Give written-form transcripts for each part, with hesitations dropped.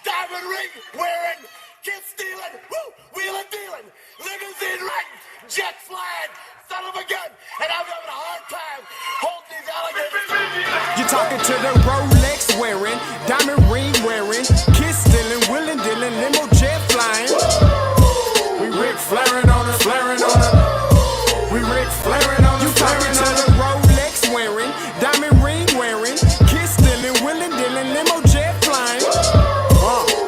diamond ring wearing, kid stealing, woo, wheeling dealing, limousine riding, jet flying, son of a gun, and I'm having a hard time holding these alligators. You're talking to the Rolex wearing, diamond ring wearing, kid stealing, wheeling dealing, limo jet flying. We Rick flaring on us, flaring on us. We Rick flaring on us. You talking to the Rolex wearing, diamond ring wearing, kid stealing, wheeling dealing, limo jet flying.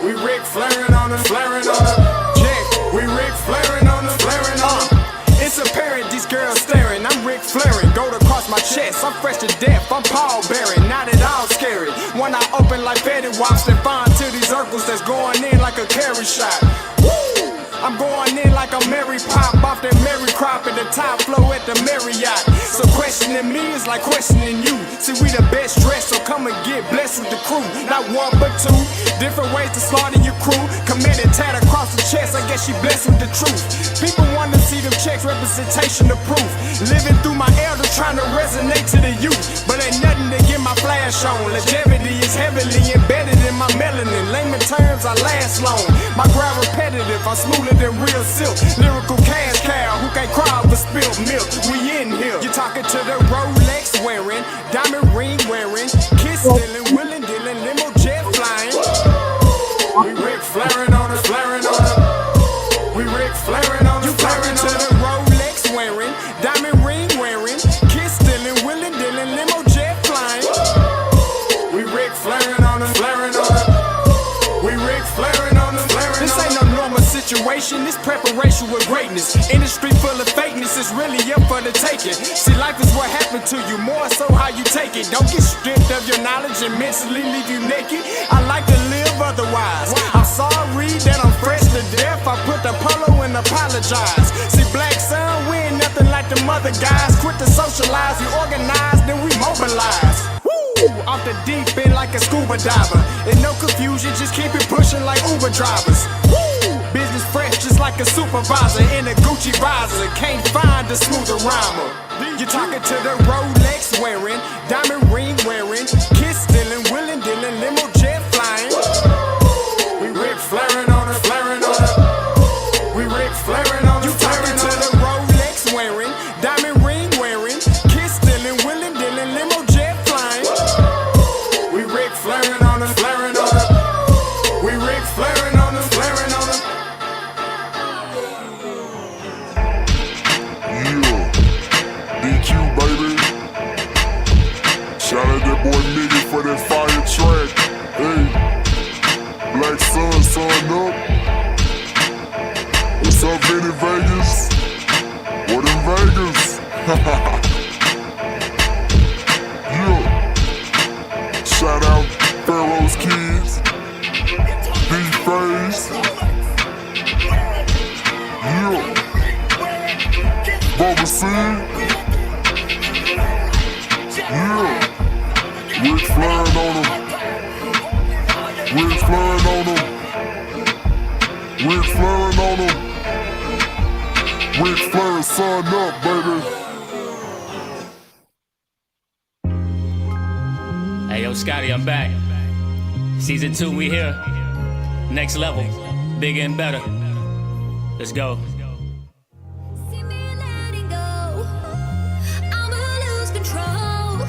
We Rick flaring on us, flaring on us. Check, we Rick flaring on us, flaring on us. It's apparent these girls staring. I'm Rick flaring, gold across my chest. I'm fresh to death, I'm Paul Bearing, not at all scary. One eye open like Betty Wops and fine to these Urkels that's going in like a carry shot. Woo! I'm going in like a Mary Pop off that Mary Crop at the top flow at the Marriott. So questioning me is like questioning you. See, we the best dressed, so come and get blessed with the crew. Not one but two, different ways to slaughter your crew. Committed tat across the chest, I guess she blessed with the truth. People want to see them checks, representation of proof. Living through my elders, trying to resonate to the youth. But ain't nothing to get my flash on. Longevity is heavily embedded in my melanin. Layman terms, I last long. My grind repetitive, I'm smoother than real silk. Lyrical cash cow, who can't cry over spilled milk. We in here. You're talking to the Rolex wearing, diamond ring wearing, kiss stealing, wheeling dealing, limo jet flying. We Rick flaring on us, flaring on us. We Rick flaring on us, flaring on us. You talking to the Rolex wearing, diamond ring wearing, kiss stealing, wheeling dealing, limo jet flying. We Rick flaring on us, flaring on us. We Rick flaring on us, flaring on us. This ain't no normal situation, this preparation with greatness. Industry full of fakeness, it's really up for the taking. See, life is what happened to you, more so how you take it. Don't get stripped of your knowledge and mentally leave you naked. I like to live otherwise. I'm sorry that I'm fresh to death. I put the polo and apologize. See, black son, we ain't nothing like the mother guys. Quit to socialize, we organize, then we mobilize. Off the deep end like a scuba diver. And no confusion, just keep it pushing like Uber drivers. Business fresh just like a supervisor in a Gucci visor. Can't find a smoother rhymer. You're talking to the Rolex wearing, diamond ring wearing, kiss stealing, wheeling dealing, limo jet flying. We Rick flaring on us, flaring on us. We Rick flaring on us. You talking to the Rolex wearing, diamond ring wearing, kiss stealing, wheeling dealing, limo jet flying. We Rick flaring on us, flaring on us. We Rick flaring on us, flaring on us. DQ, baby. Shout out that boy Nigga for that fire track. Hey, Black Sun, sun up. What's up, Vinny Vegas? What in Vegas? Yeah. Shout out Pharaoh's Kids. D-Face. Yeah. Bubba C. Yeah. Rick flaring on them. Rick flaring on them. Rick flaring on them. Rick flaring, sun up, baby. Hey, yo, Scotty, I'm back. Season 2, we here. Next level, bigger and better. Let's go. See me letting go. I'ma lose control.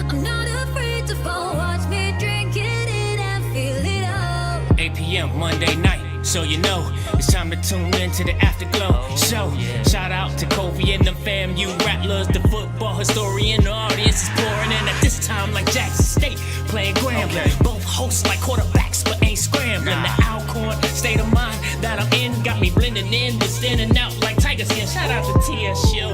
I'm not afraid to fall. Watch me drink it in and feel it all. 8 p.m. Monday night, so you know it's time to tune in to the Afterglow show. Shout out to Kobe and the fam, you rattlers, the football historian. The audience is pouring in at this time like Jackson State playing Grambling. Both hosts like quarterbacks, but ain't scrambling. The Alcorn state of mind that I'm in got me blending in with standing out like tiger skin. Shout out to TSU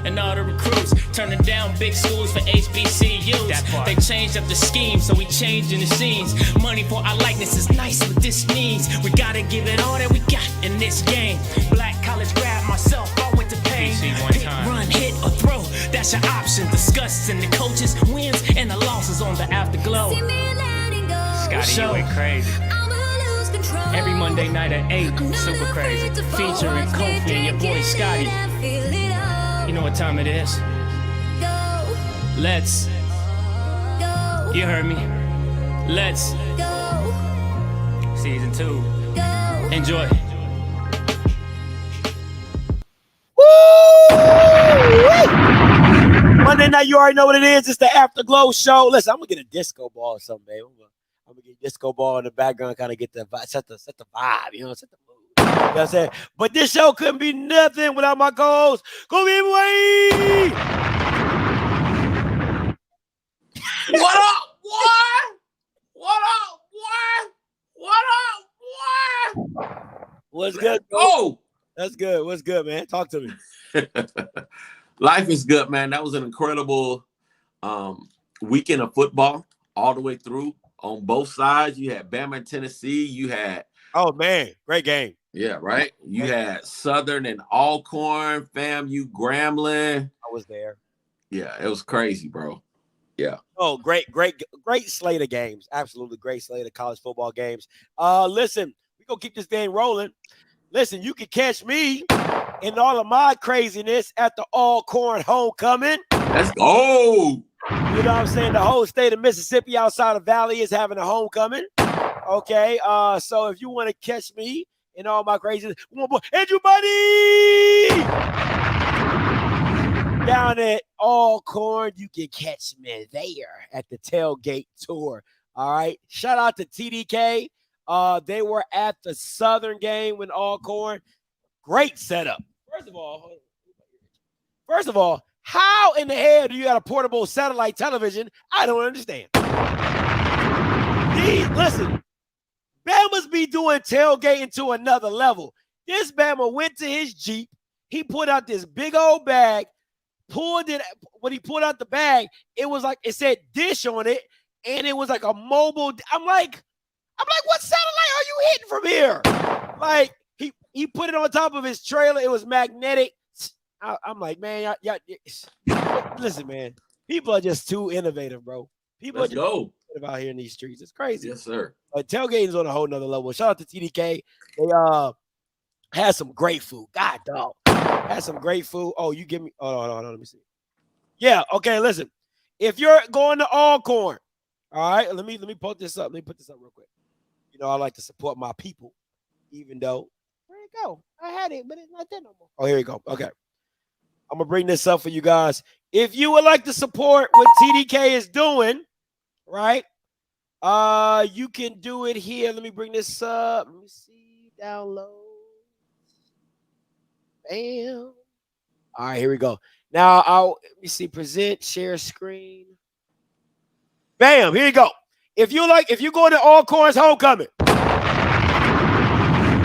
and all the recruits turning down big schools for HBCUs. They changed up the scheme, so we changing the scenes. Money for our likeness is nice, but this means we gotta give it all that we got in this game. Black college grad myself, I went to pain. Pick, run, hit, or throw, that's your option. Discussing the coaches' wins and the losses on the Afterglow. See me letting go. Scotty, you went crazy. I'ma lose control. Every Monday night at 8, I'm not super crazy. afraid to fall. Featuring Watch me Kofi and your boy drink it Scotty. in and feel it all. You know what time it is? Go, Let's, go, you heard me. Let's go. season 2. Go. Enjoy. Monday night, you already know what it is. It's the Afterglow show. Listen, I'm gonna get a disco ball or something, babe. I'm gonna get a disco ball in the background, kind of get the vibe, set the vibe, you know, set the mood. You know what I'm saying? But this show couldn't be nothing without my co-host, Kobe Boy. What up, boy? What up, boy? What up, boy? What's good? Oh, That's good. What's good, man? Talk to me. life is good, man. That was an incredible weekend of football all the way through on both sides. You had Bama and Tennessee. You had, Oh man, great game. yeah, right. You had Southern and Alcorn, FAMU, Grambling. I was there. Yeah, it was crazy, bro. Yeah. Oh, great slate of games. Absolutely great slate of college football games. Listen, we're gonna keep this thing rolling. Listen, you can catch me in all of my craziness at the Alcorn homecoming. Let's go. You know what I'm saying? The whole state of Mississippi outside of Valley is having a homecoming. Okay. So if you want to catch me in all my craziness, Andrew Buddy down at Alcorn, you can catch me there at the tailgate tour. All right. Shout out to TDK. They were at the Southern game with Alcorn. Great setup. First of all, how in the hell do you have a portable satellite television? I don't understand. Listen, Bama's be doing tailgating to another level. This Bama went to his Jeep. He put out this big old bag, pulled it. When he pulled out the bag, it was like, it said dish on it, and it was like a mobile. I'm like, what satellite are you hitting from here? Like, he put it on top of his trailer. It was magnetic. I'm like, man, listen, man. People are just too innovative, bro. People Let's are just go. innovative out here in these streets. It's crazy. Yes, sir. But tailgating is on a whole nother level. Shout out to TDK. They had some great food. God, dog. Had some great food. Oh, you give me. Oh, no, let me see. Yeah, okay, listen. If you're going to Alcorn, all right, let me put this up. Let me put this up real quick. You know, I like to support my people, even though, where'd it go? I had it, but it's not there no more. Oh, here we go. Okay. I'm going to bring this up for you guys. If you would like to support what TDK is doing, right, you can do it here. Let me bring this up. Let me see. Download. Bam. All right, here we go. Now, let me see. Present, share screen. Bam, here you go. If you go to Alcorn's homecoming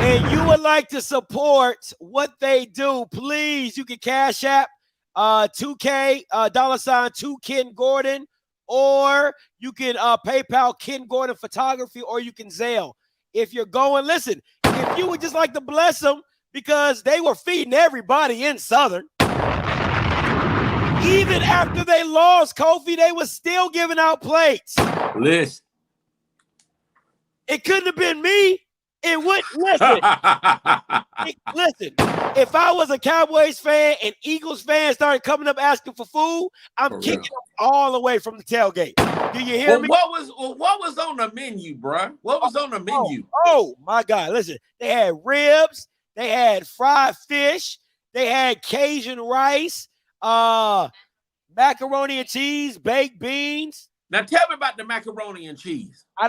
and you would like to support what they do, please, you can Cash App 2K $2 Ken Gordon, or you can PayPal Ken Gordon Photography, or you can Zelle. If you're going, listen, if you would just like to bless them, because they were feeding everybody in Southern. Even after they lost, Kofi, they were still giving out plates. Listen. It couldn't have been me. It would. Listen. Listen. If I was a Cowboys fan and Eagles fan started coming up asking for food, I'm kicking them all the way from the tailgate. Do you hear me? What was on the menu, bro? What was on the menu? Oh my God. Listen, they had ribs, they had fried fish, they had Cajun rice, macaroni and cheese, baked beans. Now tell me about the macaroni and cheese. I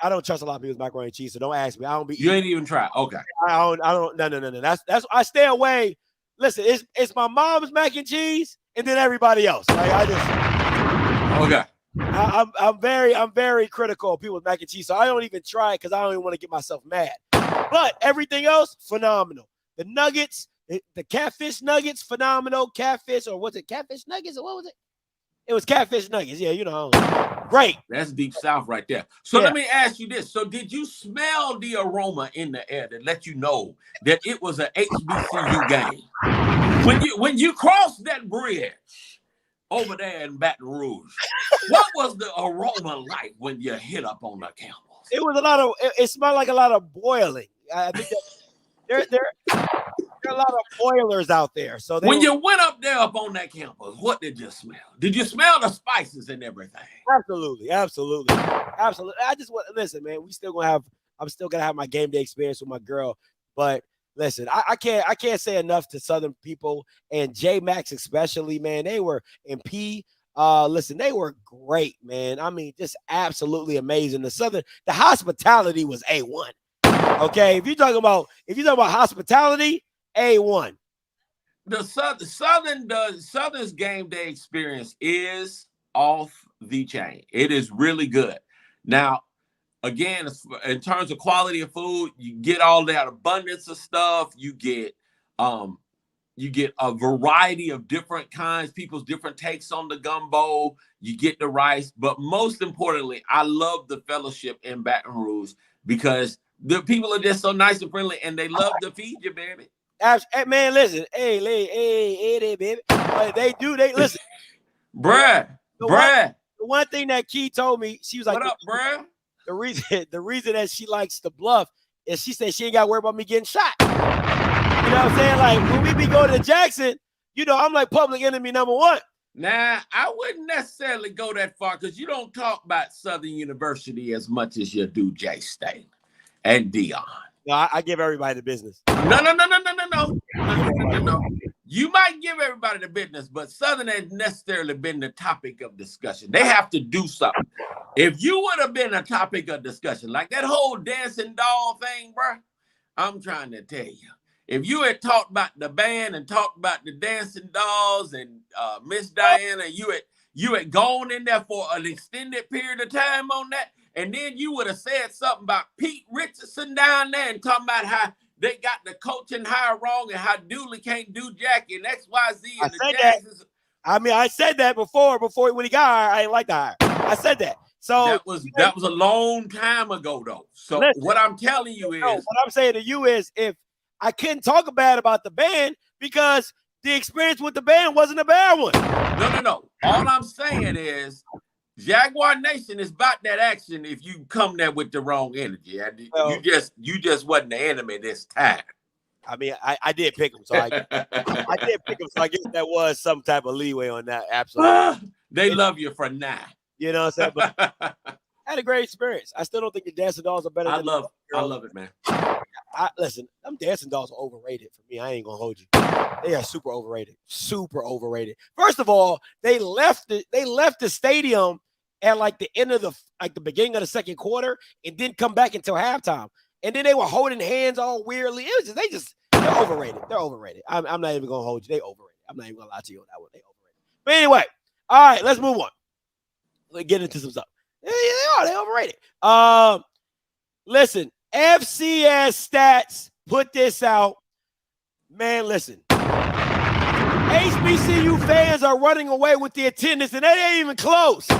don't trust a lot of people's macaroni and cheese, so don't ask me. I don't be. You ain't even try. Okay. I don't. No. That's I stay away. Listen, it's my mom's mac and cheese, and then everybody else. Like Okay. I'm very critical of people's mac and cheese, so I don't even try it because I don't even want to get myself mad. But everything else, phenomenal. The nuggets, the catfish nuggets, phenomenal. Catfish, or was it catfish nuggets, or what was it? It was catfish nuggets. Yeah, you know. Great. That's deep south right there. So let me ask you this. So did you smell the aroma in the air that let you know that it was an HBCU game? When you crossed that bridge over there in Baton Rouge, what was the aroma like when you hit up on the campus? It was it smelled like a lot of boiling. I think that there are a lot of boilers out there. So when you went up there up on that campus, what did you smell? Did you smell the spices and everything? Absolutely. I just want listen, man. We still gonna have I'm still gonna have my game day experience with my girl. But listen, I can't say enough to Southern people and J Max especially, man. They were in P. Listen, they were great, man. I mean, just absolutely amazing. The hospitality was A1. Okay, if you're talking about hospitality, A1. The Southern's game day experience is off the chain. It is really good. Now, again, in terms of quality of food, you get all that abundance of stuff. You get a variety of different kinds, people's different takes on the gumbo. You get the rice, but most importantly, I love the fellowship in Baton Rouge because the people are just so nice and friendly, and they love to feed you, baby. Man, listen, hey, baby. They listen, bruh. The one thing that Key told me, she was like, "What up, bruh?" The reason that she likes to bluff is she said she ain't got to worry about me getting shot. You know what I'm saying? Like when we be going to Jackson, you know, I'm like public enemy number one. Nah, I wouldn't necessarily go that far because you don't talk about Southern University as much as you do J-State and Dion. No, I give everybody the business. No. You might give everybody the business, but Southern ain't necessarily been the topic of discussion. They have to do something. If you would have been a topic of discussion, like that whole dancing doll thing, bro, I'm trying to tell you. If you had talked about the band and talked about the dancing dolls and Miss Diana, you had gone in there for an extended period of time on that, and then you would have said something about Pete Richardson down there and talking about how they got the coaching hire wrong and how Dooley can't do Jackie and XYZ and the Jacksons. I mean, I said that before when he got hired. I didn't like the hire. I said that. So that was a long time ago, though. So listen, what I'm telling you is, what I'm saying to you is, if I couldn't talk bad about the band because the experience with the band wasn't a bad one. No. All I'm saying is, Jaguar Nation is about that action if you come there with the wrong energy. You just wasn't the enemy this time. I mean, I did pick him, so I did pick him, so I guess that was some type of leeway on that. Absolutely. They love you for now. You know what I'm saying? But I had a great experience. I still don't think the dancing dolls are better than I love it, man. Listen, them dancing dolls are overrated for me. I ain't gonna hold you. They are super overrated. Super overrated. First of all, they left the stadium at like the end of the beginning of the second quarter and didn't come back until halftime. And then they were holding hands all weirdly. It was they're overrated. They're overrated. I'm not even gonna hold you. They overrated. I'm not even gonna lie to you on that one. They overrated. But anyway, all right, let's move on. Let's get into some stuff. Yeah, they overrated. Listen, FCS stats put this out. Man, listen. HBCU fans are running away with the attendance, and it ain't even close. It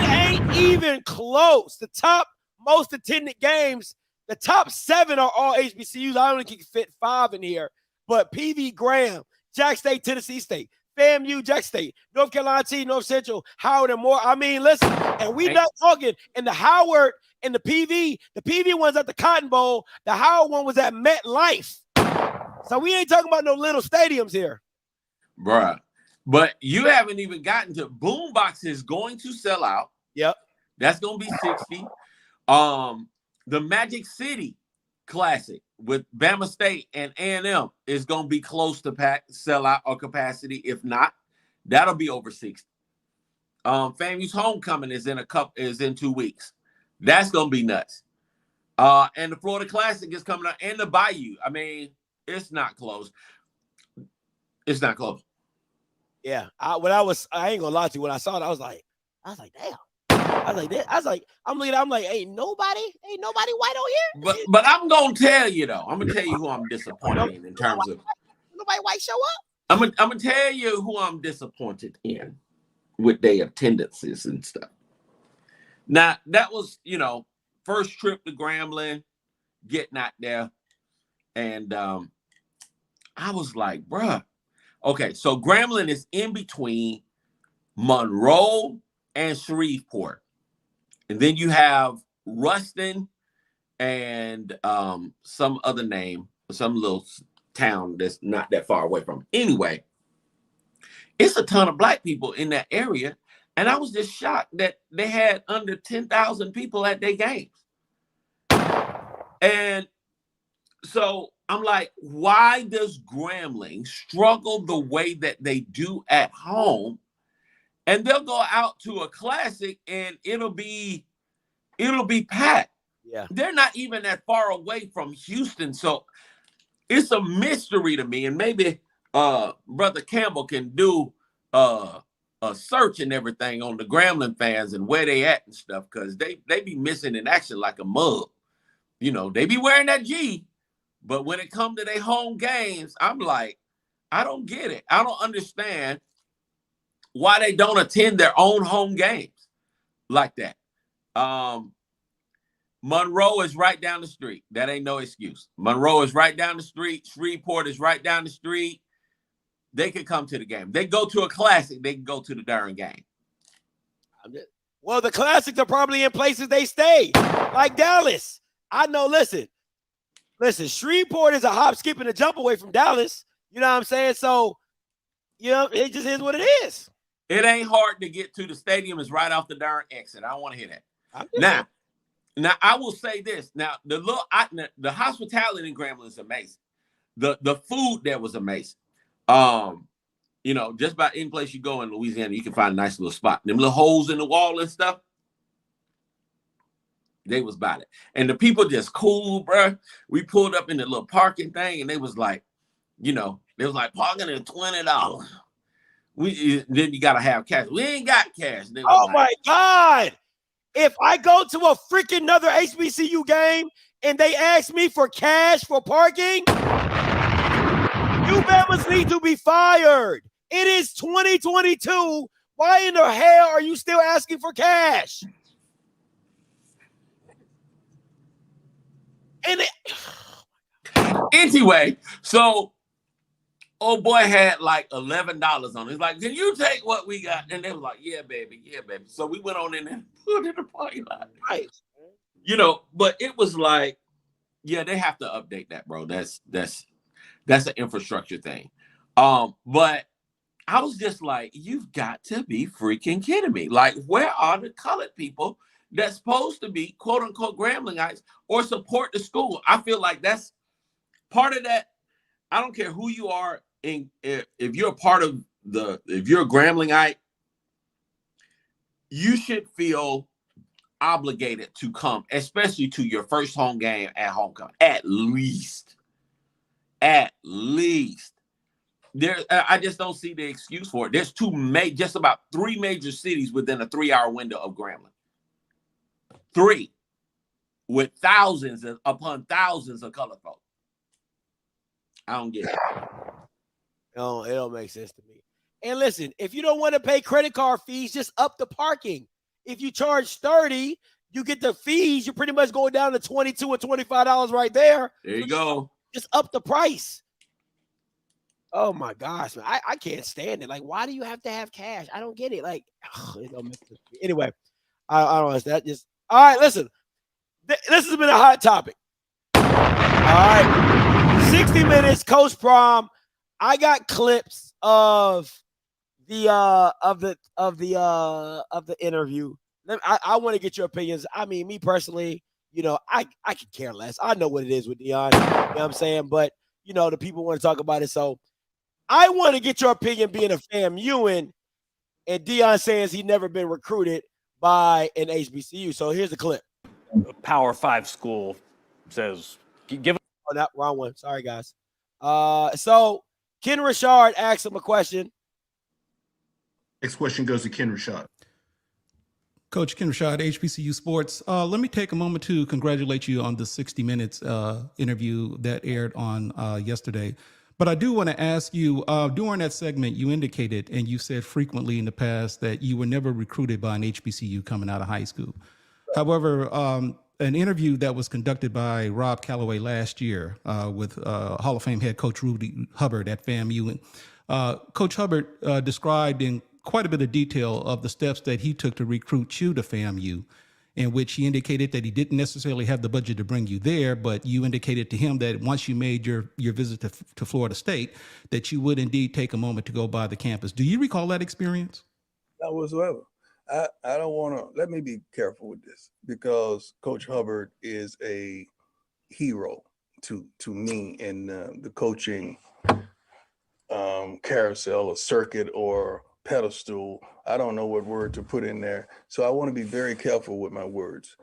ain't even close. The top most attended games, the top 7 are all HBCUs. I only can fit 5 in here, but PV Graham, Jack State, Tennessee State, FAMU, Jack State, North Carolina T, North Central, Howard, and more. I mean, listen, and we not talking in the Howard and the PV one's at the Cotton Bowl. The Howard one was at MetLife. So we ain't talking about no little stadiums here. Bruh. But you haven't even gotten to Boombox is going to sell out. Yep. That's going to be 60. The Magic City Classic with Bama State and A&M is going to be close to sellout or capacity. If not, that'll be over 60. FAMU's homecoming is in 2 weeks. That's going to be nuts. And the Florida Classic is coming out, and the Bayou. I mean, it's not close. It's not close. Yeah. I ain't gonna lie to you. When I saw it, I was like, damn. I'm looking, I'm like, ain't nobody white on here. But I'm gonna tell you though. I'm gonna tell you who I'm disappointed in terms of nobody white show up. I'm gonna tell you who I'm disappointed in with their attendances and stuff. Now that was, first trip to Grambling, getting out there, and I was like, bruh. Okay, so Grambling is in between Monroe and Shreveport. And then you have Ruston and some other name, some little town that's not that far away from. Anyway, it's a ton of black people in that area. And I was just shocked that they had under 10,000 people at their games. And so I'm like, why does Grambling struggle the way that they do at home? And they'll go out to a classic and it'll be packed. Yeah. They're not even that far away from Houston. So it's a mystery to me. And maybe Brother Campbell can do a search and everything on the Grambling fans and where they at and stuff, because they be missing in action like a mug. You know, they be wearing that G, but when it comes to their home games, I'm like, I don't get it. I don't understand why they don't attend their own home games like that. Monroe is right down the street. That ain't no excuse. Monroe is right down the street. Shreveport is right down the street. They could come to the game. They go to a classic. They can go to the darn game. Well, the classics are probably in places they stay, like Dallas. I know, listen, Shreveport is a hop, skip, and a jump away from Dallas. You know what I'm saying? So, you know, it just is what it is. It ain't hard to get to. The stadium is right off the darn exit. I don't want to hear that. Now, I will say this. Now, the hospitality in Grambling is amazing. The food there was amazing. You know, just about any place you go in Louisiana, you can find a nice little spot. Them little holes in the wall and stuff, they was about it. And the people just cool, bro. We pulled up in the little parking thing, and they was like, you know, they was like, parking at $20. Then you gotta have cash. We ain't got cash. Oh like, my God. If I go to a freaking another HBCU game and they ask me for cash for parking, you Bama's need to be fired. It is 2022. Why in the hell are you still asking for cash? And anyway, so old boy had like $11 on it. He's like, can you take what we got? And they was like, yeah, baby. So we went on in there and put it in the parking lot. Right. You know, but it was like, yeah, they have to update that, bro. That's an infrastructure thing. But I was just like, you've got to be freaking kidding me. Like, where are the colored people that's supposed to be quote unquote Gramblingites or support the school? I feel like that's part of that. I don't care who you are. If you're a part of if you're a Gramblingite, you should feel obligated to come, especially to your first home game at homecoming. At least. I just don't see the excuse for it. There's just about 3 major cities within a 3-hour window of Grambling. 3, with thousands upon thousands of colored folks. I don't get it. No, it don't make sense to me. And listen, if you don't want to pay credit card fees, just up the parking. If you charge $30, you get the fees. You're pretty much going down to $22 or $25 right there. There you go. Just up the price. Oh my gosh, man. I can't stand it. Like, why do you have to have cash? I don't get it. Like, it don't make sense. Anyway, I don't understand. All right, listen. This has been a hot topic. All right. 60 minutes, Coach Prom. I got clips of the interview. I want to get your opinions. I mean, me personally, you know, I could care less. I know what it is with Deion. You know what I'm saying? But, you know, the people want to talk about it. So I want to get your opinion being a FAMUan, and Deion says he's never been recruited by an HBCU. So here's the clip. A Power 5 school says, give it. Oh, not wrong one. Sorry, guys. So Ken Richard asked him a question. Next question goes to Ken Richard. Coach Ken Richard, HBCU Sports. Let me take a moment to congratulate you on the 60 Minutes interview that aired on yesterday. But I do want to ask you, during that segment, you indicated, and you said frequently in the past, that you were never recruited by an HBCU coming out of high school. However, an interview that was conducted by Rob Calloway last year with Hall of Fame head coach Rudy Hubbard at FAMU, Coach Hubbard described in quite a bit of detail of the steps that he took to recruit you to FAMU, in which he indicated that he didn't necessarily have the budget to bring you there, but you indicated to him that once you made your visit to Florida State, that you would indeed take a moment to go by the campus. Do you recall that experience? Not whatsoever. I don't want to, let me be careful with this, because Coach Hubbard is a hero to me in the coaching carousel or circuit or pedestal. I don't know what word to put in there. So I want to be very careful with my words.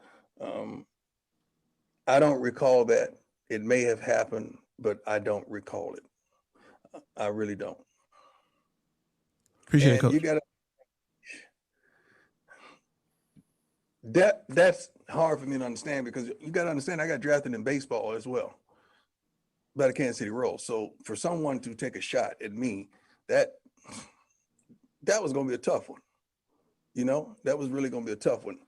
I don't recall that. It may have happened, but I don't recall it. I really don't. Appreciate it, And Coach. you gotta, that's hard for me to understand, because you got to understand I got drafted in baseball as well by the Kansas City Royals. So for someone to take a shot at me, that was going to be a tough one. You know, that was really going to be a tough one.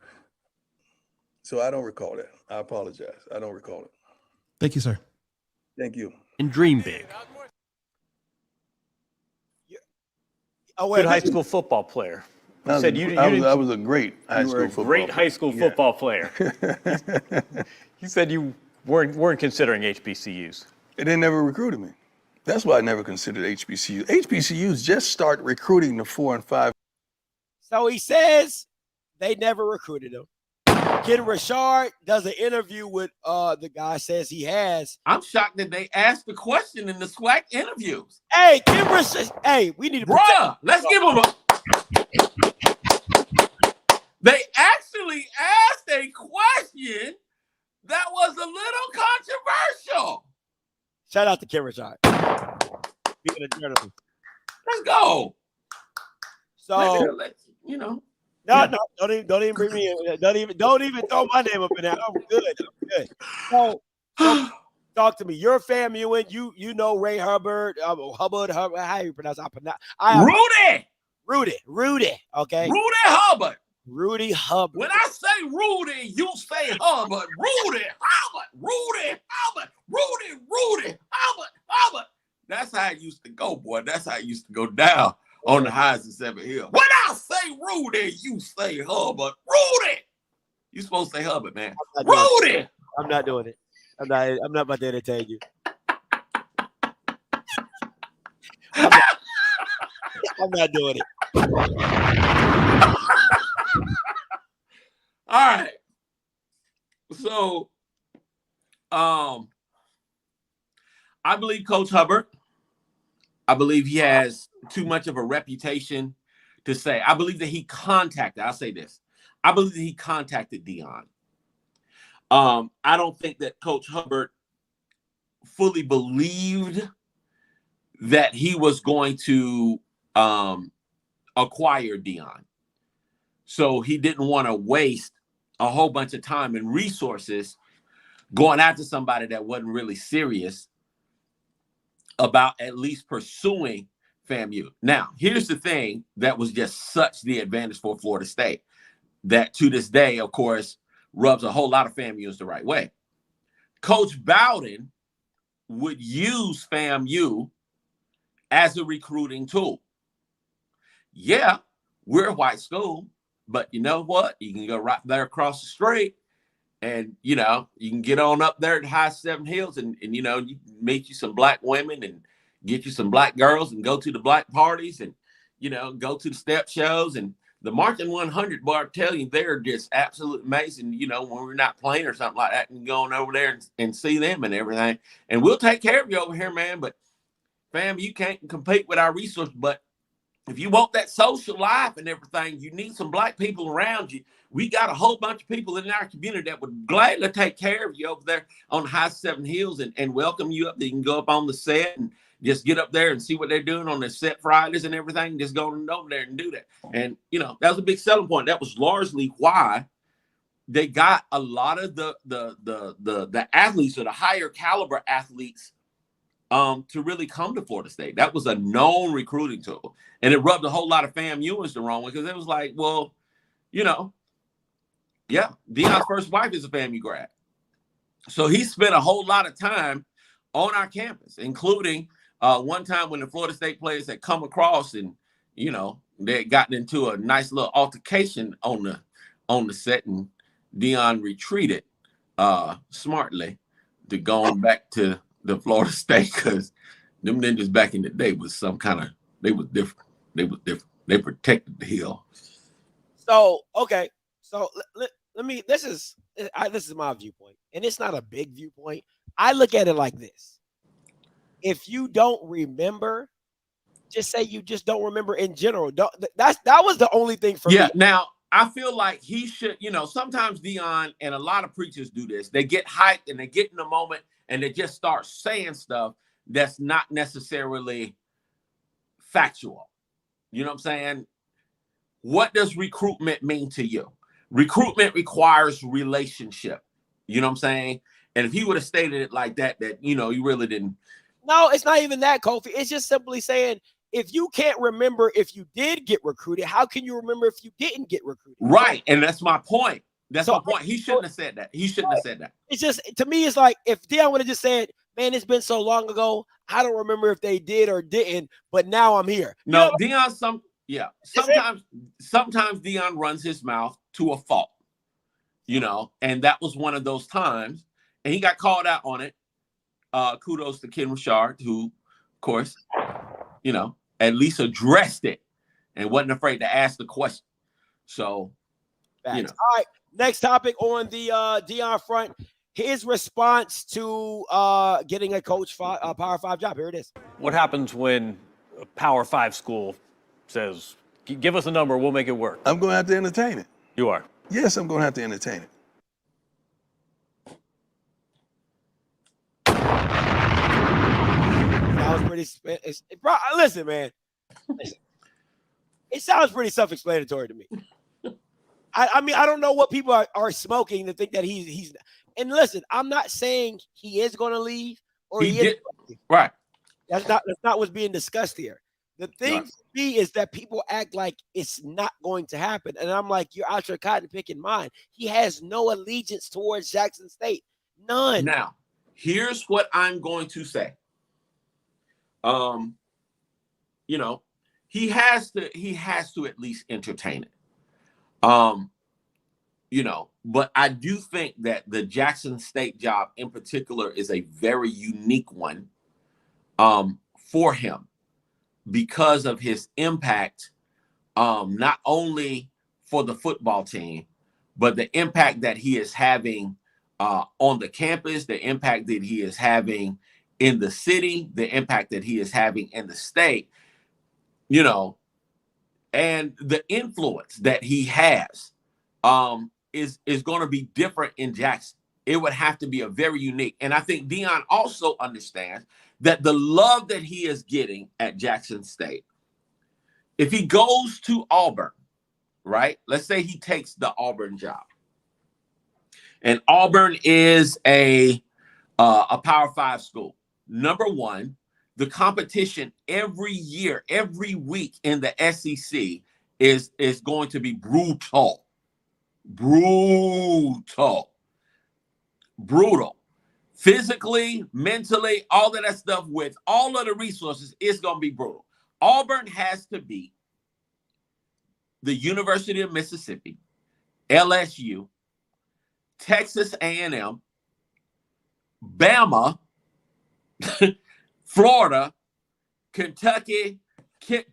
So I don't recall that. I apologize. I don't recall it. Thank you, sir. Thank you. And dream big. Oh, wait, Good high school football player. You I said I was a great high you school were a football great player. high school Yeah. football player. You said you weren't considering HBCUs. They never recruited me. That's why I never considered HBCUs. HBCUs just start recruiting the 4 and 5. So he says they never recruited him. Ken Richard does an interview with the guy, says he has. I'm shocked that they asked the question in the Swac interviews. Hey, Ken Richard. Hey, we need to. Bruh, let's give him a. They actually asked a question that was a little controversial. Shout out to Ken Richard. Being a journalist. Let's go. So let's you know. no, don't even bring me in. Don't even throw my name up in there. I'm good. So talk to me. You're a FAMU, you know Ray Hubbard, Hubbard. How you pronounce it? Rudy. Okay. Rudy Hubbard. Rudy Hubbard. When I say Rudy, you say Hubbard. Rudy Hubbard. Rudy Hubbard. Rudy Hubbard. That's how it used to go, boy. That's how it used to go down on the highs in 7 Hill. When I say Rudy, you say Hubbard. Rudy. You supposed to say Hubbard, man. Rudy. I'm not doing it. I'm not about to entertain you. I'm not doing it. All right. So, I believe Coach Hubbard. I believe he has too much of a reputation to say. I believe that he contacted. I'll say this. I believe that he contacted Deion. I don't think that Coach Hubbard fully believed that he was going to acquire Deion. So he didn't want to waste a whole bunch of time and resources going after somebody that wasn't really serious about at least pursuing FAMU. Now, here's the thing that was just such the advantage for Florida State that to this day, of course, rubs a whole lot of FAMUs the right way. Coach Bowden would use FAMU as a recruiting tool. Yeah, we're a white school, but you know what? You can go right there across the street and, you know, you can get on up there at High 7 Hills and you know, you meet you some black women and get you some black girls and go to the black parties and, you know, go to the step shows and the Marching 100, boy, I tell you, they're just absolutely amazing. You know, when we're not playing or something like that and going over there and see them and everything. And we'll take care of you over here, man. But, fam, you can't compete with our resources. But if you want that social life and everything, you need some black people around you. We got a whole bunch of people in our community that would gladly take care of you over there on High 7 Hills and welcome you up. You can go up on the set and just get up there and see what they're doing on their set Fridays and everything. Just go over there and do that. And, you know, that was a big selling point. That was largely why they got a lot of the athletes or the higher caliber athletes to really come to Florida State. That was a known recruiting tool. And it rubbed a whole lot of FAMUans the wrong way because it was like, well, you know, yeah, Deion's first wife is a FAMU grad. So he spent a whole lot of time on our campus, including one time when the Florida State players had come across and, you know, they had gotten into a nice little altercation on the set, and Deion retreated smartly to going back to the Florida State because them ninjas back in the day was some kind of, they was different. They was different. They protected the hill. So, okay. So let me, this is this is my viewpoint, and it's not a big viewpoint. I look at it like this: if you don't remember, just say you just don't remember in general. That was the only thing for me. Now I feel like he should. Sometimes Deion and a lot of preachers do this. They get hyped and they get in the moment and they just start saying stuff that's not necessarily factual. You know what I'm saying? What does recruitment mean to you? Recruitment requires relationship. You know what I'm saying? And if he would have stated it like that, you really didn't. No, it's not even that, Kofi. It's just simply saying, if you can't remember if you did get recruited, how can you remember if you didn't get recruited? Right. And that's my point. That's my point. He shouldn't have said that. He shouldn't have said that. It's just, to me, it's like if Deion would have just said, man, it's been so long ago, I don't remember if they did or didn't, but now I'm here. No, Deion, sometimes Deion runs his mouth to a fault, and that was one of those times, and he got called out on it. Kudos to Ken Richard, who, of course, at least addressed it and wasn't afraid to ask the question. So, All right, next topic on the Deion front, his response to getting a Power 5 job. Here it is. What happens when a Power 5 school says, give us a number, we'll make it work? I'm going to have to entertain it. You are? Yes, I'm going to have to entertain it. That was pretty. Listen, man. Listen, it sounds pretty self-explanatory to me. I mean, I don't know what people are smoking to think that he's. And listen, I'm not saying he is going to leave or he is. Right. That's not what's being discussed here. The thing for me is that people act like it's not going to happen, and I'm like, you're out your cotton picking mind. He has no allegiance towards Jackson State, none. Now, here's what I'm going to say. He has to at least entertain it. But I do think that the Jackson State job in particular is a very unique one for him because of his impact, not only for the football team, but the impact that he is having on the campus, the impact that he is having in the city, the impact that he is having in the state, and the influence that he has is going to be different in Jackson. It would have to be a very unique. And I think Deion also understands that the love that he is getting at Jackson State, if he goes to Auburn, right? Let's say he takes the Auburn job. And Auburn is a Power 5 school. Number one, the competition every year, every week in the SEC is going to be brutal. Physically, mentally, all of that stuff with all of the resources, it's going to be brutal. Auburn has to beat the University of Mississippi, LSU, Texas A&M, Bama, Florida, Kentucky,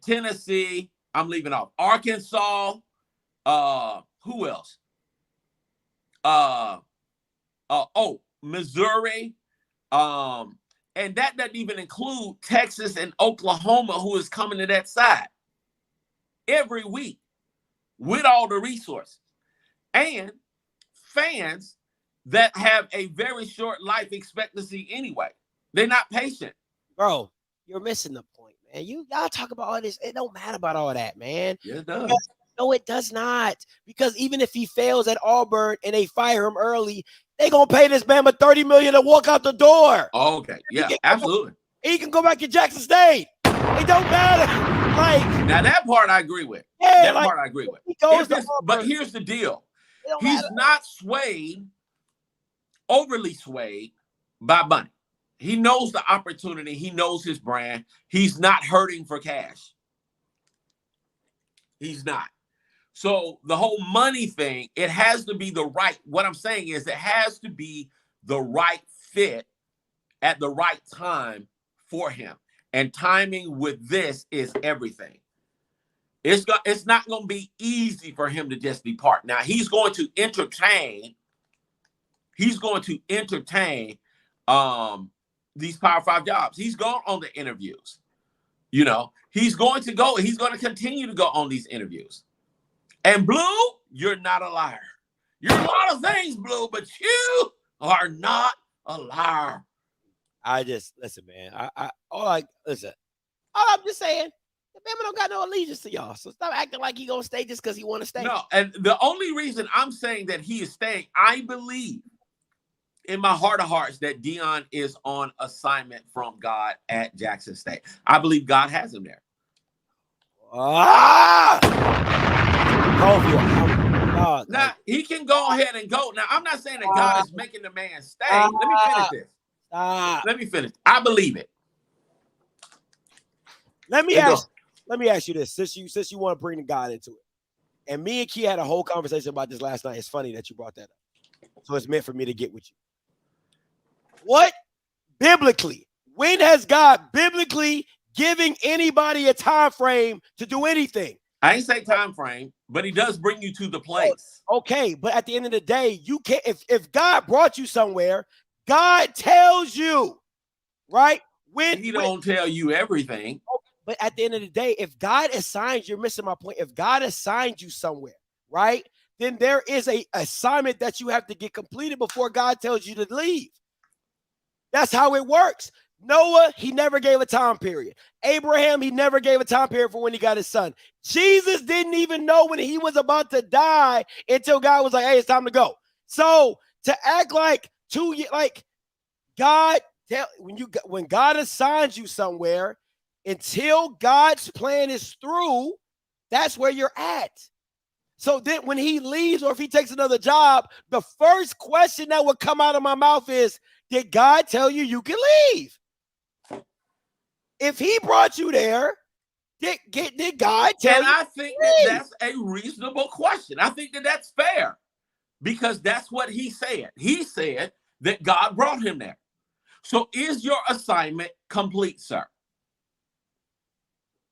Tennessee, I'm leaving off, Arkansas, who else? Missouri, and that doesn't even include Texas and Oklahoma, who is coming to that side every week with all the resources and fans that have a very short life expectancy anyway. They're not patient. Bro, you're missing the point, man. Y'all talk about all this. It don't matter about all that, man. Yeah, it does. No, it does not. Because even if he fails at Auburn and they fire him early, they gonna pay this man $30 million to walk out the door. Oh, okay, yeah, absolutely. He can go back to Jackson State. It don't matter. Like now, that part I agree with. Yeah, that part I agree with. But here's the deal: he's not overly swayed by money. He knows the opportunity. He knows his brand. He's not hurting for cash. He's not. So the whole money thing, it has to be what I'm saying is it has to be the right fit at the right time for him. And timing with this is everything. It's not going to be easy for him to just depart. Now, he's going to entertain he's going to entertain these Power 5 jobs. He's gone on the interviews. You know, he's going to continue to go on these interviews. And Blue, you're not a liar. You're a lot of things, Blue, but you are not a liar. Listen, man. Listen. All I'm just saying, the man don't got no allegiance to y'all. So stop acting like he gonna stay just because he want to stay. No, and the only reason I'm saying that he is staying, I believe in my heart of hearts that Deion is on assignment from God at Jackson State. I believe God has him there. Now, he can go ahead and go. Now, I'm not saying that God is making the man stay. Let me finish this. Let me finish. I believe it. Let me ask you this. Since you want to bring the God into it, and me and Key had a whole conversation about this last night. It's funny that you brought that up. So it's meant for me to get with you. What biblically? When has God biblically giving anybody a time frame to do anything? I ain't say time frame, but he does bring you to the place. Okay, but at the end of the day, you can't. If God brought you somewhere, God tells you, right? He don't tell you everything. But at the end of the day, if God assigns, you're missing my point. If God assigned you somewhere, right, then there is a assignment that you have to get completed before God tells you to leave. That's how it works. Noah, he never gave a time period. Abraham, he never gave a time period for when he got his son. Jesus didn't even know when he was about to die until God was like, hey, it's time to go. So to act like God, when God assigns you somewhere, until God's plan is through, that's where you're at. So then when he leaves or if he takes another job, the first question that would come out of my mouth is, did God tell you you can leave? If he brought you there, did God tell you? And I think that's a reasonable question. I think that that's fair because that's what he said. He said that God brought him there. So is your assignment complete, sir?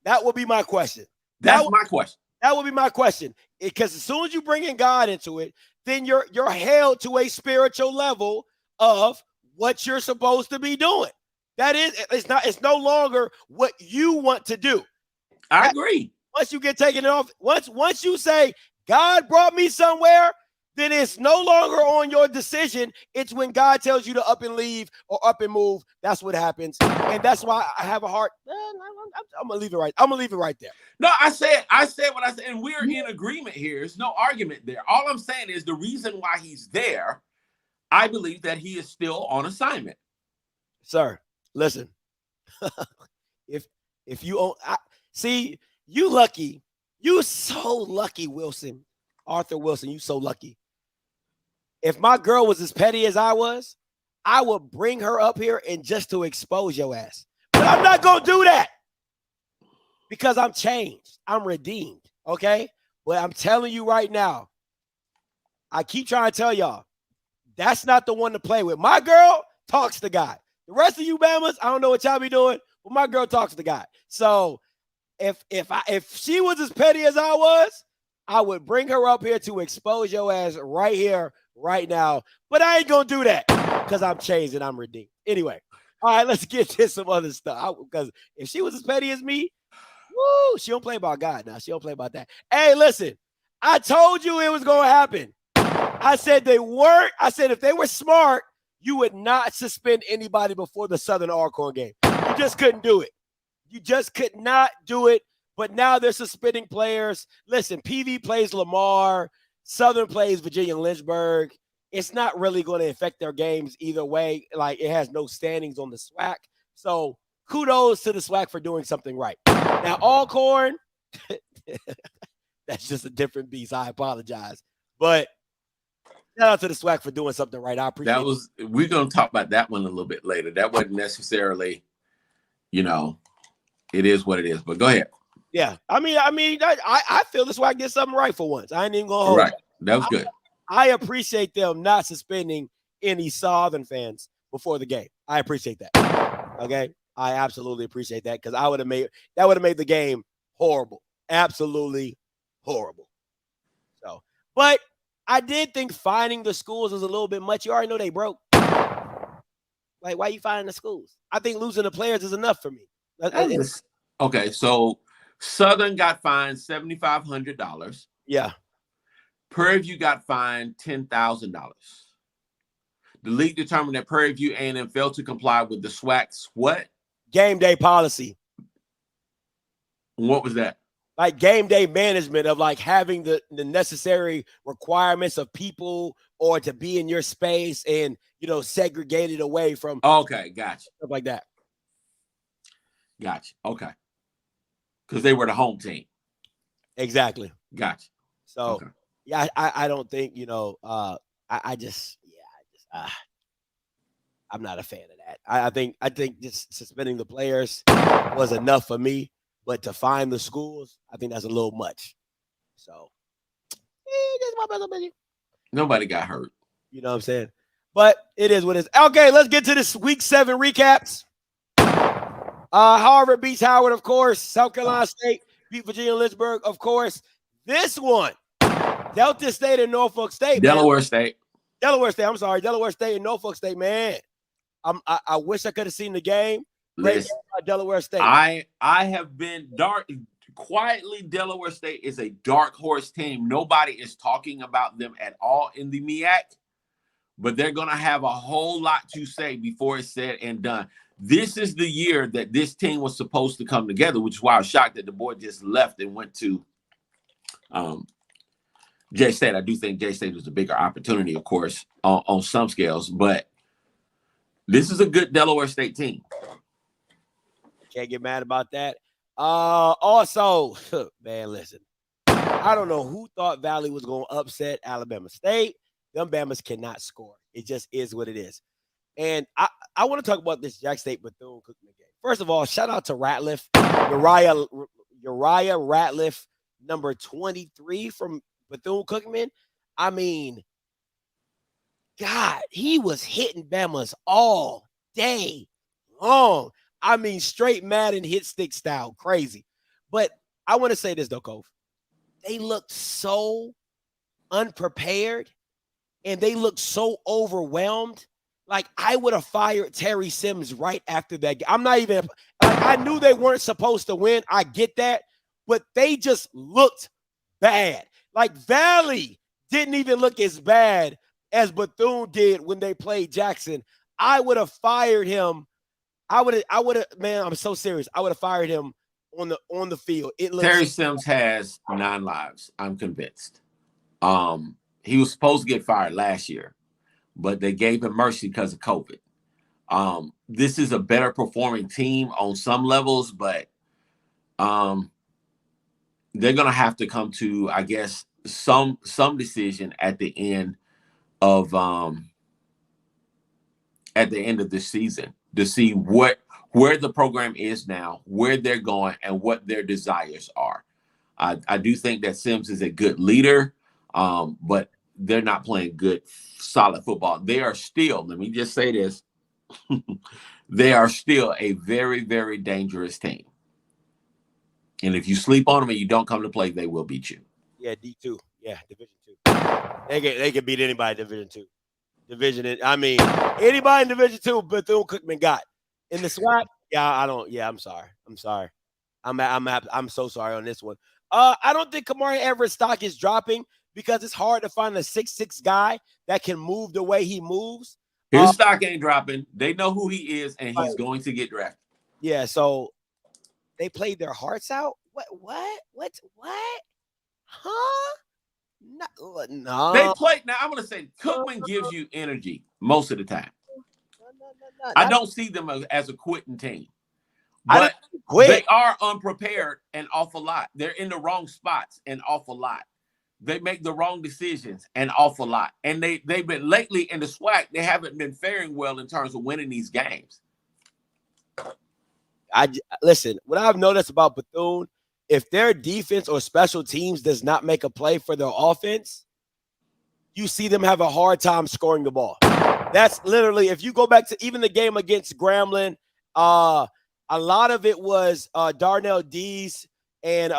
That would be my question. That's my question. That would be my question. Because as soon as you bring in God into it, then you're held to a spiritual level of what you're supposed to be doing. That is, it's no longer what you want to do. I agree. Once you get taken off, once you say, God brought me somewhere, then it's no longer on your decision. It's when God tells you to up and leave or up and move. That's what happens. And that's why I have a heart. I'm gonna leave it right. I'm gonna leave it right there. No, I said what I said, and we're in agreement here. There's no argument there. All I'm saying is the reason why he's there, I believe that he is still on assignment. Sir, listen. if you see, you lucky, you so lucky, Wilson, Arthur Wilson, you so lucky. If my girl was as petty as I was, I would bring her up here and just to expose your ass. But I'm not gonna do that because I'm changed. I'm redeemed. Okay. But I'm telling you right now, I keep trying to tell y'all, that's not the one to play with. My girl talks to God. The rest of you Bamas, I don't know what y'all be doing, but my girl talks to God. So if she was as petty as I was, I would bring her up here to expose your ass right here, right now. But I ain't gonna do that because I'm changed and I'm redeemed. Anyway, all right, let's get to some other stuff. Because if she was as petty as me, woo, she don't play about God now. She don't play about that. Hey, listen, I told you it was gonna happen. I said they weren't. I said if they were smart, you would not suspend anybody before the Southern Alcorn game. You just couldn't do it. You just could not do it. But now they're suspending players. Listen, PV plays Lamar. Southern plays Virginia Lynchburg. It's not really going to affect their games either way. Like, it has no standings on the Swac. So kudos to the Swac for doing something right. Now, Alcorn, that's just a different beast. I apologize. But shout out to the Swac for doing something right. I appreciate it. We're going to talk about that one a little bit later. That wasn't necessarily, it is what it is. But go ahead. Yeah, I feel this Swac did something right for once. I ain't even gonna hold right. it. That was good. I appreciate them not suspending any Southern fans before the game. I appreciate that. Okay, I absolutely appreciate that because that would have made the game horrible, absolutely horrible. So, but I did think finding the schools was a little bit much. You already know they broke. Like, why you finding the schools? I think losing the players is enough for me. Okay, so Southern got fined $7,500. Yeah. Prairie View got fined $10,000. The league determined that Prairie View A&M failed to comply with the SWAC's what? Game day policy. What was that? Like game day management of like having the necessary requirements of people or to be in your space and, you know, segregated away from. Okay, gotcha. Stuff like that. Gotcha. Okay. Because they were the home team. Exactly. Gotcha. So, okay. Yeah, I don't think, you know, I'm not a fan of that. I think just suspending the players was enough for me, but to find the schools, I think that's a little much. So, that's my best opinion. Nobody got hurt. You know what I'm saying? But it is what it is. Okay, let's get to this week 7 recaps. Harvard beats Howard, of course. South Carolina State beat Virginia Lynchburg, of course. This one, Delta State and Norfolk State. Delaware State. Delaware State. I'm sorry. Delaware State and Norfolk State, man. I wish I could have seen the game. Listen, Delaware State. I have been quietly. Delaware State is a dark horse team. Nobody is talking about them at all in the MEAC, but they're going to have a whole lot to say before it's said and done. This is the year that this team was supposed to come together, which is why I was shocked that the boy just left and went to J-State. I do think J-State was a bigger opportunity, of course, on some scales, but this is a good Delaware State team. Can't get mad about that. Also, man, listen. I don't know who thought Valley was going to upset Alabama State. Them Bamas cannot score. It just is what it is. And I want to talk about this Jack State Bethune-Cookman game. First of all, shout out to Ratliff, Uriah Ratliff, number 23 from Bethune-Cookman. I mean, God, he was hitting Bamas all day long. I mean, straight Madden hit stick style, crazy. But I want to say this though, Cove. They looked so unprepared and they looked so overwhelmed. Like, I would have fired Terry Sims right after that game. I'm not even, like, I knew they weren't supposed to win. I get that. But they just looked bad. Like, Valley didn't even look as bad as Bethune did when they played Jackson. I would have fired him. I would have, man, I'm so serious. I would have fired him on the field. Terry Sims has 9 lives. I'm convinced. He was supposed to get fired last year, but they gave him mercy because of COVID. This is a better performing team on some levels, but they're going to have to come to, I guess, some decision at the end of this season to see where the program is now, where they're going, and what their desires are. I do think that Sims is a good leader, but they're not playing good, solid football. They are still, let me just say this, they are still a very, very dangerous team. And if you sleep on them and you don't come to play, they will beat you. Yeah, D2. Yeah, Division 2. They can beat anybody in Division 2. I mean, anybody in Division 2, Bethune-Cookman got. In the SWAC, I'm sorry. I'm so sorry on this one. I don't think Kamari Everett's stock is dropping because it's hard to find a 6'6" guy that can move the way he moves. His stock ain't dropping. They know who he is, and he's going to get drafted. Yeah, so they played their hearts out. What? Huh? No. They played. Now, I'm going to say Cookman gives you energy most of the time. I don't see them as a quitting team. But they are unprepared an awful lot. They're in the wrong spots an awful lot. They make the wrong decisions an awful lot. And they've been lately in the SWAC, they haven't been faring well in terms of winning these games. Listen, what I've noticed about Bethune, if their defense or special teams does not make a play for their offense, you see them have a hard time scoring the ball. That's literally, if you go back to even the game against Grambling, a lot of it was Darnell Dees, and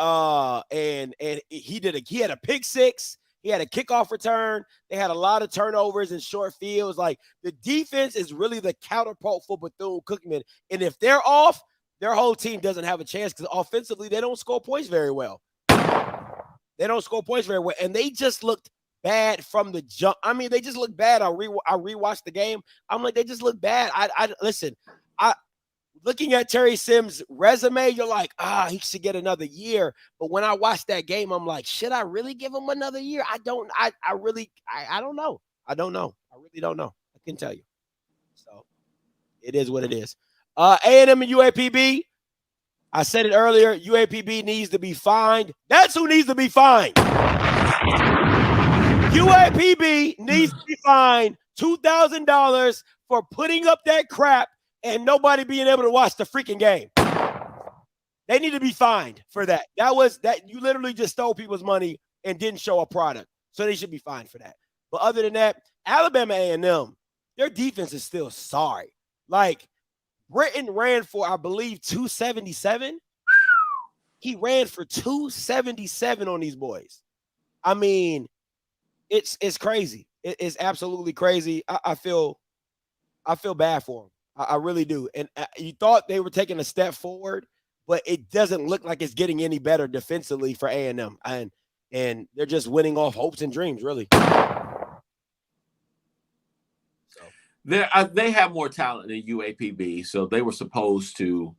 he had a pick six. He had a kickoff return. They had a lot of turnovers and short fields. Like, the defense is really the counterpart for Bethune-Cookman. And if they're off, their whole team doesn't have a chance because offensively, they don't score points very well. They don't score points very well. And they just looked bad from the jump. I mean, they just look bad. I rewatched the game. I'm like, they just look bad. Listen, looking at Terry Sims' resume, you're like, he should get another year. But when I watched that game, I'm like, should I really give him another year? I don't know. I don't know. I really don't know. I can tell you. So it is what it is. A&M and UAPB. I said it earlier. UAPB needs to be fined. That's who needs to be fined. UAPB needs to be fined $2,000 for putting up that crap and nobody being able to watch the freaking game. They need to be fined for that. You literally just stole people's money and didn't show a product. So they should be fined for that. But other than that, Alabama A&M, their defense is still sorry. Like, Britton ran for, I believe, 277. He ran for 277 on these boys. I mean, it's crazy. It is absolutely crazy. I feel bad for him. I really do. And you thought they were taking a step forward, but it doesn't look like it's getting any better defensively for A&M. And they're just winning off hopes and dreams, really. They have more talent than UAPB, so they were supposed to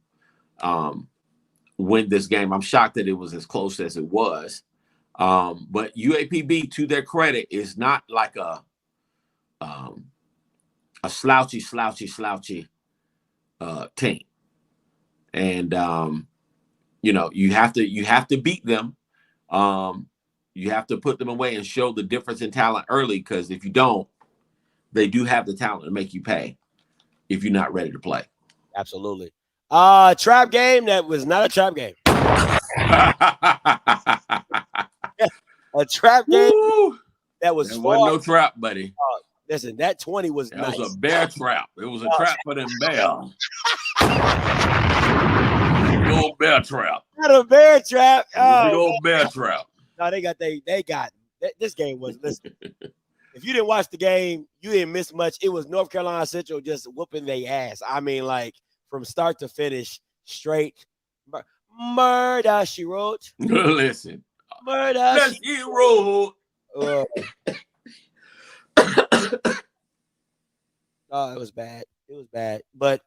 win this game. I'm shocked that it was as close as it was. But UAPB, to their credit, is not like a slouchy team. And you have to beat them. You have to put them away and show the difference in talent early, because if you don't, they do have the talent to make you pay if you're not ready to play. Absolutely. Trap game that was not a trap game. A trap game that was wasn't no trap, buddy. Listen, that 20 was nice. It was a bear trap. It was a trap for them bears. Big old bear trap. Not a bear trap. Big old bear trap. No, they got this game was, listen. If you didn't watch the game, you didn't miss much. It was North Carolina Central just whooping their ass. I mean, like, from start to finish, straight murder, she wrote. Listen. Murder, she wrote. It was bad. It was bad. But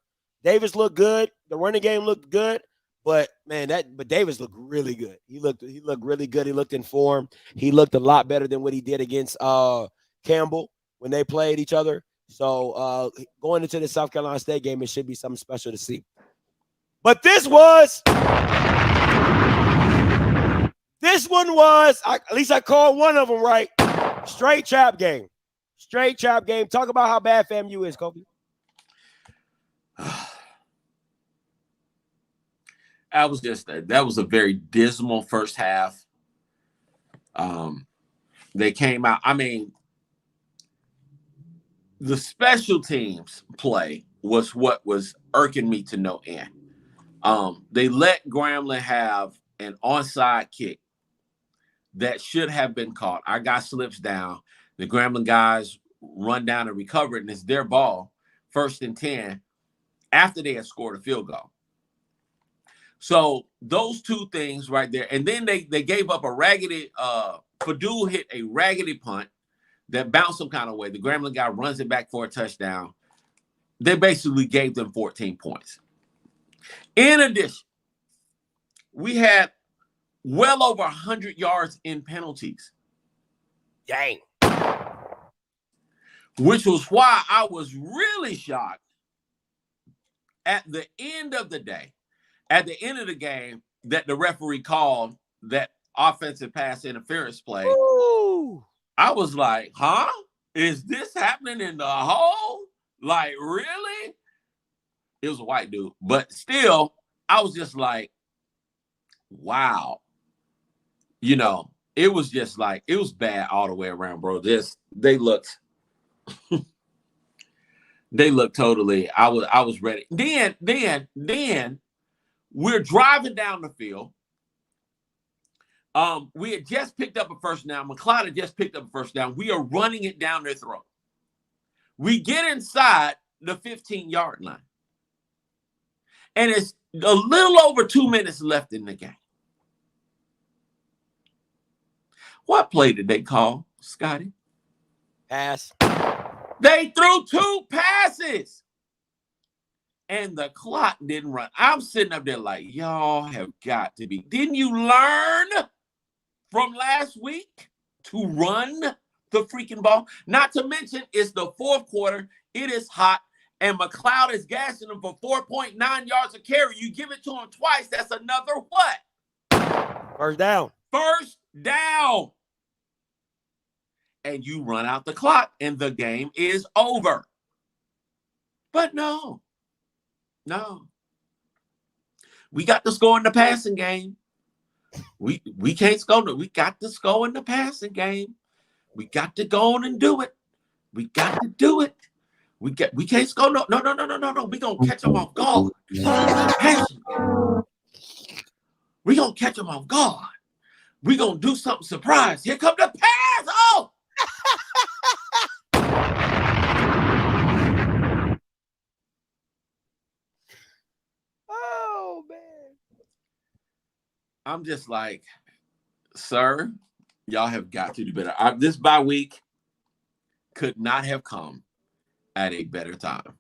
Davis looked good. The running game looked good. But man, Davis looked really good. He looked really good. He looked in form. He looked a lot better than what he did against Campbell when they played each other. So going into the South Carolina State game, it should be something special to see. But this one was, at least I called one of them right. Straight trap game. Straight trap game. Talk about how bad FAMU is, Kobe. That was a very dismal first half. They came out. I mean, the special teams play was what was irking me to no end. They let Grambling have an onside kick that should have been caught. Our guy slips down. The Grambling guys run down and recover it, and it's their ball, 1st and 10, after they had scored a field goal. So those two things right there. And then they gave up a raggedy, Purdue hit a raggedy punt that bounced some kind of way. The Grambling guy runs it back for a touchdown. They basically gave them 14 points. In addition, we had well over 100 yards in penalties. Dang. Which was why I was really shocked at the end of the day, at the end of the game, that the referee called that offensive pass interference play. Ooh. I was like, huh? Is this happening in the hole? Like, really? It was a white dude. But still, I was just like, wow. It was just like, it was bad all the way around, bro. They looked totally, I was ready. Then we're driving down the field. We had just picked up a first down. McLeod had just picked up a first down. We are running it down their throat. We get inside the 15-yard line. And it's a little over 2 minutes left in the game. What play did they call, Scotty? Pass. They threw 2 passes. And the clock didn't run. I'm sitting up there like, y'all have got to be. Didn't you learn from last week to run the freaking ball? Not to mention, it's the fourth quarter. It is hot. And McLeod is gassing him for 4.9 yards a carry. You give it to him twice. That's another what? First down. First down. And you run out the clock and the game is over. But no. We got to score in the passing game. We can't score. We got to score in the passing game. We got to go on and do it. We got to do it. We can't score. No. We gonna catch them off guard. We gonna catch them off guard. We gonna do something surprise. Here come the pass. Oh. Oh man. I'm just like, sir, y'all have got to do better. This bye week could not have come at a better time.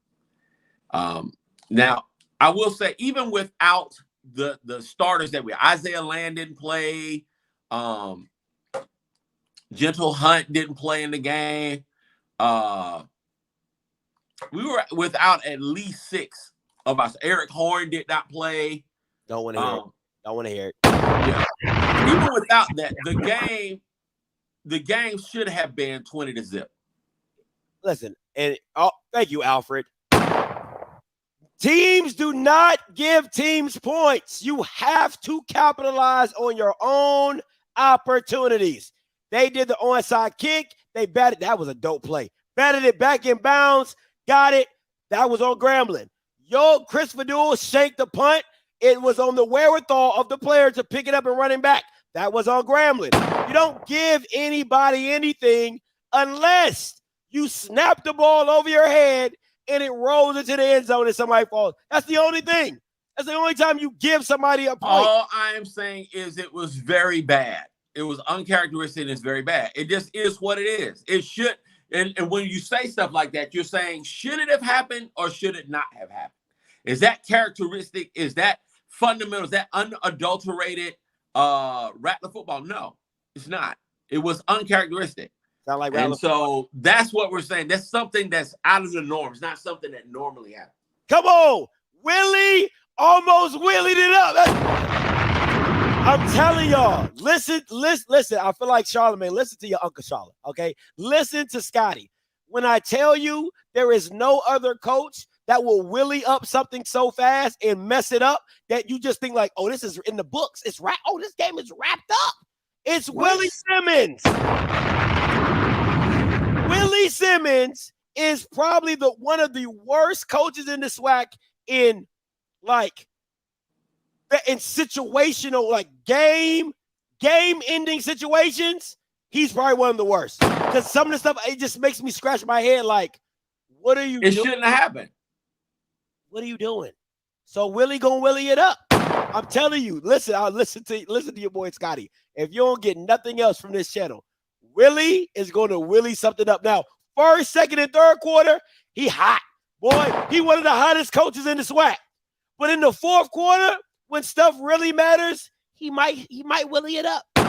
Now, I will say, even without the starters that Isaiah Land didn't play, Gentle Hunt didn't play in the game. We were without at least 6 of us. Eric Horn did not play. Don't want to hear it. Don't want to hear it. Yeah. Even without that, the game should have been 20-0. Listen, and thank you, Alfred. Teams do not give teams points. You have to capitalize on your own opportunities. They did the onside kick. They batted. That was a dope play. Batted it back in bounds. Got it. That was on Grambling. Chris Fadul shanked the punt. It was on the wherewithal of the player to pick it up and run it back. That was on Grambling. You don't give anybody anything unless you snap the ball over your head and it rolls into the end zone and somebody falls. That's the only thing. That's the only time you give somebody a point. All I am saying is it was very bad. It was uncharacteristic and it's very bad. It just is what it is. It should. And when you say stuff like that, you're saying, should it have happened or should it not have happened? Is that characteristic? Is that fundamental? Is that unadulterated Rattler football? No, it's not. It was uncharacteristic. Sound like and so that's what we're saying. That's something that's out of the norm. It's not something that normally happens. Come on. Willie almost willied it up. I'm telling y'all, listen. I feel like Charlamagne. Listen to your Uncle Charlotte, okay? Listen to Scotty. When I tell you there is no other coach that will willy up something so fast and mess it up that you just think like, oh, this is in the books. It's right. Oh, this game is wrapped up. It's Willie Simmons. Willie Simmons is probably one of the worst coaches in the SWAC in situational, like game-ending situations. He's probably one of the worst. Because some of the stuff, it just makes me scratch my head like, what are you doing? It shouldn't have happened. What are you doing? So Willie gonna willy it up. I'm telling you, listen to your boy Scotty. If you don't get nothing else from this channel, Willie is going to willy something up. Now, first, second, and third quarter, he hot. Boy, he one of the hottest coaches in the SWAC. But in the fourth quarter, when stuff really matters, he might willy it up. He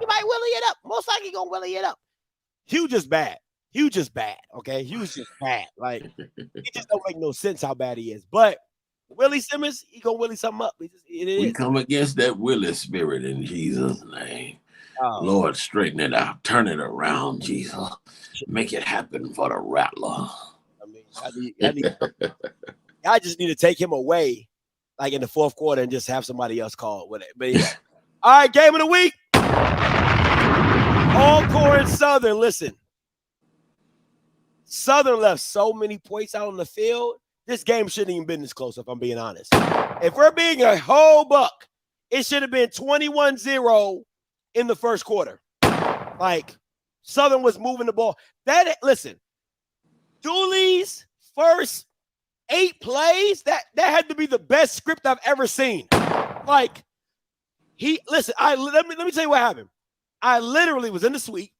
might willy it up. Most likely gonna willy it up. Hugh just bad. Okay? Hugh's just bad. Like, it just don't make no sense how bad he is. But Willie Simmons, he gonna willy something up. We come against that Willie spirit in Jesus' name. Lord, straighten it out. Turn it around, Jesus. Make it happen for the Rattler. I just need to take him away, like in the fourth quarter, and just have somebody else call with it. But yeah. All right, game of the week. Alcorn and Southern. Listen, Southern left so many points out on the field. This game shouldn't even been this close, if I'm being honest. If we're being a whole buck, it should have been 21-0 in the first quarter. Like, Southern was moving the ball. Listen, Dooley's first 8 plays, that had to be the best script I've ever seen. Like, let me tell you what happened. I literally was in the suite.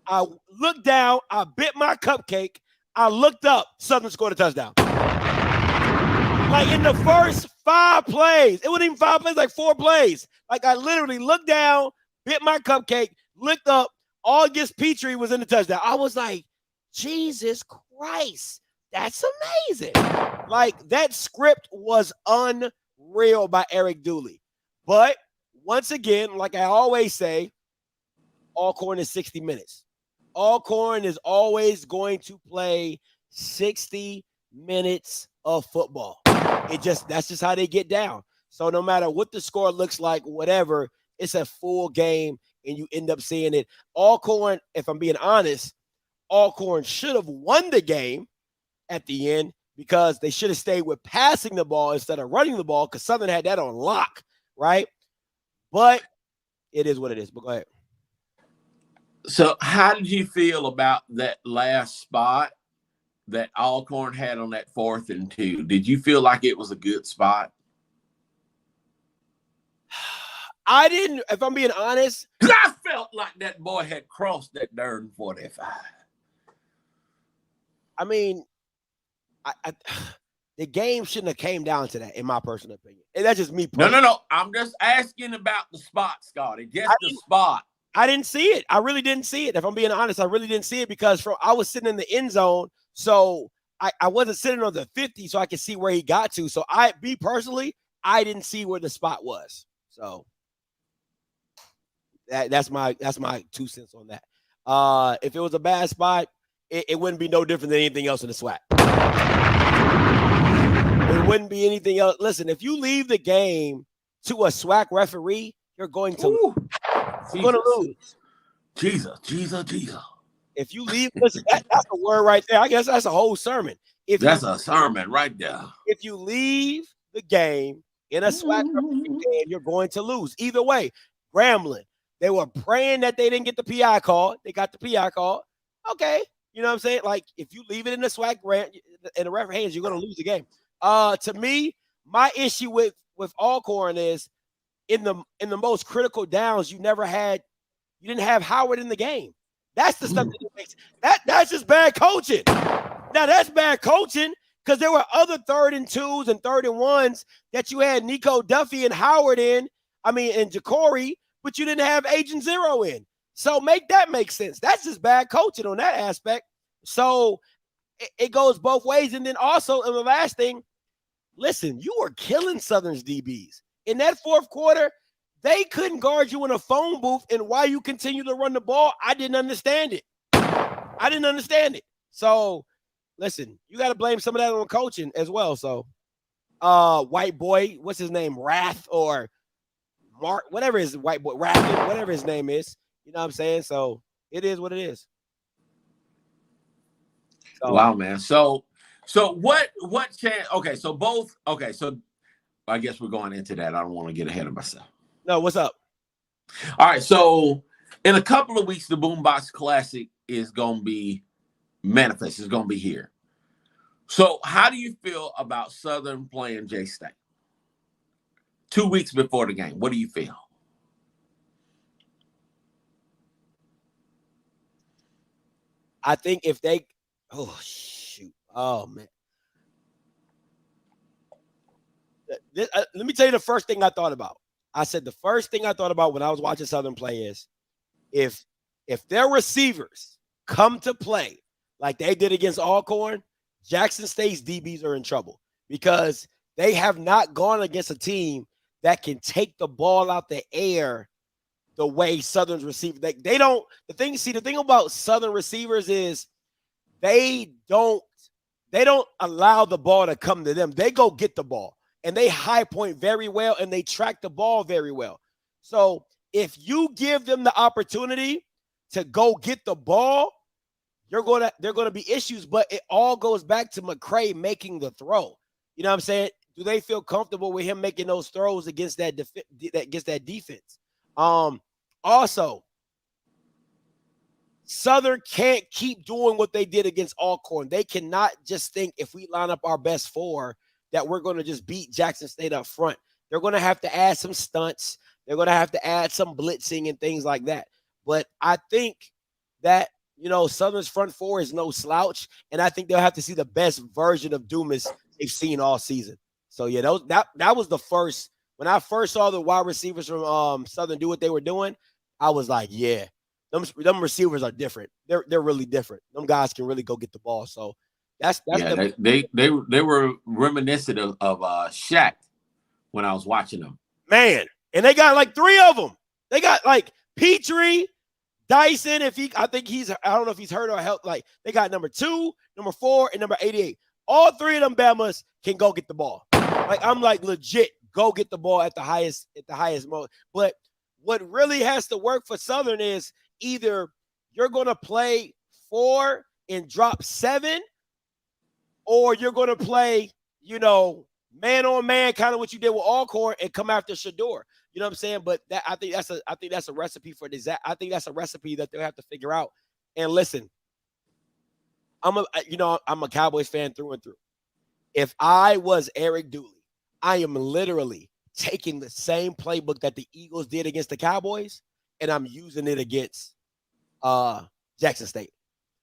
I looked down. I bit my cupcake. I looked up. Southern scored a touchdown. Like, in the first 5 plays. It wasn't even 5 plays, like 4 plays. Like, I literally looked down, bit my cupcake, looked up. August Petrie was in the touchdown. I was like, Jesus Christ, that's amazing. Like, that script was unreal by Eric Dooley. But once again, like I always say, Alcorn is 60 minutes. Alcorn is always going to play 60 minutes of football. That's just how they get down. So no matter what the score looks like, whatever, it's a full game, and you end up seeing it. Alcorn, if I'm being honest, Alcorn should have won the game at the end because they should have stayed with passing the ball instead of running the ball because Southern had that on lock, right? But it is what it is. But go ahead. So how did you feel about that last spot that Alcorn had on that 4th and 2? Did you feel like it was a good spot? I didn't, if I'm being honest. I felt like that boy had crossed that darn 45. I mean, the game shouldn't have came down to that, in my personal opinion. And that's just me personally. No. I'm just asking about the spot, Scotty. Just the spot. I didn't see it. I really didn't see it. If I'm being honest, I really didn't see it because I was sitting in the end zone, so I wasn't sitting on the 50, so I could see where he got to. So me personally, I didn't see where the spot was. So that's my 2 cents on that. If it was a bad spot, it wouldn't be no different than anything else in the SWAC. It wouldn't be anything else. Listen, if you leave the game to a SWAC referee, you're going to lose. Jesus. If you leave, listen, that's a word right there. I guess that's a whole sermon. That's a sermon right there. If you leave the game in a SWAC referee game, you're going to lose. Either way, Grambling, they were praying that they didn't get the PI call. They got the PI call. Okay. You know what I'm saying? Like, if you leave it in the SWAC in the referee hands, you're going to lose the game. To me, my issue with Alcorn is in the most critical downs, you didn't have Howard in the game. That's the stuff that makes that's just bad coaching. Now that's bad coaching because there were other 3rd and 2s and 3rd and 1s that you had Nico Duffy and Howard and Jacory, but you didn't have Agent Zero in. So make that make sense. That's just bad coaching on that aspect. So it goes both ways. And then also, and the last thing, listen, you were killing Southern's DBs. In that 4th quarter, they couldn't guard you in a phone booth, and why you continue to run the ball, I didn't understand it. So, listen, you got to blame some of that on coaching as well. So, white boy, what's his name, Rath or Mark, whatever his white boy, Rath, whatever his name is, you know what I'm saying? So, it is what it is. So, wow, man. So what chance? Okay, so I guess we're going into that. I don't want to get ahead of myself. No, what's up? All right, so in a couple of weeks, the Boombox Classic is going to be manifest. It's going to be here. So how do you feel about Southern playing J-State? 2 weeks before the game, what do you feel? I think if they – oh, shoot. Oh, man. Let me tell you the first thing I thought about. I said the first thing I thought about when I was watching Southern play is if their receivers come to play like they did against Alcorn, Jackson State's DBs are in trouble because they have not gone against a team that can take the ball out the air the way Southern's receivers. They don't. The thing about Southern receivers is they don't allow the ball to come to them. They go get the ball. And they high point very well, and they track the ball very well. So if you give them the opportunity to go get the ball, they're gonna be issues. But it all goes back to McCray making the throw. You know what I'm saying? Do they feel comfortable with him making those throws against that defense? Also, Southern can't keep doing what they did against Alcorn. They cannot just think if we line up our best 4 that we're going to just beat Jackson State up front. They're going to have to add some stunts. They're going to have to add some blitzing and things like that. But I think that, Southern's front 4 is no slouch, and I think they'll have to see the best version of Dumas they've seen all season. So, yeah, that was the first. When I first saw the wide receivers from Southern do what they were doing, I was like, yeah, them receivers are different. They're really different. Them guys can really go get the ball. So that's they were reminiscent of Shaq when I was watching them. Man, and they got like 3 of them. They got like Petrie, Dyson. I don't know if he's hurt or helped. Like they got number 2, number 4, and number 88. All 3 of them Bamas can go get the ball. Like I'm like legit go get the ball at the highest mode. But what really has to work for Southern is either you're going to play 4 and drop 7, or you're going to play, man on man, kind of what you did with Alcorn and come after Shador. You know what I'm saying? But I think that's a recipe for disaster. I think that's a recipe that they'll have to figure out. And listen, I'm a Cowboys fan through and through. If I was Eric Dooley, I am literally taking the same playbook that the Eagles did against the Cowboys, and I'm using it against Jackson State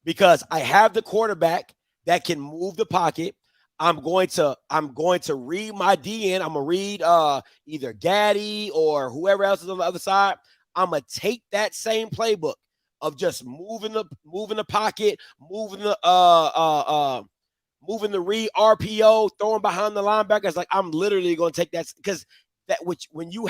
because I have the quarterback that can move the pocket. I'm going to read my DN. I'm gonna read either Gaddy or whoever else is on the other side. I'm gonna take that same playbook of just moving the pocket, moving the read RPO, throwing behind the linebackers. Like I'm literally gonna take that because you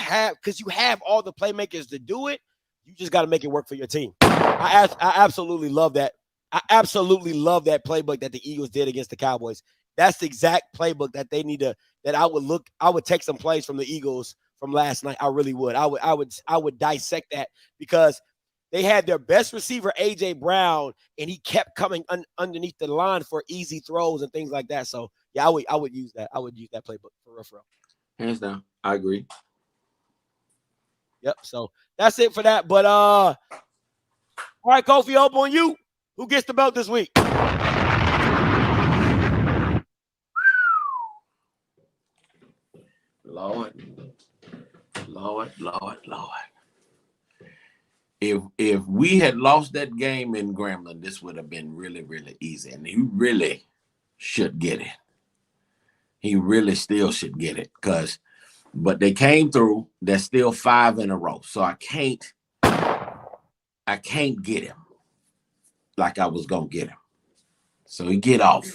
have all the playmakers to do it. You just got to make it work for your team. I absolutely love that. I absolutely love that playbook that the Eagles did against the Cowboys. That's the exact playbook that they need to. That I would take some plays from the Eagles from last night. I really would. I would dissect that because they had their best receiver AJ Brown, and he kept coming underneath the line for easy throws and things like that. So yeah, I would use that. I would use that playbook for real. Hands down, I agree. Yep. So that's it for that. But all right, Kofi, up on you. Who gets the belt this week? Lord. If we had lost that game in Grambling, this would have been really, really easy. And he really should get it. He really still should get it. But they came through. There's still 5 in a row. So I can't get him like I was gonna get him. So he get off.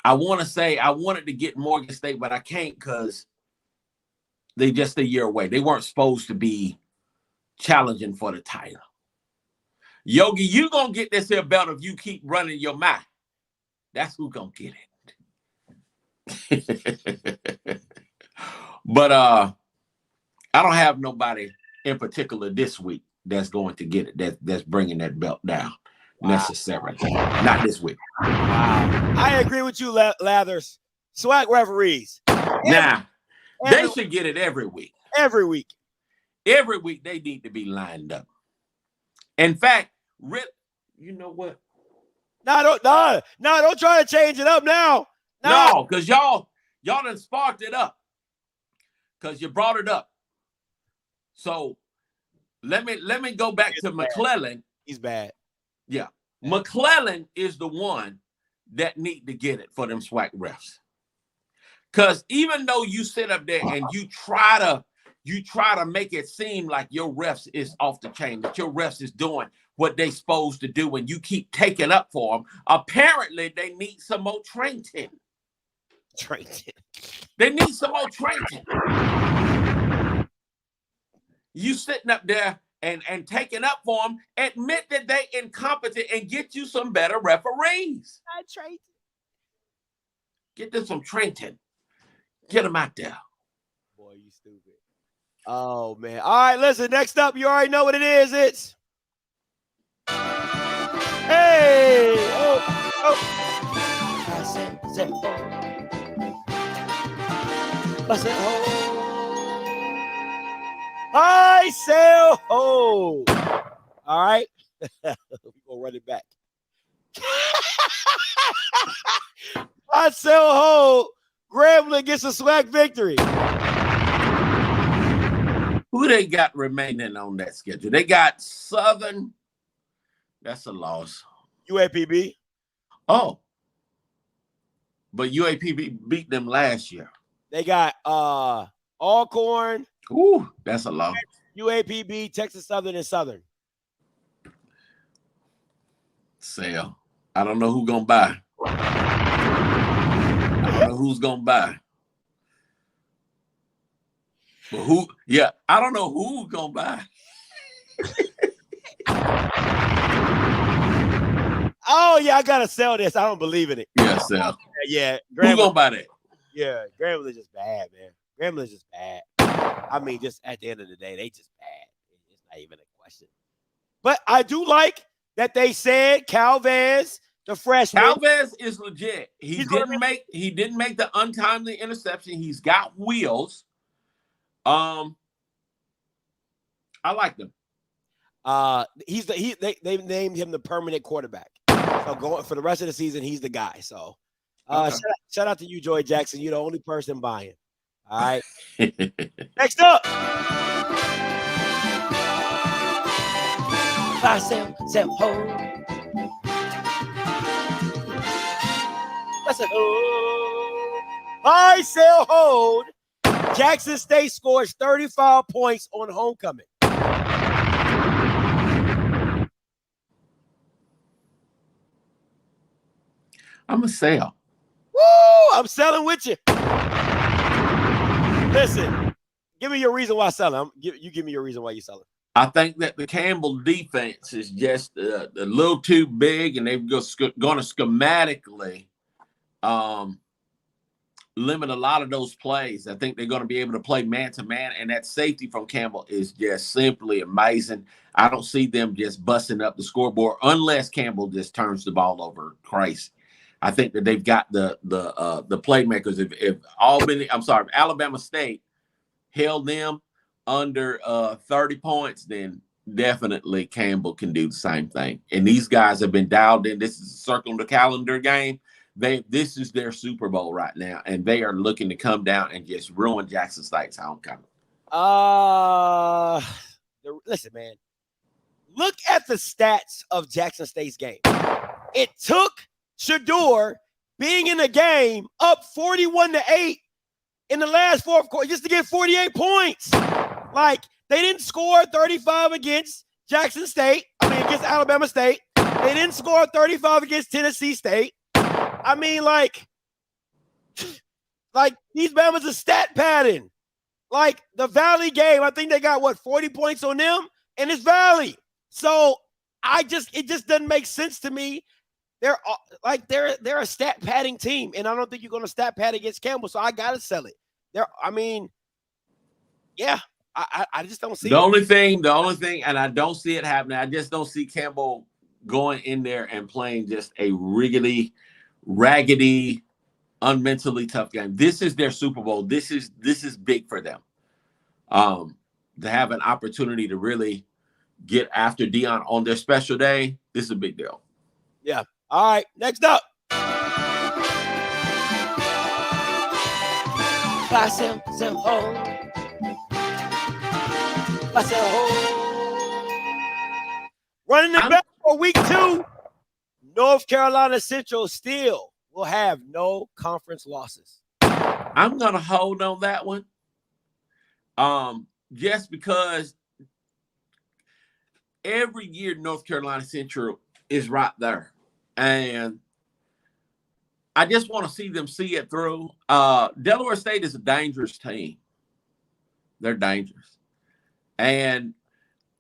I want to say I wanted to get Morgan State, but I can't because they just a year away. They weren't supposed to be challenging for the title. Yogi, you gonna get this here belt if you keep running your mouth. That's who gonna get it. But I don't have nobody in particular this week that's going to get it. That's bringing that belt down necessarily. Not this week. Wow. I agree with you, Lathers. Swac referees. They should get it every week. Every week. Every week they need to be lined up. In fact, you know what? No, don't try to change it up now. No, because y'all done sparked it up. Because you brought it up. So let me go back to McClellan. He's bad. Yeah. McClellan is the one that need to get it for them SWAC refs. Because even though you sit up there and you try to make it seem like your refs is off the chain, that your refs is doing what they supposed to do, and you keep taking up for them, apparently they need some more training. They need some more training. You sitting up there and taking up for them, admit that they incompetent and get you some better referees. Get them some training. Get them out there. Boy, you stupid. Oh, man. All right, listen, next up, you already know what it is. It's hey! Oh. I said, oh. High sell hold. All right. We're going to run it back. High sell hold. Grambling gets a Swac victory. Who they got remaining on that schedule? They got Southern. That's a loss. UAPB. Oh. But UAPB beat them last year. They got Alcorn. Ooh, that's a loss. UAPB, Texas Southern, and Southern. Sale. I don't know who's going to buy. I don't know who's going to buy. But who? Yeah, I don't know who's going to buy. Oh, yeah, I got to sell this. I don't believe in it. Yeah, sell. Yeah. Who's going to buy that? Yeah, Grambling is just bad, man. Grambling is just bad. I mean, just at the end of the day, they just bad. It's not even a question. But I do like that they said Calvez, the freshman. Calvez is legit. He didn't make the untimely interception. He's got wheels. I like them. They named him the permanent quarterback. So going for the rest of the season, he's the guy. So Okay. shout out to you, Joy Jackson. You're the only person buying. All right. Next up. Buy, sell, hold. That's a hold. Buy, sell, hold. Jackson State scores 35 points on homecoming. I'm a sell. Woo! I'm selling with you. Listen, give me your reason why selling. You give me your reason why you're selling. I think that the Campbell defense is just a little too big, and they're going to schematically limit a lot of those plays. I think they're going to be able to play man-to-man, and that safety from Campbell is just simply amazing. I don't see them just busting up the scoreboard unless Campbell just turns the ball over crazy. I think that they've got the playmakers. If Alabama State held them under 30 points, then definitely Campbell can do the same thing. And these guys have been dialed in. This is a circle the calendar game. This is their Super Bowl right now, and they are looking to come down and just ruin Jackson State's homecoming. Listen, man. Look at the stats of Jackson State's game. It took Shador being in the game up 41-8 in the last fourth quarter just to get 48 points. Like, they didn't score 35 against Jackson State. Against Alabama State. They didn't score 35 against Tennessee State. Like these Bama's a stat pattern. Like the Valley game, I think they got 40 points on them, and it's Valley. So it just doesn't make sense to me. They're a stat padding team, and I don't think you're going to stat pad against Campbell. So I gotta sell it. I just don't see the only thing, and I don't see it happening. I just don't see Campbell going in there and playing just a raggedy, unmentally tough game. This is their Super Bowl. This is big for them. To have an opportunity to really get after Dion on their special day, this is a big deal. Yeah. All right. Next up. Buy, sell, hold. Buy, sell, hold. Running it back for week 2. North Carolina Central still will have no conference losses. I'm going to hold on that one. Just because every year North Carolina Central is right there. And I just want to see them see it through. Delaware State is a dangerous team. They're dangerous. And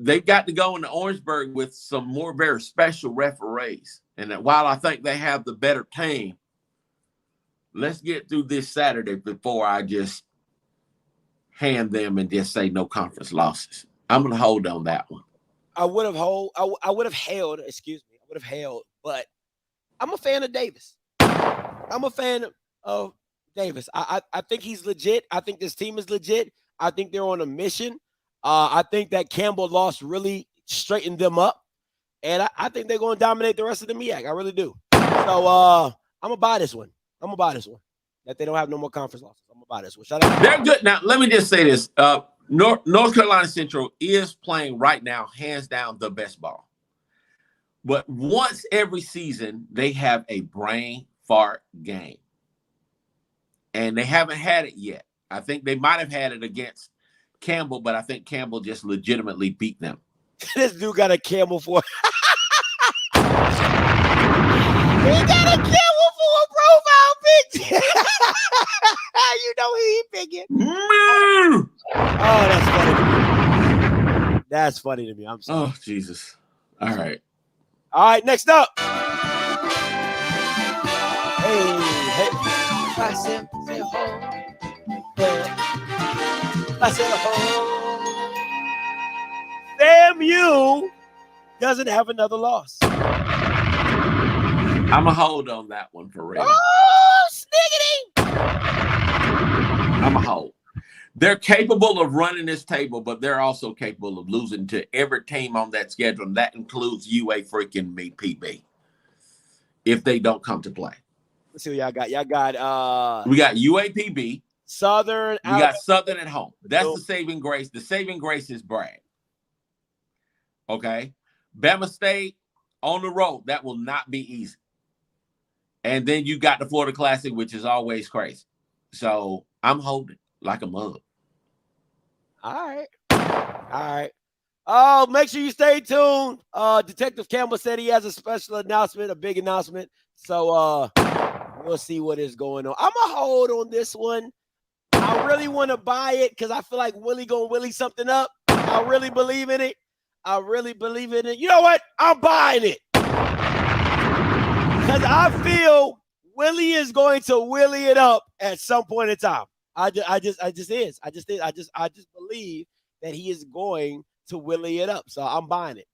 they've got to go into Orangeburg with some more very special referees. And that while I think they have the better team, let's get through this Saturday before I just hand them and just say no conference losses. I'm going to hold on that one. I would have held, but I'm a fan of Davis. I'm a fan of Davis. I think he's legit. I think this team is legit. I think they're on a mission. I think that Campbell loss really straightened them up. And I think they're going to dominate the rest of the MEAC. I really do. So I'm going to buy this one. That they don't have no more conference losses. I'm going to buy this one. Shout out. They're good. Now, let me just say this. North Carolina Central is playing right now, hands down, the best ball. But once every season, they have a brain fart game. And they haven't had it yet. I think they might have had it against Campbell, but I think Campbell just legitimately beat them. This dude got a Campbell for he got a Campbell for a profile picture. You know who he picking. Oh, that's funny to me. That's funny to me. I'm sorry. Oh, Jesus. All right. All right, next up. Hey. I said home. I said home. FAMU doesn't have another loss. I'm a hold on that one for real. Oh, sniggity. I'm a hold. They're capable of running this table, but they're also capable of losing to every team on that schedule, and that includes UA freaking me, PB, if they don't come to play. Let's see what y'all got. Y'all got we got UAPB. Southern. We got Southern at home. That's the saving grace. The saving grace is Bragg. Okay. Bama State on the road. That will not be easy. And then you got the Florida Classic, which is always crazy. So I'm holding like a mug. All right. Oh, make sure you stay tuned. Detective Campbell said he has a special announcement, a big announcement. So we'll see what is going on. I'm going to hold on this one. I really want to buy it because I feel like Willie going to Willie something up. I really believe in it. You know what? I'm buying it. Because I feel Willie is going to Willie it up at some point in time. I just believe that he is going to Willie it up. So I'm buying it.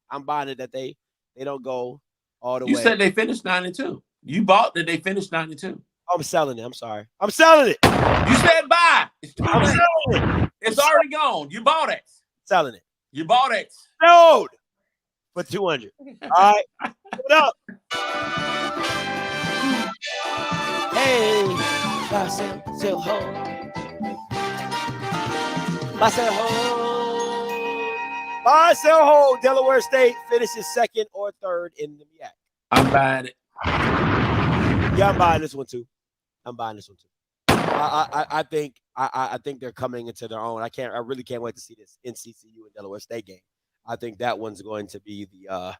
That they don't go all the way. You said they finished 9-2. You bought that they finished 9-2. I'm selling it. I'm sorry. I'm selling it. You said buy. It's too I'm late. selling it. It's already gone. You bought it. Selling it. You bought it. Sold for 200. All right. What up? Hey, I said home. Marcel Ho, Delaware State finishes second or third in the MEAC. I'm buying it. Yeah, I'm buying this one too. I think they're coming into their own. I really can't wait to see this NCCU and Delaware State game. I think that one's going to be the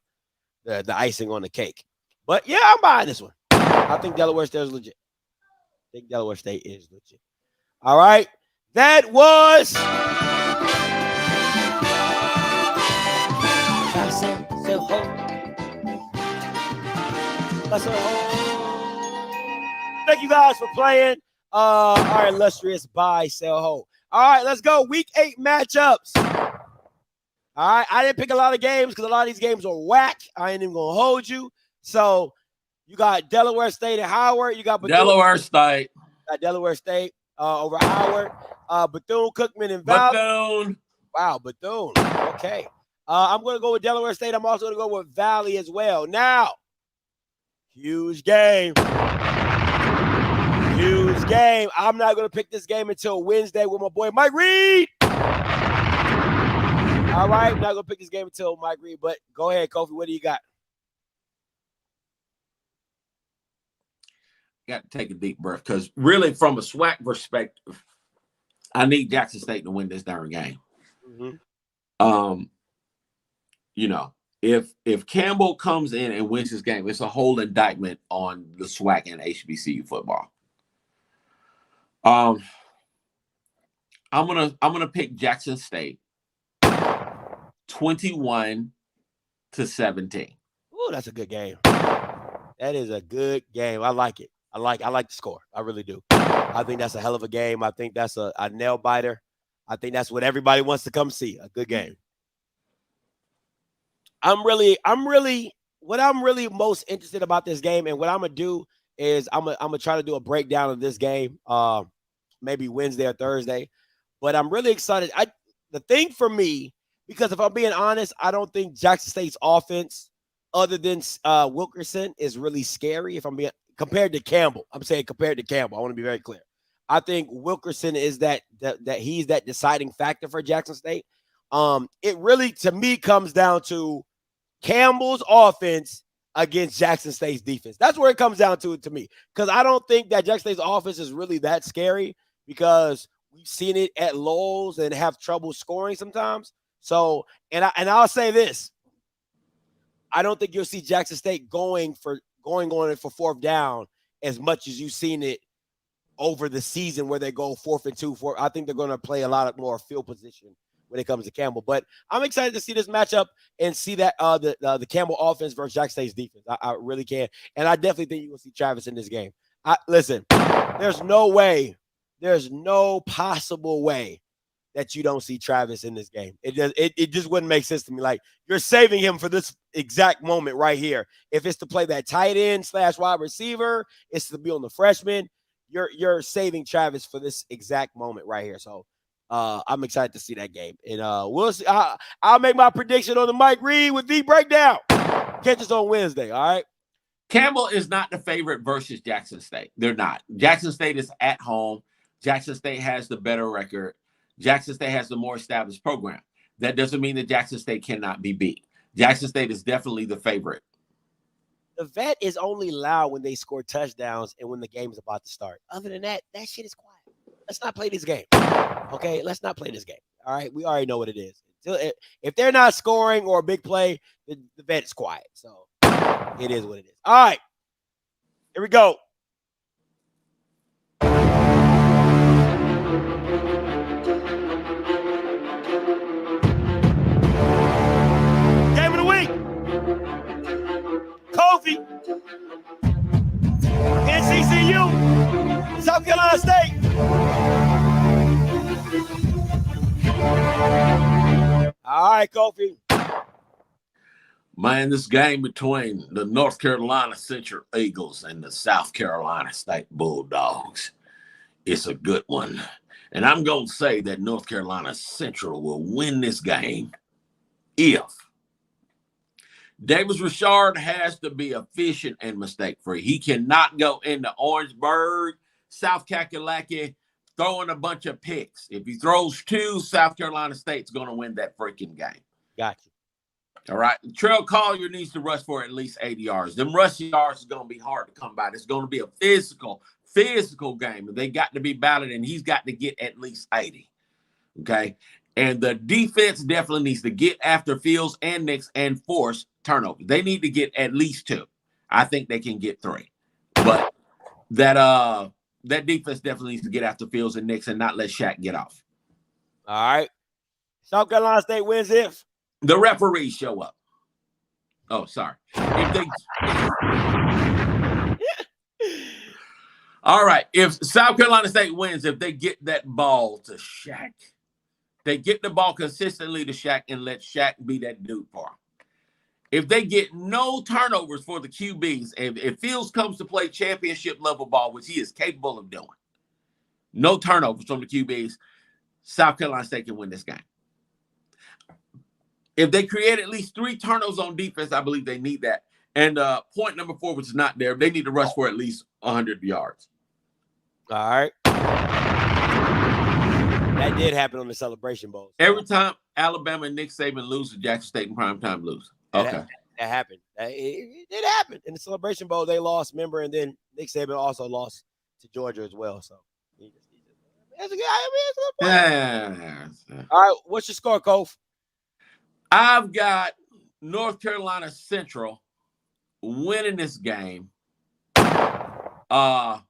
icing on the cake. But yeah, I'm buying this one. I think Delaware State is legit. All right. That was thank you guys for playing our illustrious buy, sell, hold. All right, let's go. Week 8 matchups. All right, I didn't pick a lot of games because a lot of these games are whack. I ain't even going to hold you. So you got Delaware State and Howard. You got Delaware State. Delaware State over Howard. Bethune-Cookman and Valley. Wow, Bethune. Okay. I'm going to go with Delaware State. I'm also going to go with Valley as well. Now, huge game. I'm not going to pick this game until Wednesday with my boy Mike Reed. All right, I'm not going to pick this game until Mike Reed, but go ahead, Kofi. What do you got? Got to take a deep breath because really from a SWAC perspective, I need Jackson State to win this darn game. Mm-hmm. You know, if Campbell comes in and wins this game, it's a whole indictment on the SWAC and HBCU football. I'm gonna pick Jackson State 21-17. Oh, that's a good game. That is a good game. I like it. I like the score. I really do. I think that's a hell of a game. I think that's a nail biter. I think that's what everybody wants to come see. A good game. What I'm really most interested about this game, and what I'm gonna do is I'm gonna try to do a breakdown of this game, maybe Wednesday or Thursday. But I'm really excited. the thing for me, because if I'm being honest, I don't think Jackson State's offense, other than Wilkerson, is really scary. If I'm being compared to Campbell, I'm saying compared to Campbell. I want to be very clear. I think Wilkerson is that he's that deciding factor for Jackson State. It really, to me, comes down to Campbell's offense against Jackson State's defense. That's where it comes down to me, because I don't think that Jackson State's offense is really that scary, because we've seen it at Lowell's and have trouble scoring sometimes. So, and I'll say this: I don't think you'll see Jackson State going on it for fourth down as much as you've seen it over the season, where they go 4th and 2. I think they're going to play a lot more field position when it comes to Campbell. But I'm excited to see this matchup and see that the Campbell offense versus Jackson State's defense. I really can, and I definitely think you will see Travis in this game. Listen, there's no possible way that you don't see Travis in this game. It just wouldn't make sense to me. Like, you're saving him for this exact moment right here. If it's to play that tight end / wide receiver, it's to be on the freshman. You're saving Travis for this exact moment right here. So I'm excited to see that game. And we'll see. I'll make my prediction on the Mike Reed with the breakdown. Catch us on Wednesday, all right? Campbell is not the favorite versus Jackson State. They're not. Jackson State is at home. Jackson State has the better record. Jackson State has the more established program. That doesn't mean that Jackson State cannot be beat. Jackson State is definitely the favorite. The vet is only loud when they score touchdowns and when the game is about to start. Other than that, that shit is quiet. Let's not play this game. Okay, let's not play this game. All right, we already know what it is. If they're not scoring or a big play, the vet is quiet. So it is what it is. All right, here we go. Game of the week. Kofi, NCCU, South Carolina State. All right, Kofi. Man, this game between the North Carolina Central Eagles and the South Carolina State Bulldogs is a good one. And I'm going to say that North Carolina Central will win this game if Davis Richard has to be efficient and mistake-free. He cannot go into Orangeburg, South Kakalaki, throwing a bunch of picks. If he throws 2, South Carolina State's going to win that freaking game. Gotcha. All right. Trell Collier needs to rush for at least 80 yards. Them rushing yards is going to be hard to come by. It's going to be a physical game. They got to be battled, and he's got to get at least 80. Okay. And the defense definitely needs to get after Fields and Nix and force turnovers. They need to get at least 2. I think they can get 3. But that defense definitely needs to get after Fields and Nix and not let Shaq get off. All right. South Carolina State wins if the referees show up. Oh, sorry. All right. If South Carolina State wins, if they get that ball to Shaq, they get the ball consistently to Shaq and let Shaq be that dude for him. If they get no turnovers for the QBs, if Fields comes to play championship level ball, which he is capable of doing, no turnovers from the QBs, South Carolina State can win this game. If they create at least 3 turnovers on defense, I believe they need that. And point number 4, which is not there, they need to rush for at least 100 yards. All right. That did happen on the Celebration Bowl. So. Every time Alabama and Nick Saban lose, Jackson State in primetime lose. Okay. That happened. It did happen. In the Celebration Bowl, they lost, remember, and then Nick Saban also lost to Georgia as well. So that's a good point. Yeah. All right, what's your score, Kof? I've got North Carolina Central winning this game. I'm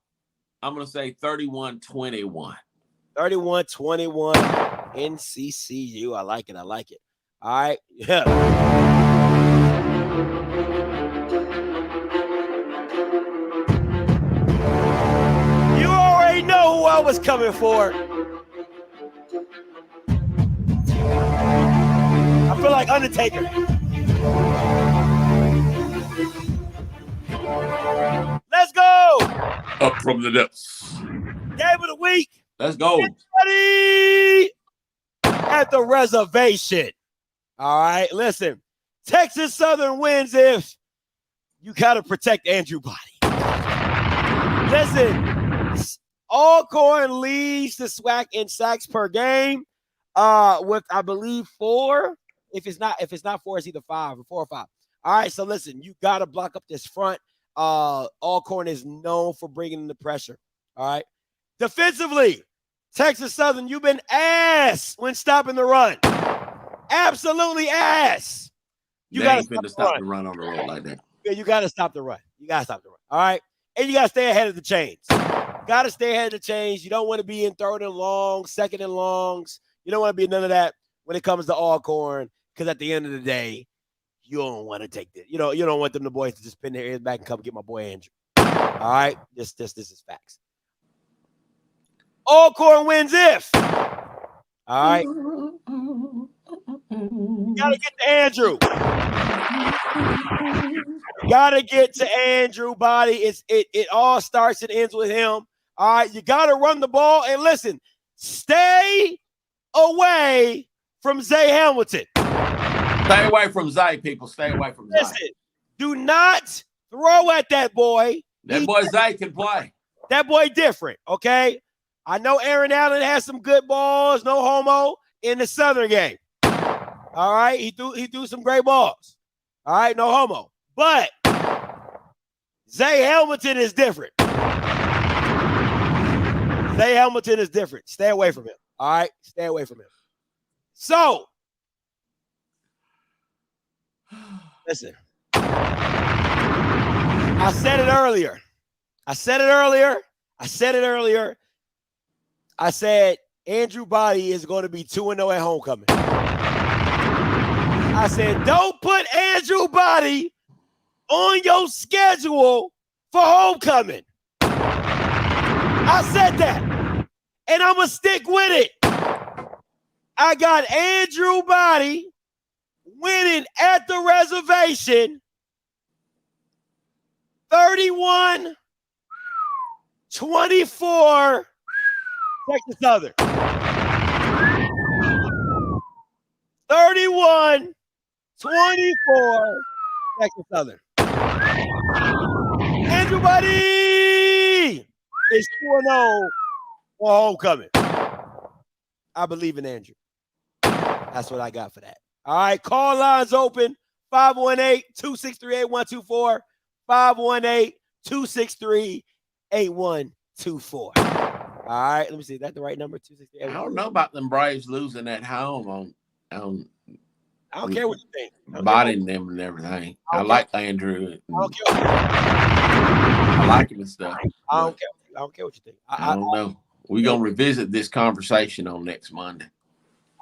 going to say 31-21. 31-21 NCCU. I like it. All right. Yeah. You already know who I was coming for. I feel like Undertaker. Let's go. Up from the depths. Game of the week. Let's go. Everybody. at the reservation. All right, listen. Texas Southern wins if you got to protect Andrew Body. Listen, Alcorn leads the Swac in sacks per game with, I believe, 4. If it's not 4, it's either 5 or 4 or 5. All right, so listen, you got to block up this front. Alcorn is known for bringing in the pressure. All right. Defensively, Texas Southern, you've been ass when stopping the run. Absolutely ass. You got to stop the run on the road like that. Yeah, you got to stop the run. You got to stop the run. All right. And you got to stay ahead of the chains. Got to stay ahead of the chains. You don't want to be in 3rd and long, 2nd and longs. You don't want to be none of that when it comes to Alcorn, because at the end of the day, you don't want to take this. You don't want them, the boys, to just pin their ears back and come get my boy Andrew. All right? This is facts. Alcorn wins if. All right? You got to get to Andrew. Got to get to Andrew Body. It all starts and ends with him. All right, you got to run the ball. And listen, stay away from Zay Hamilton. Stay away from Zay, people. Stay away from Zay. Listen, do not throw at that boy. That boy Zay can play. That boy different, okay? I know Aaron Allen has some good balls, no homo, in the Southern game. All right, he threw some great balls. All right, no homo. But Zay Hamilton is different. Zay Hamilton is different. Stay away from him. All right, stay away from him. So, listen. I said it earlier. I said Andrew Body is going to be 2-0 at homecoming. I said, don't put Andrew Body on your schedule for homecoming. I said that. And I'm going to stick with it. I got Andrew Body winning at the reservation 31-24 Texas Southern. 31-24 Texas Southern. Andrew Body is 2-0 for homecoming. I believe in Andrew. That's what I got for that. All right, call lines open. 518-263-8124. 518-263-8124. All right, let me see. Is that the right number? 263. I don't know about them Braves losing at home on I don't care what you think. Bodying them and everything. I like Andrew. I don't care. I like him and stuff. I don't care what you think. I don't know. We're going to revisit this conversation on next Monday.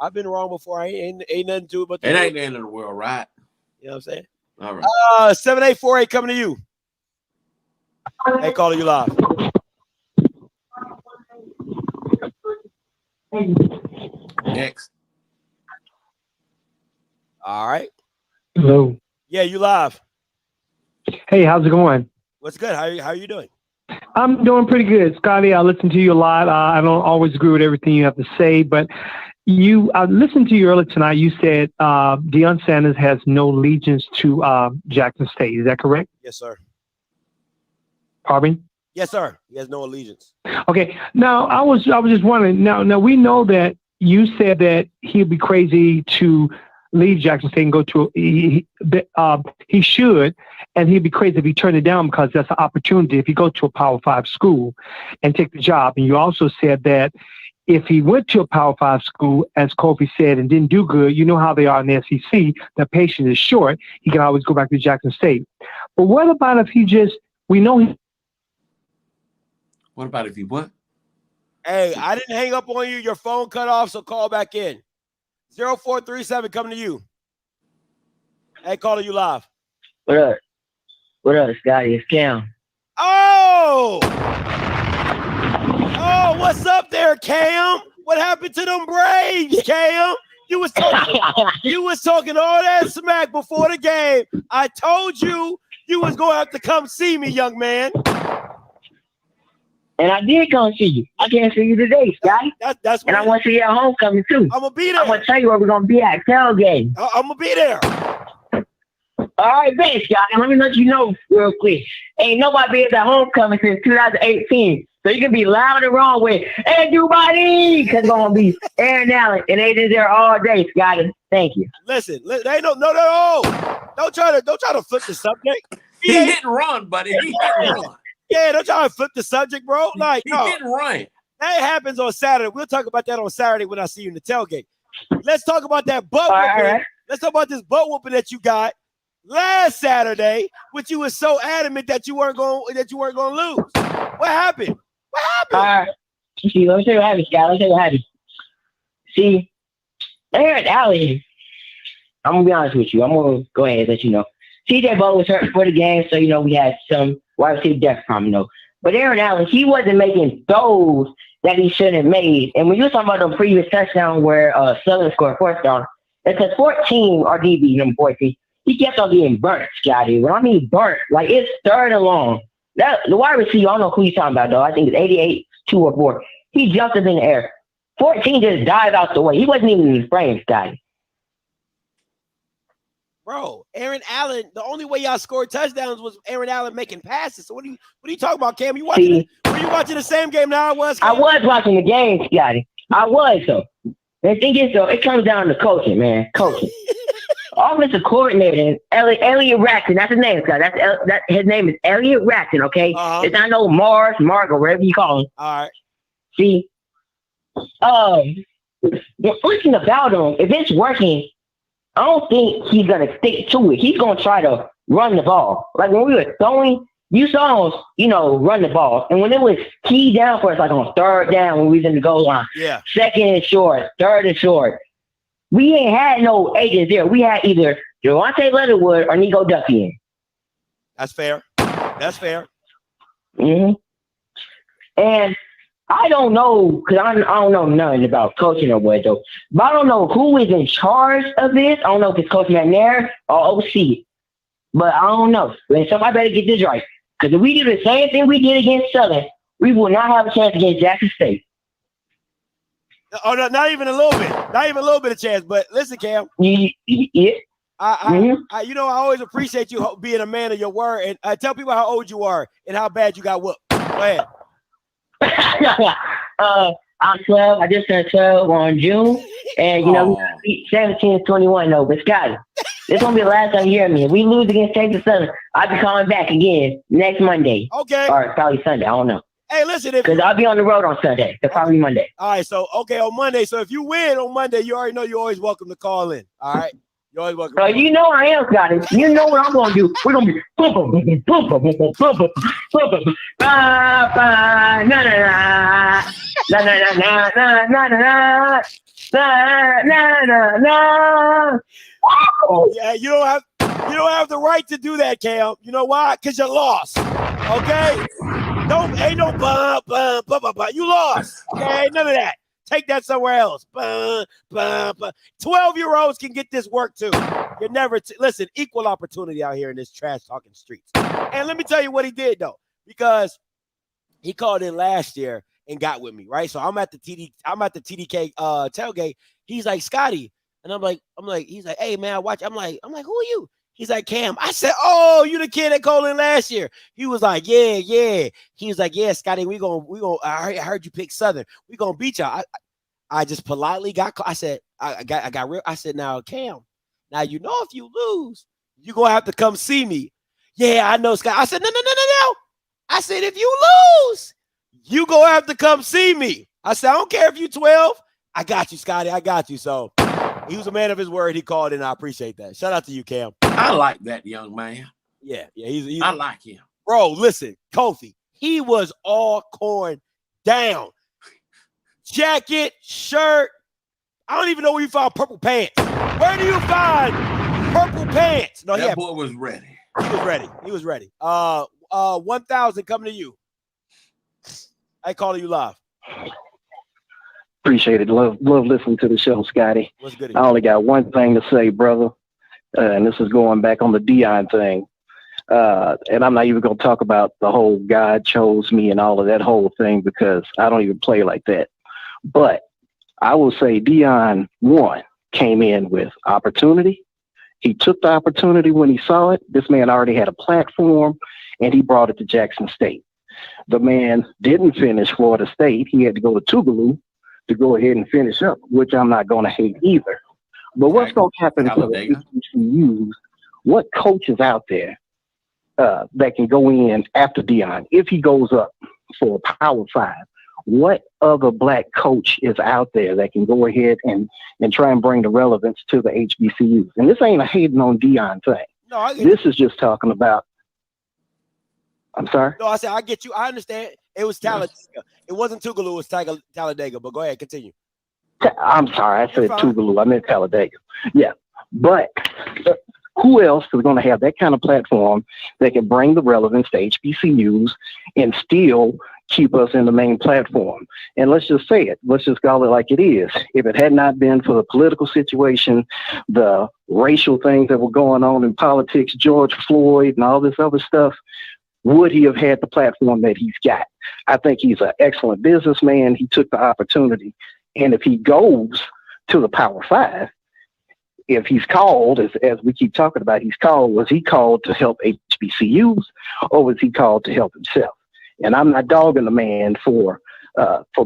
I've been wrong before. Ain't nothing to it but it ain't the end of the world, right? You know what I'm saying? All right. 7848 coming to you. Hey, calling you live. Next. All right. Hello. Yeah, you live. Hey, how's it going? What's good? How are you doing? I'm doing pretty good, Scotty. I listen to you a lot. I don't always agree with everything you have to say, but I listened to you earlier tonight. You said Deion Sanders has no allegiance to Jackson State. Is that correct? Yes, sir. Pardon me? Yes, sir. He has no allegiance. Okay. Now, I was just wondering. Now we know that you said that he'd be crazy to leave Jackson State and go to he should, and he'd be crazy if he turned it down because that's an opportunity if he go to a Power 5 school and take the job. And you also said that if he went to a Power 5 school, as Kofi said, and didn't do good, you know how they are in the SEC, the patience is short. He can always go back to Jackson State. But what about if what about if he what? Hey, I didn't hang up on you. Your phone cut off, so call back in. 0437 coming to you. Hey, caller, you live. What up? What up, Scotty? It's Cam. Oh, what's up there, Cam? What happened to them Braves, Cam? You was talking all that smack before the game. I told you was going to have to come see me, young man. And I did come see you. I can't see you today, Scotty. That's and I want to see you at homecoming too. I'm gonna be there. I'm gonna tell you where we're gonna be at tailgate. I'm gonna be there. All right, thanks, Scotty. Let me let you know real quick. Ain't nobody been at homecoming since 2018. So you can be loud and wrong with everybody, because it's gonna be Aaron Allen, and they did there all day, Scotty. Thank you. Listen, they ain't no. Don't try to flip the subject. He hit and run, buddy. He hit and run. Yeah, don't try to flip the subject, bro. Like, He no. hit and run. That happens on Saturday. We'll talk about that on Saturday when I see you in the tailgate. Let's talk about that butt whooping. Right. Let's talk about this butt whooping that you got last Saturday, which you were so adamant that you weren't going to lose. What happened? What happened? All right. See, let me tell you what happened, Scott. Let me tell you what happened. See, Aaron Allen, I'm going to be honest with you. I'm going to go ahead and let you know. TJ Bow was hurt for the game, so, we had some wide receiver depth problem, But Aaron Allen, he wasn't making throws that he shouldn't have made. And when you were talking about the previous touchdown where Southern scored fourth down, it's a 14 or DB, number 14. He kept on getting burnt, Scotty. When I mean burnt, like it's third and long. The wide receiver, I don't know who he's talking about, though. I think it's 88, 2 or 4. He jumped up in the air. 14 just dived out the way. He wasn't even in his frame, Scotty. Bro, Aaron Allen, the only way y'all scored touchdowns was Aaron Allen making passes. So what are you talking about, Cam? Were you watching the same game now I was? Cam? I was watching the game, Scotty. I was, though. The thing is, though, it comes down to coaching, man. Coaching. Offensive coordinator, Elliot Ratton. That's his name, Scott. His name is Elliot Ratton, okay? It's not no Mark, or whatever you call him. All right. See, the first thing about him, if it's working, I don't think he's going to stick to it. He's going to try to run the ball. Like when we were throwing, you saw us, run the ball. And when it was key down for us, like on third down when we was in the goal line, second and short, third and short, we ain't had no agents there. We had either Javante Leatherwood or Nico Duffy in. That's fair. Mm-hmm. And I don't know, because I don't know nothing about coaching or what, though. But I don't know who is in charge of this. I don't know if it's Coach McNair or OC. But I don't know. And somebody better get this right. Because if we do the same thing we did against Southern, we will not have a chance against Jackson State. Oh, no, not even a little bit. Not even a little bit of chance. But listen, Cam. Yeah. I always appreciate you being a man of your word. And tell people how old you are and how bad you got whooped. Go ahead. I'm 12. I just turned 12 on June. And, we beat 17-21, though. But, Scotty, this going to be the last time you hear me. If we lose against Texas Southern, I'll be coming back again next Monday. Okay. Or probably Sunday. I don't know. Hey, listen. Because I'll be on the road on Sunday. So probably Monday. All right. So, on Monday. So, if you win on Monday, you already know you're always welcome to call in. All right. You're always welcome. So, you know I am, Scotty. You know what I'm going to do. We're going to be Yeah, you don't have the right to do that, Cam. You know why? Because you lost. Okay? Ain't no you lost. Okay, none of that. Take that somewhere else. 12-year-olds can get this work too. You're never listen, equal opportunity out here in this trash talking streets. And let me tell you what he did though, because he called in last year and got with me, right? So I'm at the TDK tailgate. He's like, Scotty, and I'm like, he's like, hey man, watch. I'm like, who are you? He's like, Cam. I said, oh, you the kid that called in last year. He was like, yeah. He was like, yeah, Scotty, we gonna. I heard you pick Southern. We gonna beat y'all. I just politely got. I said, I got real. I said, now, Cam. Now you know if you lose, you gonna have to come see me. Yeah, I know, Scott. I said, no. I said, if you lose, you gonna have to come see me. I said, I don't care if you 12. I got you, Scotty. I got you. So he was a man of his word. He called in. I appreciate that. Shout out to you, Cam. I like that young man. Yeah. He's I like him. Bro, listen, Kofi, he was all corn down. Jacket, shirt. I don't even know where you found purple pants. Where do you find purple pants? No, that boy was ready. He was ready. 1,000 coming to you. I calling you live. Appreciate it. Love listening to the show, Scotty. What's good? I only got one thing to say, brother. And this is going back on the Dion thing. And I'm not even going to talk about the whole God chose me and all of that whole thing because I don't even play like that. But I will say Deion, one, came in with opportunity. He took the opportunity when he saw it. This man already had a platform, and he brought it to Jackson State. The man didn't finish Florida State. He had to go to Tougaloo to go ahead and finish up, which I'm not going to hate either. But what's going to happen to the HBCUs? What coaches out there that can go in after Deion, if he goes up for a Power 5? What other black coach is out there that can go ahead and try and bring the relevance to the HBCUs? And this ain't a hating on Deion thing. No, this is just talking about. I'm sorry? No, I said, I get you. I understand. It was Talladega. Yes. It wasn't Tougaloo. It was Talladega. But go ahead. Continue. I'm sorry. I said Tougaloo. I meant Talladega. Yeah. But who else is going to have that kind of platform that can bring the relevance to HBCUs and still keep us in the main platform? And let's just say it. Let's just call it like it is. If it had not been for the political situation, the racial things that were going on in politics, George Floyd and all this other stuff, would he have had the platform that he's got? I think he's an excellent businessman. He took the opportunity. And if he goes to the Power 5, if he's called, as we keep talking about, was he called to help HBCUs or was he called to help himself? And I'm not dogging the man for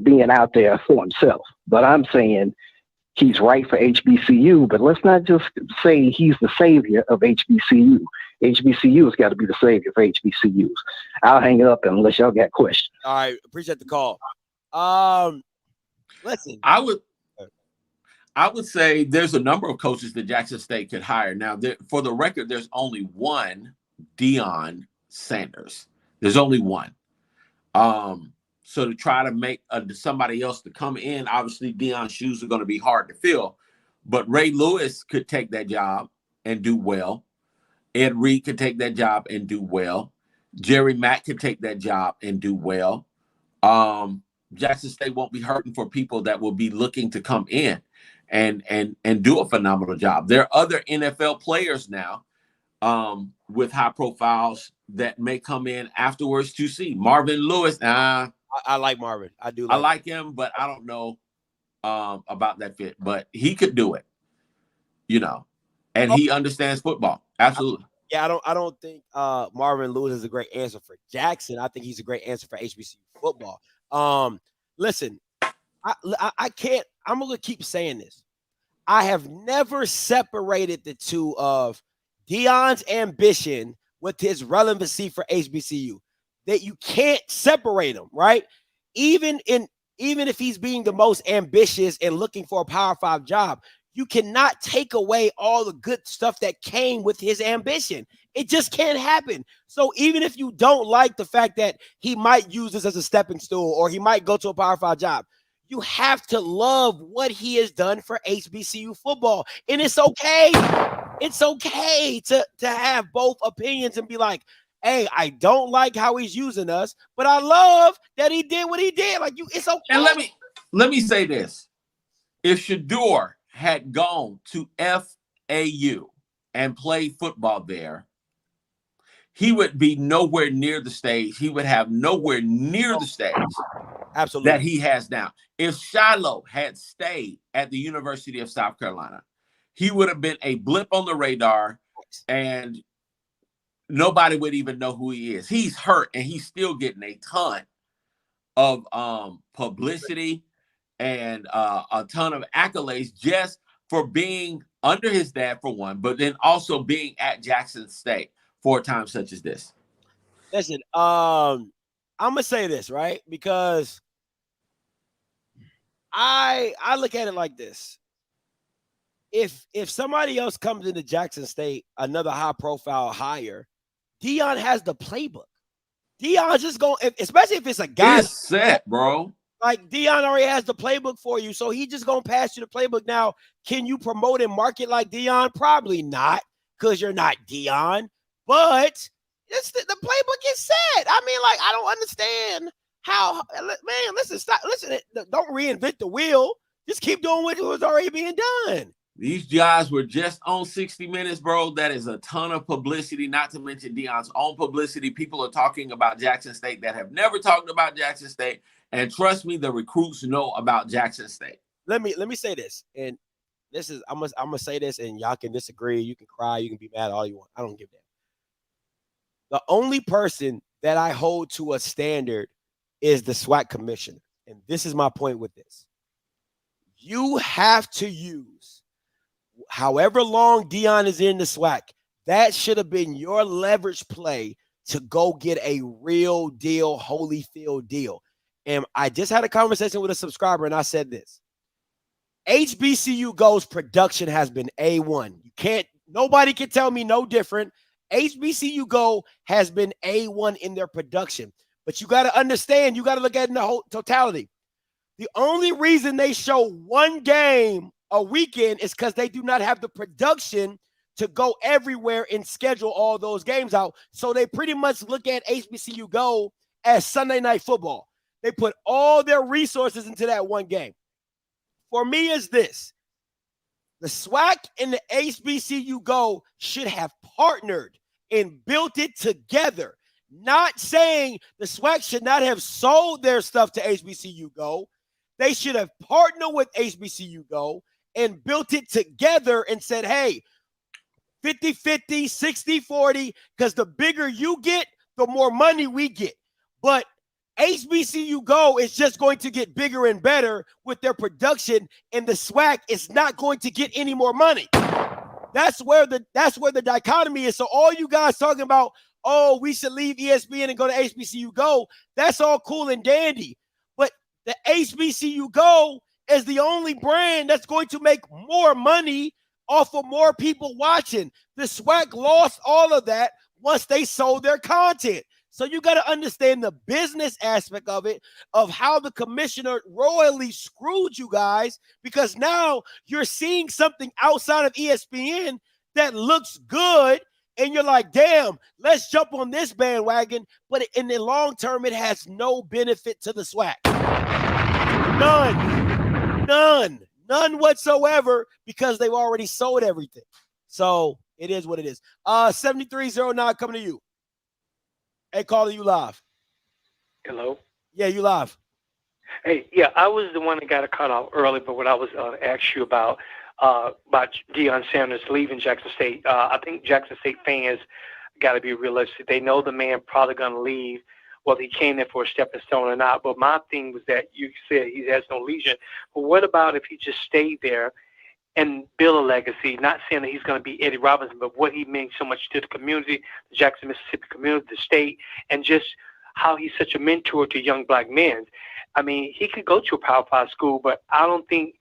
being out there for himself, but I'm saying he's right for HBCU, but let's not just say he's the savior of HBCU. HBCU has got to be the savior for HBCUs. I'll hang it up unless y'all got questions. All right. Appreciate the call. Listen. I would say there's a number of coaches that Jackson State could hire. Now, for the record, there's only one Deion Sanders. There's only one. So to try to make somebody else to come in, obviously Deion's shoes are going to be hard to fill. But Ray Lewis could take that job and do well. Ed Reed could take that job and do well. Jerry Mack could take that job and do well. Jackson State won't be hurting for people that will be looking to come in and do a phenomenal job. There are other NFL players now with high profiles that may come in afterwards to see. Marvin Lewis. I like Marvin. I do. I like him, but I don't know about that fit. But he could do it, and he understands football. Absolutely. I don't think Marvin Lewis is a great answer for Jackson. I think he's a great answer for HBCU football. Listen, I can't. I'm gonna keep saying this. I have never separated the two of Deion's ambition with his relevancy for HBCU. That you can't separate them, right? Even if he's being the most ambitious and looking for a Power 5 job, you cannot take away all the good stuff that came with his ambition. It just can't happen. So even if you don't like the fact that he might use this as a stepping stool or he might go to a Power 5 job, you have to love what he has done for HBCU football. And it's okay. It's okay to have both opinions and be like, hey, I don't like how he's using us, but I love that he did what he did. It's okay. And let me say this. If Shador had gone to FAU and played football there, he would be nowhere near the stage. He would have nowhere near the stage absolutely that he has now. If Shiloh had stayed at the University of South Carolina, he would have been a blip on the radar and nobody would even know who he is. He's hurt and he's still getting a ton of publicity and a ton of accolades just for being under his dad, for one, but then also being at Jackson State for a time such as this. Listen, I'm gonna say this, right? Because I look at it like this. If somebody else comes into Jackson State, another high profile hire, Deion has the playbook. Deion's just going, especially if it's a guy. It's set, bro. Like Deion already has the playbook for you, so he just gonna pass you the playbook. Now, can you promote and market like Deion? Probably not, because you're not Deion. But the playbook is set. I mean, I don't understand how. Man, listen, stop. Listen, don't reinvent the wheel. Just keep doing what was already being done. These guys were just on 60 Minutes, bro. That is a ton of publicity, not to mention Deion's own publicity. People are talking about Jackson State that have never talked about Jackson State. And trust me, the recruits know about Jackson State. Let me say this. And this is I'm gonna say this, and y'all can disagree. You can cry, you can be mad all you want. I don't give a damn. The only person that I hold to a standard is the SWAC commissioner. And this is my point with this. You have to use however long Deion is in the SWAC, that should have been your leverage play to go get a real deal, Holyfield deal. And I just had a conversation with a subscriber, and I said this. HBCU Go's production has been A1. Nobody can tell me no different. HBCU Go has been A1 in their production. But you got to understand, you got to look at it in the whole totality. The only reason they show one game a weekend is because they do not have the production to go everywhere and schedule all those games out. So they pretty much look at HBCU Go as Sunday Night Football. They put all their resources into that one game. For me, is this. The SWAC and the HBCU Go should have partnered and built it together. Not saying the SWAC should not have sold their stuff to HBCU Go. They should have partnered with HBCU Go and built it together and said, hey, 50-50, 60-40, because the bigger you get, the more money we get. But HBCU Go is just going to get bigger and better with their production, and the SWAC is not going to get any more money. That's where the dichotomy is. So all you guys talking about, oh, we should leave ESPN and go to HBCU Go, that's all cool and dandy. But the HBCU Go is the only brand that's going to make more money off of more people watching. The SWAC lost all of that once they sold their content. So you got to understand the business aspect of it, of how the commissioner royally screwed you guys, because now you're seeing something outside of ESPN that looks good, and you're like, damn, let's jump on this bandwagon. But in the long term, it has no benefit to the SWAC. None whatsoever, because they've already sold everything. So it is what it is. 7309 coming to you. Hey, caller, you live. Hello? Yeah, you live. Hey, yeah, I was the one that got a cut off early, but what I was asked you about Deion Sanders leaving Jackson State. I think Jackson State fans got to be realistic. They know the man probably going to leave, whether he came there for a stepping stone or not. But my thing was that you said he has no legion. But what about if he just stayed there and build a legacy? Not saying that he's going to be Eddie Robinson, but what he means so much to the community, the Jackson, Mississippi community, the state, and just how he's such a mentor to young black men. I mean, he could go to a Power 5 school, but I don't think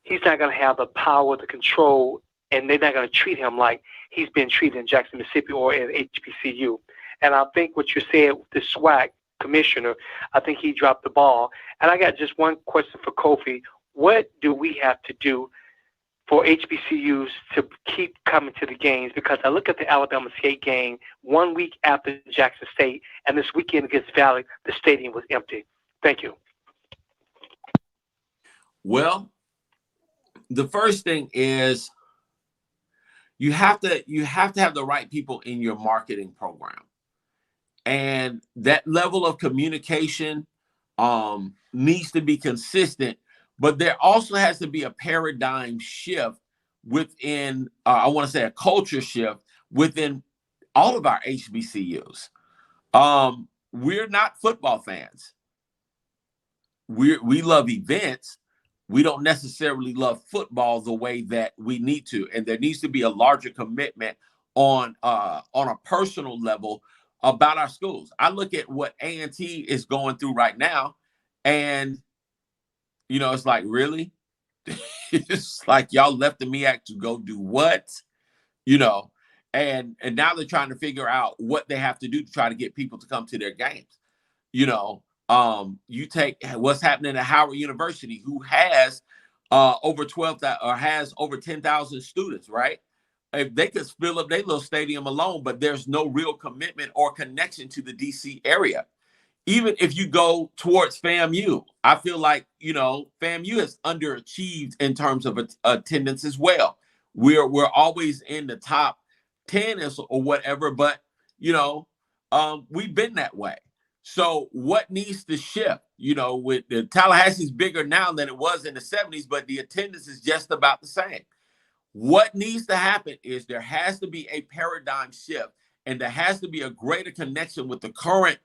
he's not going to have the power, the control, and they're not going to treat him like he's been treated in Jackson, Mississippi or at HBCU. And I think what you said with the SWAC commissioner, I think he dropped the ball. And I got just one question for Kofi. What do we have to do for HBCUs to keep coming to the games? Because I look at the Alabama State game 1 week after Jackson State, and this weekend against Valley, the stadium was empty. Thank you. Well, the first thing is you have to have the right people in your marketing program. And that level of communication needs to be consistent, but there also has to be a paradigm shift within, I want to say a culture shift within all of our HBCUs. We're not football fans. We love events. We don't necessarily love football the way that we need to. And there needs to be a larger commitment on a personal level about our schools. I look at what A&T is going through right now, and it's like, really? It's like y'all left the MEAC to go do what? And now they're trying to figure out what they have to do to try to get people to come to their games. You take what's happening at Howard University, who has over 12,000 or has over 10,000 students, right? If they could fill up their little stadium alone, but there's no real commitment or connection to the DC area. even if you go towards FAMU, I feel like, FAMU has underachieved in terms of attendance as well. We're always in the top 10 or whatever, but we've been that way. So what needs to shift? With the Tallahassee's bigger now than it was in the 70s, but the attendance is just about the same. What needs to happen is there has to be a paradigm shift, and there has to be a greater connection with the current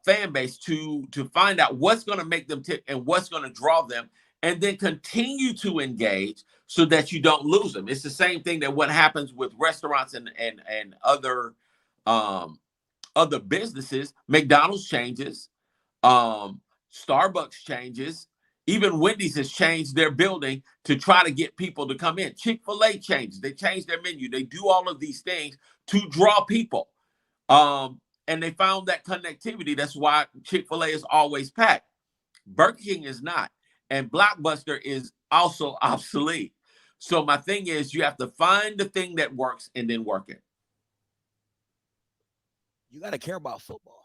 fan base to find out what's going to make them tick and what's going to draw them, and then continue to engage so that you don't lose them. It's the same thing that what happens with restaurants and other businesses. McDonald's changes, Starbucks changes, even Wendy's has changed their building to try to get people to come in. Chick-fil-A changes. They change their menu. They do all of these things to draw people. And they found that connectivity. That's why Chick-fil-A is always packed. Burger King is not. And Blockbuster is also obsolete. So my thing is, you have to find the thing that works and then work it. You got to care about football.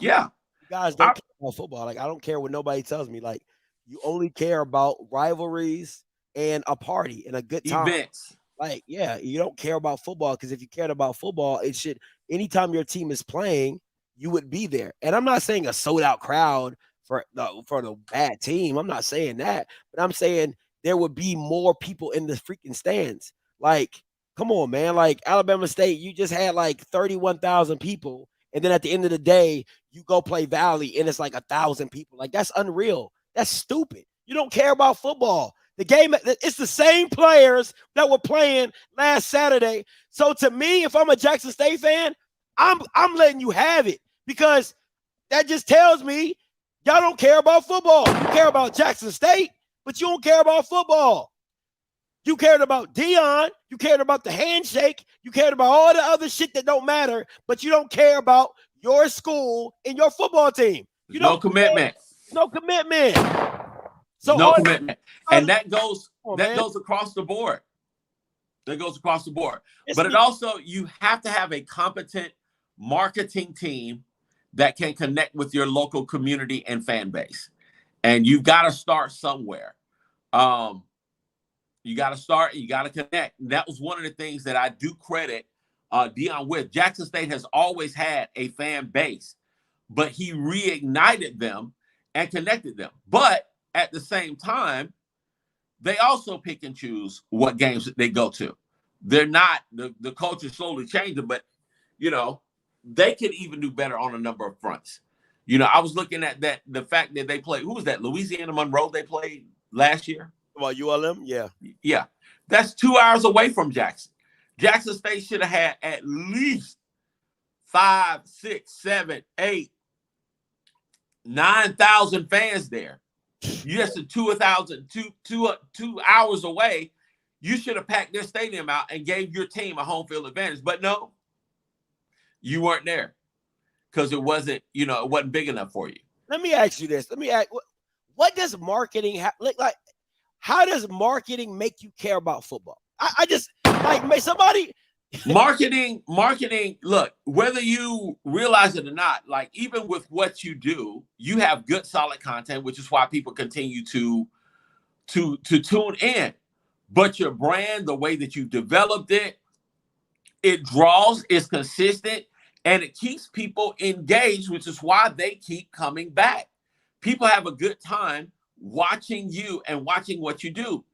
Yeah. You guys don't care about football. Like, I don't care what nobody tells me. Like, you only care about rivalries and a party and a good time. Events. Like, yeah, you don't care about football, because if you cared about football, it should, anytime your team is playing, you would be there. And I'm not saying a sold out crowd for the bad team. I'm not saying that, but I'm saying there would be more people in the freaking stands. Like, come on, man. Like, Alabama State, you just had like 31,000 people. And then at the end of the day, you go play Valley and it's like 1,000 people. Like, that's unreal. That's stupid. You don't care about football. The game, it's the same players that were playing last Saturday. So to me, if I'm a Jackson State fan, I'm letting you have it, because that just tells me y'all don't care about football. You care about Jackson State, but you don't care about football. You cared about Dion. You cared about the handshake. You cared about all the other shit that don't matter, but you don't care about your school and your football team. You No commitment. No commitment. So no commitment. And that goes across the board. That goes across the board. But it also, you have to have a competent marketing team that can connect with your local community and fan base. And you've got to start somewhere. You got to start, you got to connect. And that was one of the things that I do credit Dion with. Jackson State has always had a fan base, but he reignited them and connected them. But at the same time, they also pick and choose what games that they go to. They're not, the culture slowly changing, but, they could even do better on a number of fronts. I was looking at the fact that they played, who was that? Louisiana Monroe they played last year? Well, ULM, yeah. Yeah. That's 2 hours away from Jackson. Jackson State should have had at least 5, 6, 7, 8, 9,000 fans there. You just 2 hours away. You should have packed their stadium out and gave your team a home field advantage. But no, you weren't there because it wasn't, it wasn't big enough for you. Let me ask you this. What does marketing look like? How does marketing make you care about football? I just like somebody. Marketing, look, whether you realize it or not, like even with what you do, you have good, solid content, which is why people continue to tune in. But your brand, the way that you developed it, it draws, it's consistent, and it keeps people engaged, which is why they keep coming back. People have a good time watching you and watching what you do.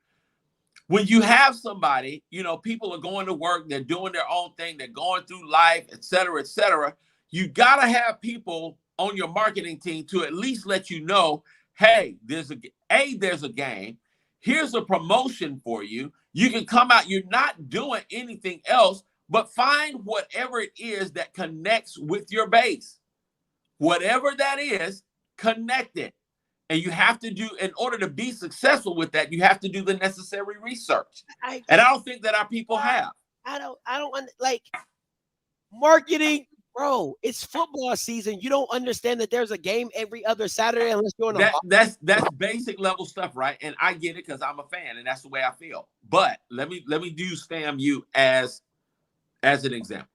When you have somebody, people are going to work, they're doing their own thing, they're going through life, et cetera, et cetera. You got to have people on your marketing team to at least let you know, hey, there's a game. Here's a promotion for you. You can come out. You're not doing anything else, but find whatever it is that connects with your base. Whatever that is, connect it. And you have to do, in order to be successful with that, you have to do the necessary research. And I don't think that our people have. I don't like marketing, bro. It's football season. You don't understand that there's a game every other Saturday unless you're in that's basic level stuff, right? And I get it because I'm a fan and that's the way I feel. But let me use FAMU as an example.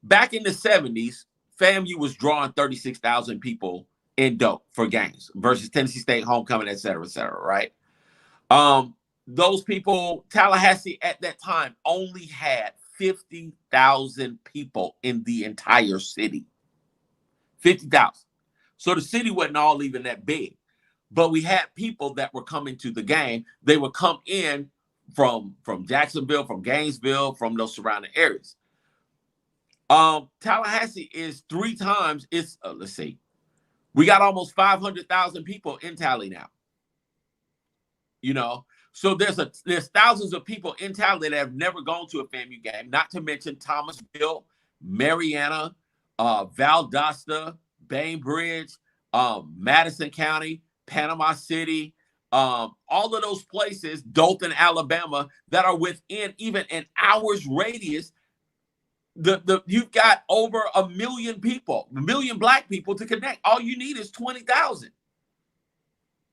Back in the 70s, FAMU was drawing 36,000 people in dope for games versus Tennessee State homecoming, et cetera, right? Those people, Tallahassee at that time only had 50,000 people in the entire city. 50,000. So the city wasn't all even that big. But we had people that were coming to the game. They would come in from Jacksonville, from Gainesville, from those surrounding areas. Tallahassee is 3 times its, let's see, we got almost 500,000 people in Tally now. You know, so there's thousands of people in Tally that have never gone to a FAMU game, not to mention Thomasville, Mariana, Valdosta, Bainbridge, Madison County, Panama City, all of those places, Dothan, Alabama, that are within even an hour's radius. You've got over 1 million people, 1 million black people to connect. All you need is 20,000.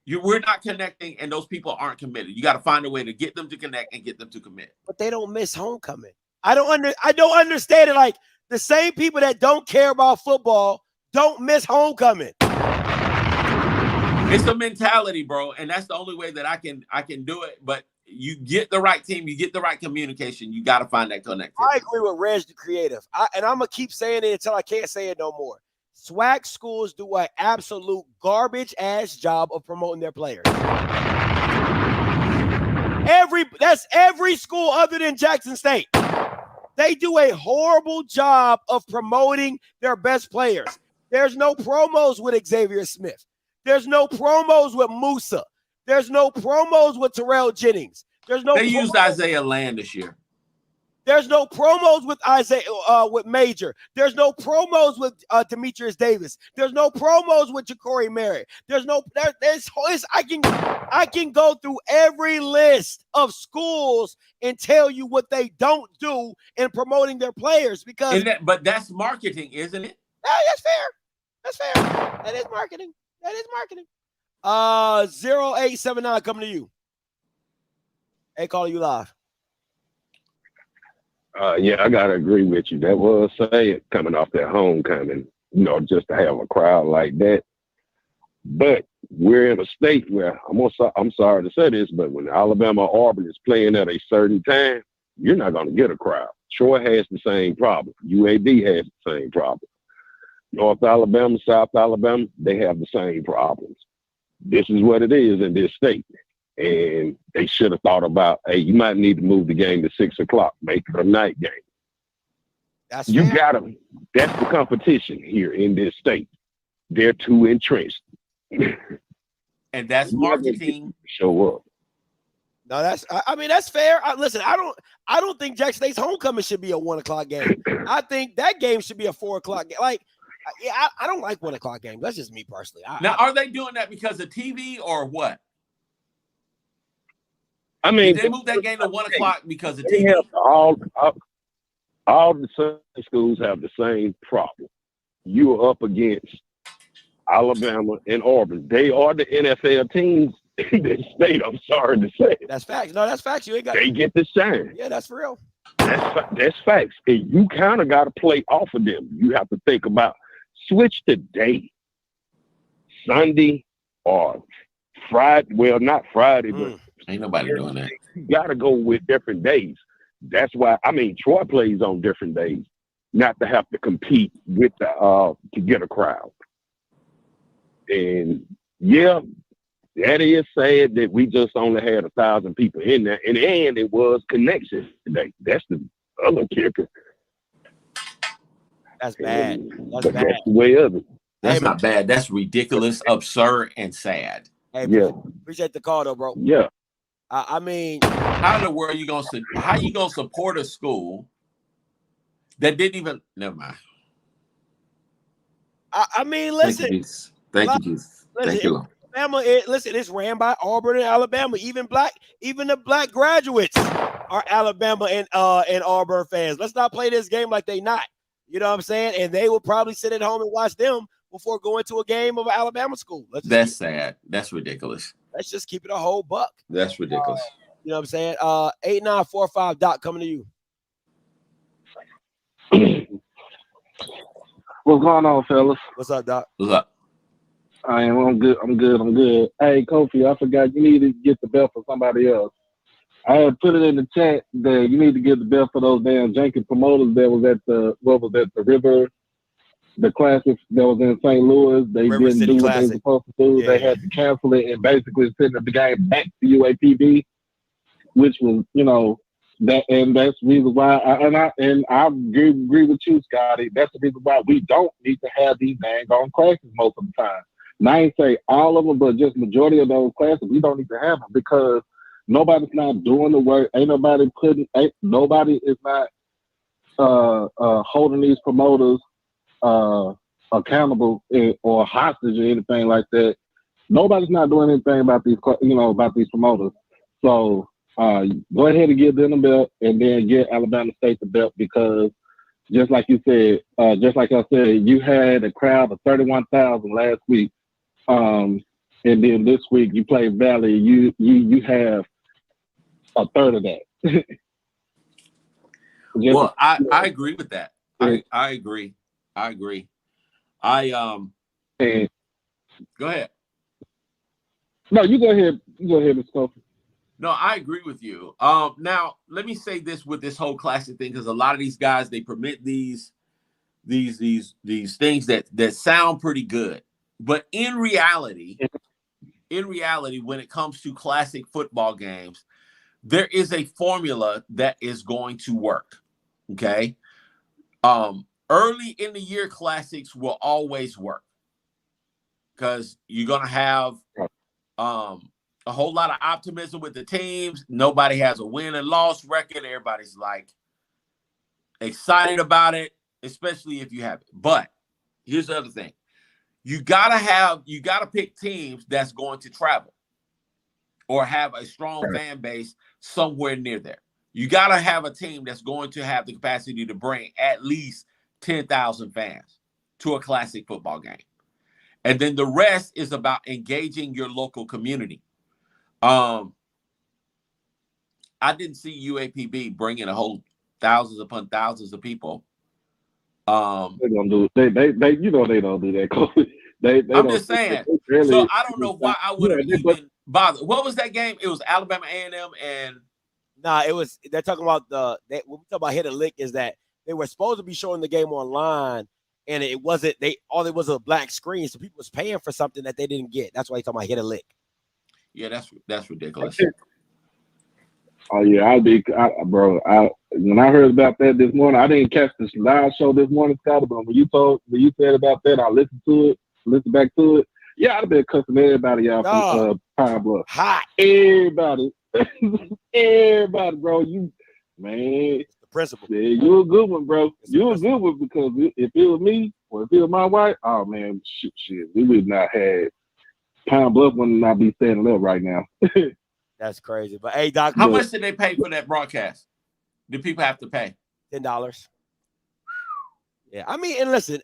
We're not connecting, and those people aren't committed. You got to find a way to get them to connect and get them to commit. But they don't miss homecoming. I don't understand it. Like, the same people that don't care about football don't miss homecoming. It's a mentality, bro, and that's the only way that I can do it. But you get the right team, you get the right communication. You got to find that connectivity. I agree with Reg the Creative, and I'm gonna keep saying it until I can't say it no more. Swac schools do an absolute garbage ass job of promoting their players. That's every school other than Jackson State. They do a horrible job of promoting their best players. There's no promos with Xavier Smith. There's no promos with Musa. There's no promos with Terrell Jennings. They used Isaiah Land this year. There's no promos with with Major. There's no promos with Demetrius Davis. There's no promos with Ja'Cory Merritt. I can go through every list of schools and tell you what they don't do in promoting their players but that's marketing, isn't it? That's fair. That's fair. That is marketing. 0879 coming to you. Hey, calling you live. Yeah, I gotta agree with you. That was sad coming off that homecoming, just to have a crowd like that. But we're in a state where I'm sorry to say this, but when Alabama or Auburn is playing at a certain time, you're not gonna get a crowd. Troy has the same problem. UAB has the same problem. North Alabama, South Alabama, they have the same problems. This is what it is in this state. And they should have thought about, hey, you might need to move the game to 6 o'clock, make it a night game. That's the competition here in this state. They're too entrenched. And that's marketing. Show up. No, that's fair. Listen, I don't think Jackson State's homecoming should be a 1 o'clock game. I think that game should be a 4 o'clock game. Like, I don't like 1 o'clock games. That's just me personally. Are they doing that because of TV or what? I mean, did they move that game to 1 o'clock because of TV? All the Sunday schools have the same problem. You are up against Alabama and Auburn. They are the NFL teams in this state. I'm sorry to say. That's facts. No, that's facts. You ain't got. They get the shine. Yeah, that's for real. That's facts. And you kind of got to play off of them. You have to think about switch the day, Sunday or Friday. Well, not Friday, but. Ain't nobody doing that. You got to go with different days. That's why, Troy plays on different days, not to have to compete with to get a crowd. And yeah, that is sad that we just only had 1,000 people in there. And it was connection today. That's the other kicker. That's bad. That's bad. That's the way of it. That's not bad. That's ridiculous, absurd, and sad. Hey, appreciate the call though, bro. Yeah. How in the world how you gonna support a school that didn't even? Never mind. Listen. Thank you, Jesus. Thank you. Alabama, it's ran by Auburn and Alabama. Even the black graduates are Alabama and Auburn fans. Let's not play this game like they not. You know what I'm saying? And they will probably sit at home and watch them before going to a game of an Alabama school. That's sad. That's ridiculous. Let's just keep it a whole buck. That's ridiculous. You know what I'm saying? 8945 Doc coming to you. What's going on, fellas? What's up, Doc? What's up? I'm good. Hey, Kofi, I forgot you need to get the belt for somebody else. I had put it in the chat that you need to get the belt for those damn Jenkins promoters that was at the River, the classic that was in St. Louis. They River didn't City do what they were Classic. supposed to do. Yeah. They had to cancel it and basically send the game back to UAPB, which was, that's the reason why. I agree with you, Scotty. That's the reason why we don't need to have these dang on classes most of the time. And I ain't say all of them, but just majority of those classes, we don't need to have them because nobody's not doing the work. Nobody is not holding these promoters accountable or hostage or anything like that. Nobody's not doing anything about these promoters. So go ahead and give them the belt and then get Alabama State the belt because just like you said, just like I said, you had a crowd of 31,000 last week. And then this week you played Valley, you have a third of that. Well, I agree with that. I agree. Go ahead. No, you go ahead. Mr. Kofi. No, I agree with you. Now let me say this with this whole classic thing, because a lot of these guys, they permit these things that sound pretty good, but in reality, when it comes to classic football games, there is a formula that is going to work. Okay. Early in the year classics will always work because you're going to have a whole lot of optimism with the teams. Nobody has a win and loss record. Everybody's like excited about it, especially if you have it. But here's the other thing. You gotta pick teams that's going to travel or have a strong fan base somewhere near there. You got to have a team that's going to have the capacity to bring at least 10,000 fans to a classic football game. And then the rest is about engaging your local community. I didn't see UAPB bringing a whole thousands upon thousands of people. They don't do it. They don't do that. I'm just saying. So I don't know why I would have even bothered. What was that game? It was Alabama A&M and. Nah, it was. They're talking about when we talk about hit a lick is that they were supposed to be showing the game online, and it wasn't. All it was a black screen, so people was paying for something that they didn't get. That's why they talking about hit a lick. Yeah, that's ridiculous. Oh yeah, when I heard about that this morning, I didn't catch this live show this morning, Scott, but when you said about that, I listened back to it. Yeah, I'd have been cussing everybody out from Pine Bluff. Hot. Everybody, bro. You, man. The principal. Yeah, you a good one, bro. You a good one because if it was me or if it was my wife, oh man, shit, we would not have Pine Bluff would not be standing up right now. That's crazy. But hey, Doc, how much did they pay for that broadcast? Did people have to pay? $10. Yeah, I mean, and listen,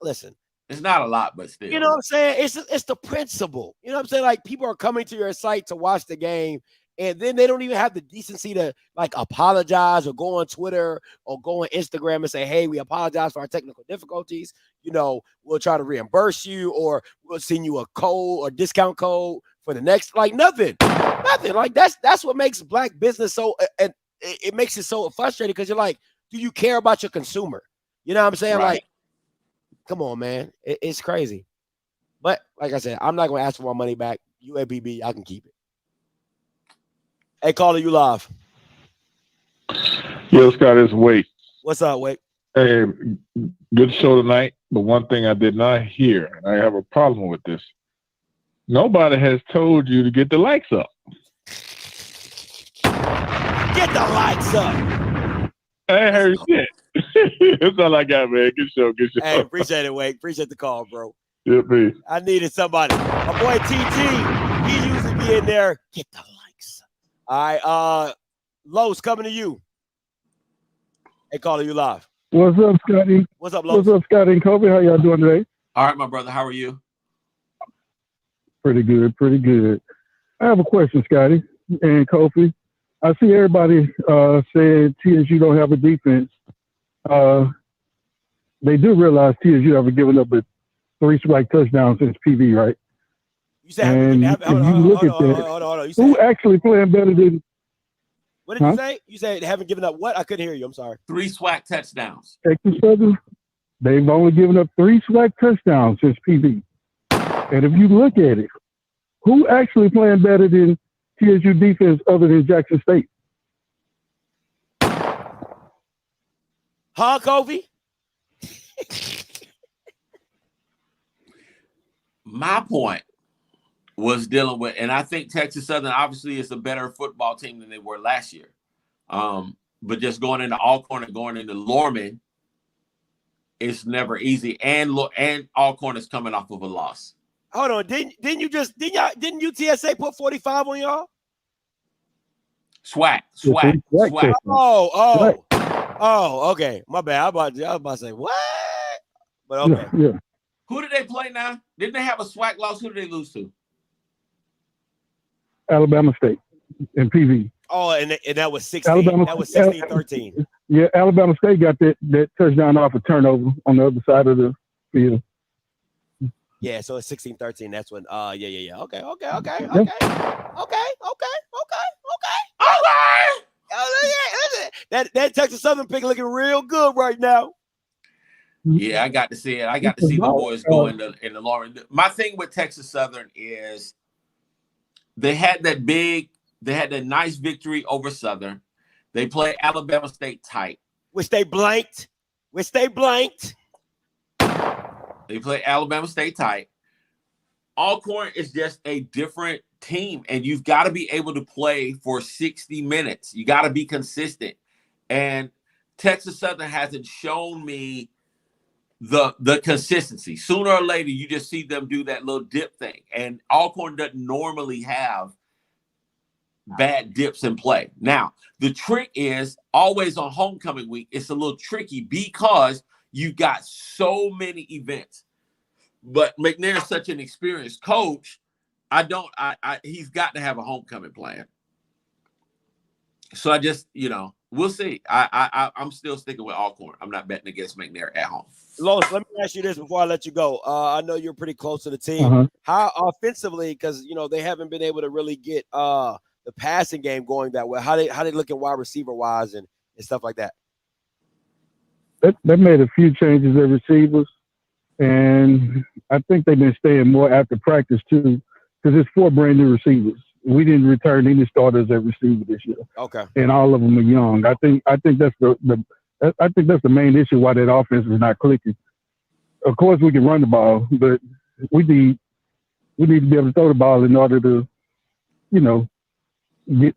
listen. It's not a lot, but still. You know what I'm saying? It's the principle. You know what I'm saying? Like people are coming to your site to watch the game, and then they don't even have the decency to like apologize or go on Twitter or go on Instagram and say, "Hey, we apologize for our technical difficulties. We'll try to reimburse you, or we'll send you a code or discount code for the next." Like nothing. Like that's what makes black business so, and it makes it so frustrating because you're like, do you care about your consumer? You know what I'm saying? Right. Like, come on, man. It's crazy. But like I said, I'm not going to ask for my money back. UAPB, I can keep it. Hey, caller, you live. Yo, Scott, it's Wake. What's up, Wake? Hey, good show tonight. But one thing I did not hear, and I have a problem with this. Nobody has told you to get the likes up. Get the likes up. I ain't heard shit. That's all I got, man. Good show. Hey, appreciate it, Wake. Appreciate the call, bro. Yeah, please. I needed somebody. My boy TG, he usually be in there. Get the likes up. All right, Lowe's coming to you. Hey, caller, you live. What's up, Scotty? What's up, Lowe's? What's up, Scotty and Kobe? How y'all doing today? All right, my brother. How are you? Pretty good, pretty good. I have a question, Scotty and Kofi. I see everybody saying TSU don't have a defense. they do realize TSU haven't given up but 3 Swac touchdowns since PV, right? You said And if you look at that, who actually playing better than? What did you say? You said they haven't given up what? I couldn't hear you. I'm sorry. 3 Swac touchdowns. Texas Southern, they've only given up 3 Swac touchdowns since PV. And if you look at it, who actually playing better than TSU defense other than Jackson State? Huh, Kobe? My point was dealing with, and I think Texas Southern obviously is a better football team than they were last year. But just going into Alcorn and going into Lorman, it's never easy. And Alcorn is coming off of a loss. Hold on, didn't UTSA put 45 on y'all? Swac. Oh, okay. My bad. I was about to say what? But okay. Yeah. Who did they play now? Didn't they have a Swac loss? Who did they lose to? Alabama State and PV. Oh, and that was 16. That was 16-13. Yeah, Alabama State got that touchdown off a turnover on the other side of the field. Yeah, so it's 16-13. That's when yeah. Okay. That Texas Southern pick looking real good right now. Yeah, I got to see it. I got to see the boys go in the Lauren. My thing with Texas Southern is they had that nice victory over Southern. They played Alabama State tight. Which they blanked. They play Alabama State tight. Alcorn is just a different team, and you've got to be able to play for 60 minutes. You got to be consistent. And Texas Southern hasn't shown me the consistency. Sooner or later, you just see them do that little dip thing. And Alcorn doesn't normally have bad dips in play. Now, the trick is always on homecoming week, it's a little tricky because you've got so many events. But McNair's such an experienced coach. He's got to have a homecoming plan. So I just, we'll see. I'm still sticking with Alcorn. I'm not betting against McNair at home. Lois, let me ask you this before I let you go. I know you're pretty close to the team. How offensively, because they haven't been able to really get the passing game going that way. How they looking wide receiver wise and stuff like that? They made a few changes at receivers, and I think they've been staying more after practice too, because it's 4 brand new receivers. We didn't return any starters at receiver this year. Okay. And all of them are young. I think that's the main issue why that offense is not clicking. Of course, we can run the ball, but we need to be able to throw the ball in order to,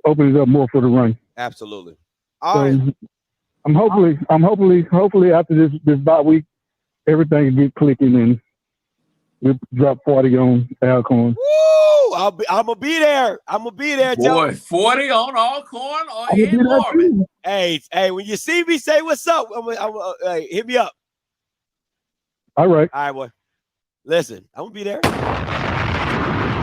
open it up more for the run. Absolutely. All right. I'm hopefully after this bye week, everything will get clicking and we'll drop 40 on Alcorn. Woo! I'm gonna be there. Boy, 40 on Alcorn or in Norman. Hey, when you see me, say what's up. Hey, hit me up. All right, boy. Listen, I'm gonna be there.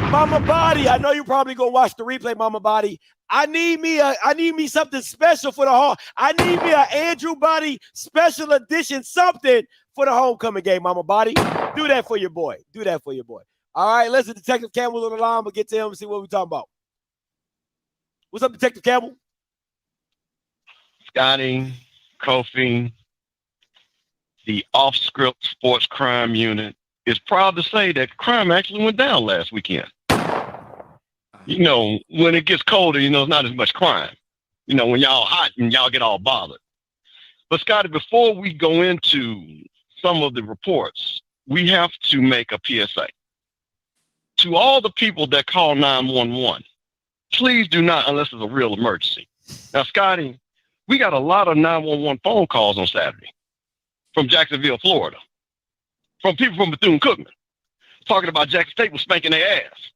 Mama Body, I know you probably gonna watch the replay, Mama Body. I need me something special for the home. I need me an Andrew Body special edition, something for the homecoming game, Mama Body. Do that for your boy. All right, listen, Detective Campbell's on the line. We'll get to him and see what we're talking about. What's up, Detective Campbell? Scotty, Kofi, the off-script sports crime unit is proud to say that crime actually went down last weekend. When it gets colder, it's not as much crime. When y'all hot and y'all get all bothered. But Scotty, before we go into some of the reports, we have to make a PSA. To all the people that call 911, please do not, unless it's a real emergency. Now, Scotty, we got a lot of 911 phone calls on Saturday from Jacksonville, Florida, from people from Bethune-Cookman, talking about Jackson State was spanking their ass.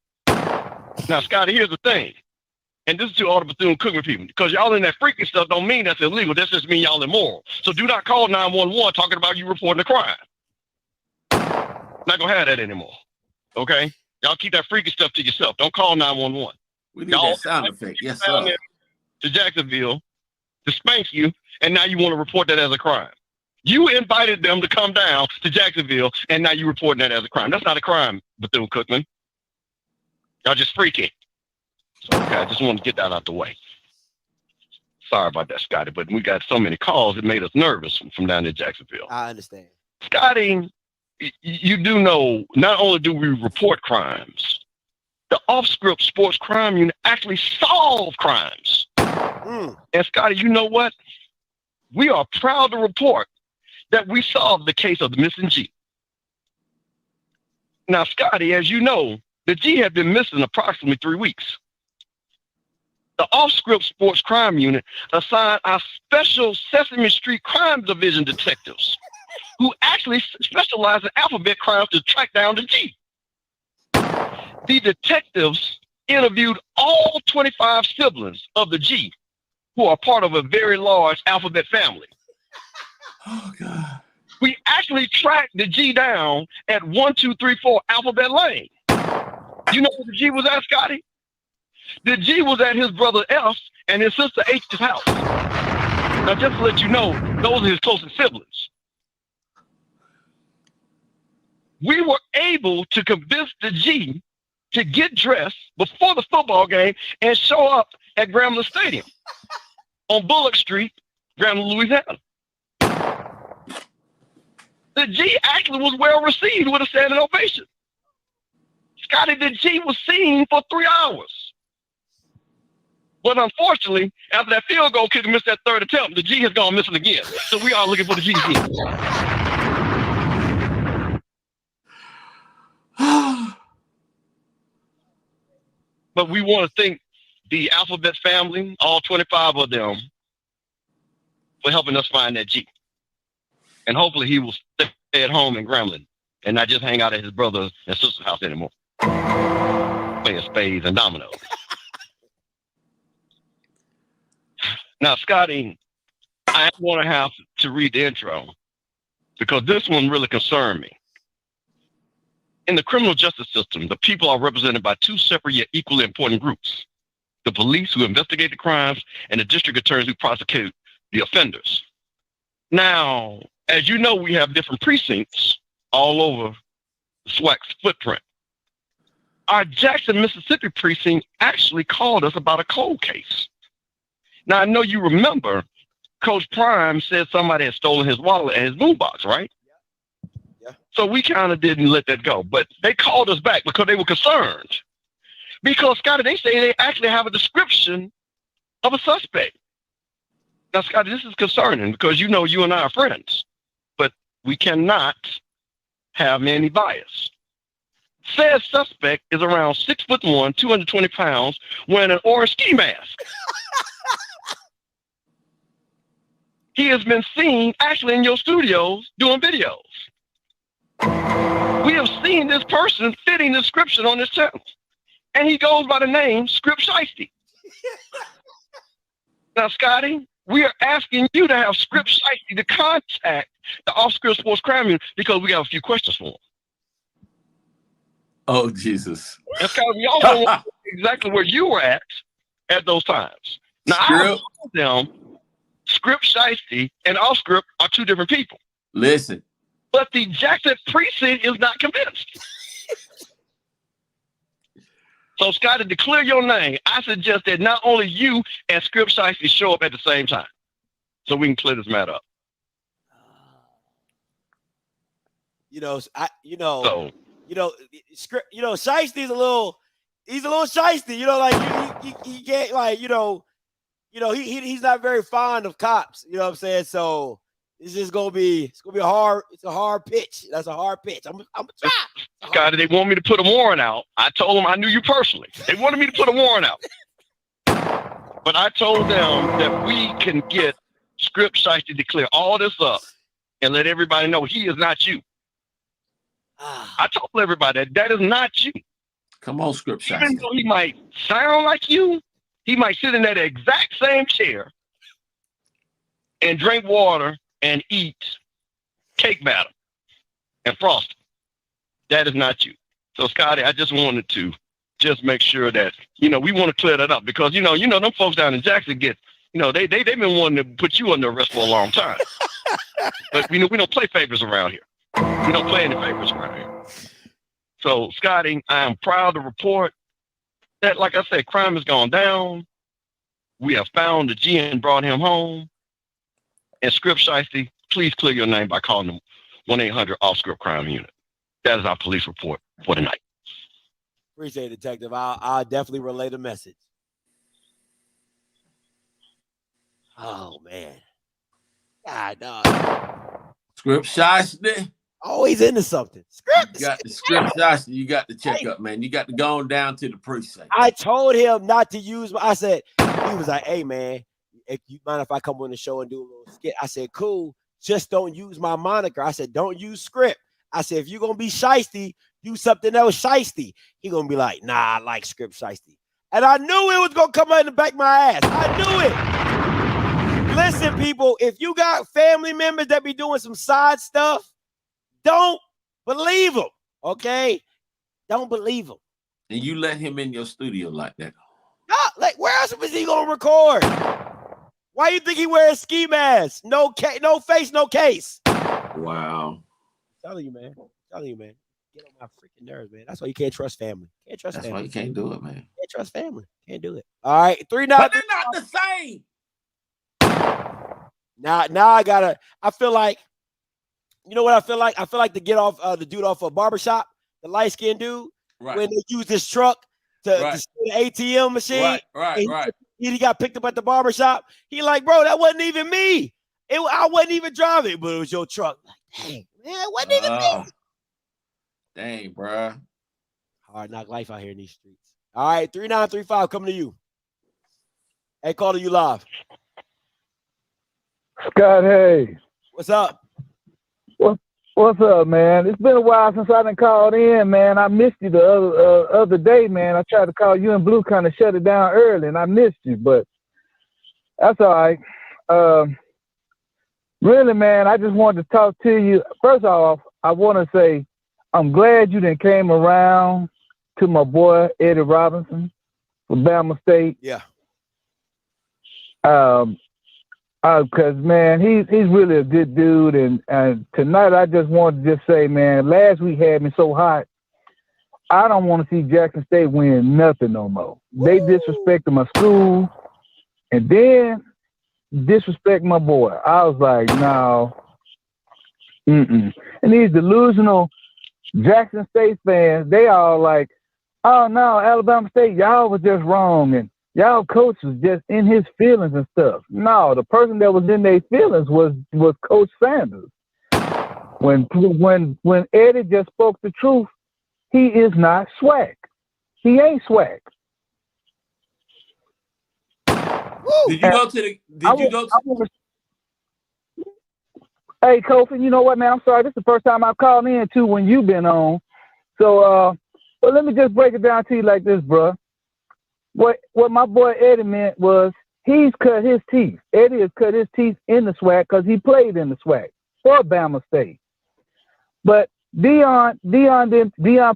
Now, Scotty, here's the thing, and this is to all the Bethune-Cookman people, because y'all in that freaky stuff don't mean that's illegal. That just mean y'all immoral. So do not call 911 talking about you reporting a crime. Not gonna have that anymore, okay? Y'all keep that freaky stuff to yourself. Don't call 911. We need that sound effect. Yes, sir. To Jacksonville to spank you, and now you want to report that as a crime. You invited them to come down to Jacksonville, and now you're reporting that as a crime. That's not a crime, Bethune-Cookman. Y'all just freaky. So, okay, I just want to get that out the way. Sorry about that, Scotty, but we got so many calls, it made us nervous from down in Jacksonville. I understand. Scotty, you do know, not only do we report crimes, the off-script sports crime unit actually solve crimes. And Scotty, you know what? We are proud to report that we solved the case of the missing G. Now, Scotty, as you know, the G had been missing approximately 3 weeks. The off-script sports crime unit assigned our special Sesame Street Crime Division detectives who actually specialize in alphabet crimes to track down the G. The detectives interviewed all 25 siblings of the G who are part of a very large alphabet family. Oh, God. We actually tracked the G down at 1234 Alphabet Lane. You know where the G was at, Scotty? The G was at his brother F and his sister H's house. Now, just to let you know, those are his closest siblings. We were able to convince the G to get dressed before the football game and show up at Grambling Stadium on Bullock Street, Grambling, Louisiana. The G actually was well received with a standing ovation. Scotty, the G was seen for 3 hours. But unfortunately, after that field goal kicker missed that third attempt, the G has gone missing again. So we are looking for the G again. But we want to thank the Alphabet family, all 25 of them, for helping us find that G. And hopefully he will stay at home in Grambling and not just hang out at his brother and sister's house anymore, playing spades and dominoes. Now, Scotty, I want to have to read the intro because this one really concerned me. In the criminal justice system, the people are represented by two separate yet equally important groups: the police who investigate the crimes and the district attorneys who prosecute the offenders. Now, as you know, we have different precincts all over the Swac's footprint. Our Jackson, Mississippi precinct actually called us about a cold case. Now, I know you remember Coach Prime said somebody had stolen his wallet and his boombox, right? Yeah. So we kind of didn't let that go, but they called us back because they were concerned. Because, Scotty, they say they actually have a description of a suspect. Now, Scotty, this is concerning because you know you and I are friends, but we cannot have any bias. Said suspect is around 6'1", 220 pounds, wearing an orange ski mask. He has been seen actually in your studios doing videos. We have seen this person fitting the description on this channel, and he goes by the name Script Shiesty. Now, Scotty, we are asking you to have Script Shiesty to contact the Off-Script Sports Crime Unit because we got a few questions for him. Oh, Jesus. And Scotty, we also want to know exactly where you were at those times. Now, I told them Script Shiesty and Off-Script are two different people. Listen. But the Jackson precinct is not convinced. So, Scotty, to clear your name, I suggest that not only you and Script Shiesty show up at the same time so we can clear this matter up. Shiesty's he's a little shiesty, like he can't, like, he's not very fond of cops, you know what I'm saying? So it's gonna be a hard pitch. That's a hard pitch. I'm gonna try. Scotty, they want me to put a warrant out. I told them I knew you personally. They wanted me to put a warrant out. But I told them that we can get Script Shiesty to clear all this up and let everybody know he is not you. I told everybody that is not you. Come on, Script Shiesty. Even though he might sound like you, he might sit in that exact same chair and drink water and eat cake batter and frosting. That is not you. So, Scotty, I just wanted to just make sure that, we want to clear that up because, them folks down in Jackson get You know, they've been wanting to put you under arrest for a long time. But we don't play favors around here. We don't play any favors around here. So, Scotty, I am proud to report that, like I said, crime has gone down. We have found the G and brought him home. And Script Shiesty, please clear your name by calling them 1-800-OFF-SCRIPT crime unit. That is our police report for tonight. Appreciate it, Detective. I'll definitely relay the message. Oh, man. God, dog. Script Shiesty. Always into something. You got the Script Shiesty. You got to check up, man. You got to go on down to the precinct. I told him not to use I said, he was like, hey, man, if you mind if I come on the show and do a little skit? I said, cool. Just don't use my moniker. I said, don't use Script. I said, if you're going to be shiesty, do something else shiesty. He going to be like, nah, I like Script shiesty. And I knew it was going to come out in the back of my ass. I knew it. Listen, people, if you got family members that be doing some side stuff, don't believe them, okay? Don't believe them. And you let him in your studio like that. No, like, where else was he going to record? Why you think he wears ski mask? No face, no case. Wow. Telling you, man. Get on my freaking nerves, man. That's why you can't trust family. Can't trust That's family. why you can't do it, man. Can't trust family. Can't do it. All right, 3-9. But they're not the same. Now I feel like, you know what I feel like? I feel like to get off the dude off a barbershop, the light-skinned dude, when they use this truck to steal the ATM machine. Right. He got picked up at the barbershop. He like, bro, that wasn't even me. I wasn't even driving, but it was your truck. Like, dang, man, it wasn't even me. Dang, bro. Hard knock life out here in these streets. All right, 3935 coming to you. Hey, calling you live. Scott, hey. What's up? What's up, man? It's been a while since I done called in, man. I missed you the other day, man. I tried to call you and Blue, kind of shut it down early, and I missed you, but that's all right. Really, man, I just wanted to talk to you. First off, I want to say I'm glad you done came around to my boy, Eddie Robinson from Bama State. Yeah. Because, man, he's really a good dude. And tonight I just wanted to just say, man, last week had me so hot. I don't want to see Jackson State win nothing no more. They disrespected my school and then disrespect my boy. I was like, no. And these delusional Jackson State fans, they all like, oh, no, Alabama State, y'all was just wrong. And y'all coach was just in his feelings and stuff. No, the person that was in their feelings was Coach Sanders. When Eddie just spoke the truth, he is not Swac. He ain't Swac. Did you go to Hey, Kofi, you know what, man? I'm sorry. This is the first time I've called in, too, when you've been on. So, but let me just break it down to you like this, bro. What my boy Eddie meant was he's cut his teeth. Eddie has cut his teeth in the SWAC because he played in the SWAC for Bama State. But Deion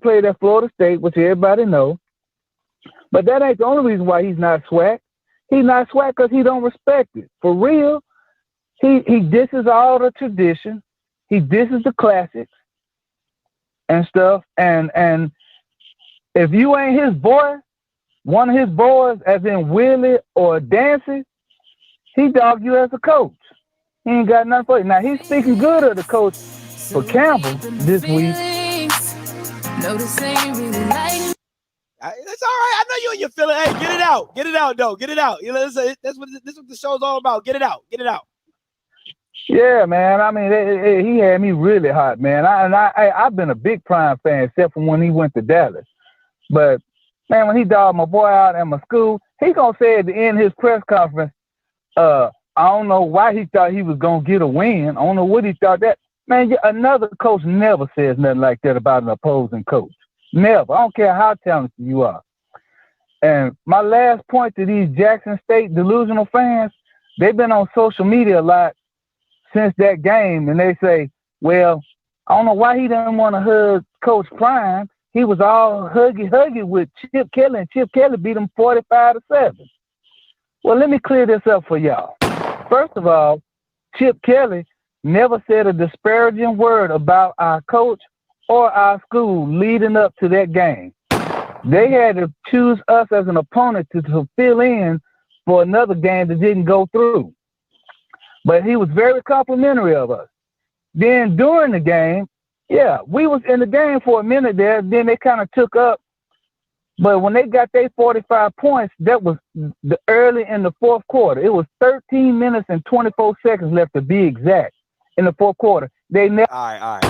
played at Florida State, which everybody knows. But that ain't the only reason why he's not SWAC. He's not SWAC because he don't respect it. For real, he disses all the tradition. He disses the classics and stuff. And if you ain't his boy, one of his boys, as in Willie or Dancy, he dogged you as a coach. He ain't got nothing for you. Now, he's speaking good of the coach for Campbell this week. That's all right. I know you and your feeling. Hey, get it out. Get it out, though. Get it out. You know, that's what the show's all about. Get it out. Get it out. Yeah, man. I mean, he had me really hot, man. I've been a big Prime fan, except for when he went to Dallas. But man, when he dogged my boy out at my school, he gonna say at the end of his press conference, I don't know why he thought he was gonna get a win. I don't know what he thought that. Man, another coach never says nothing like that about an opposing coach. Never. I don't care how talented you are. And my last point to these Jackson State delusional fans, they've been on social media a lot since that game, and they say, well, I don't know why he didn't want to hug Coach Prime. He was all huggy with Chip Kelly, and Chip Kelly beat him 45-7. Well, let me clear this up for y'all. First of all, Chip Kelly never said a disparaging word about our coach or our school leading up to that game. They had to choose us as an opponent to fill in for another game that didn't go through. But he was very complimentary of us. Then during the game, yeah, we was in the game for a minute there. Then they kind of took up. But when they got their 45 points, that was the early in the fourth quarter. It was 13 minutes and 24 seconds left to be exact in the fourth quarter. They never. All right.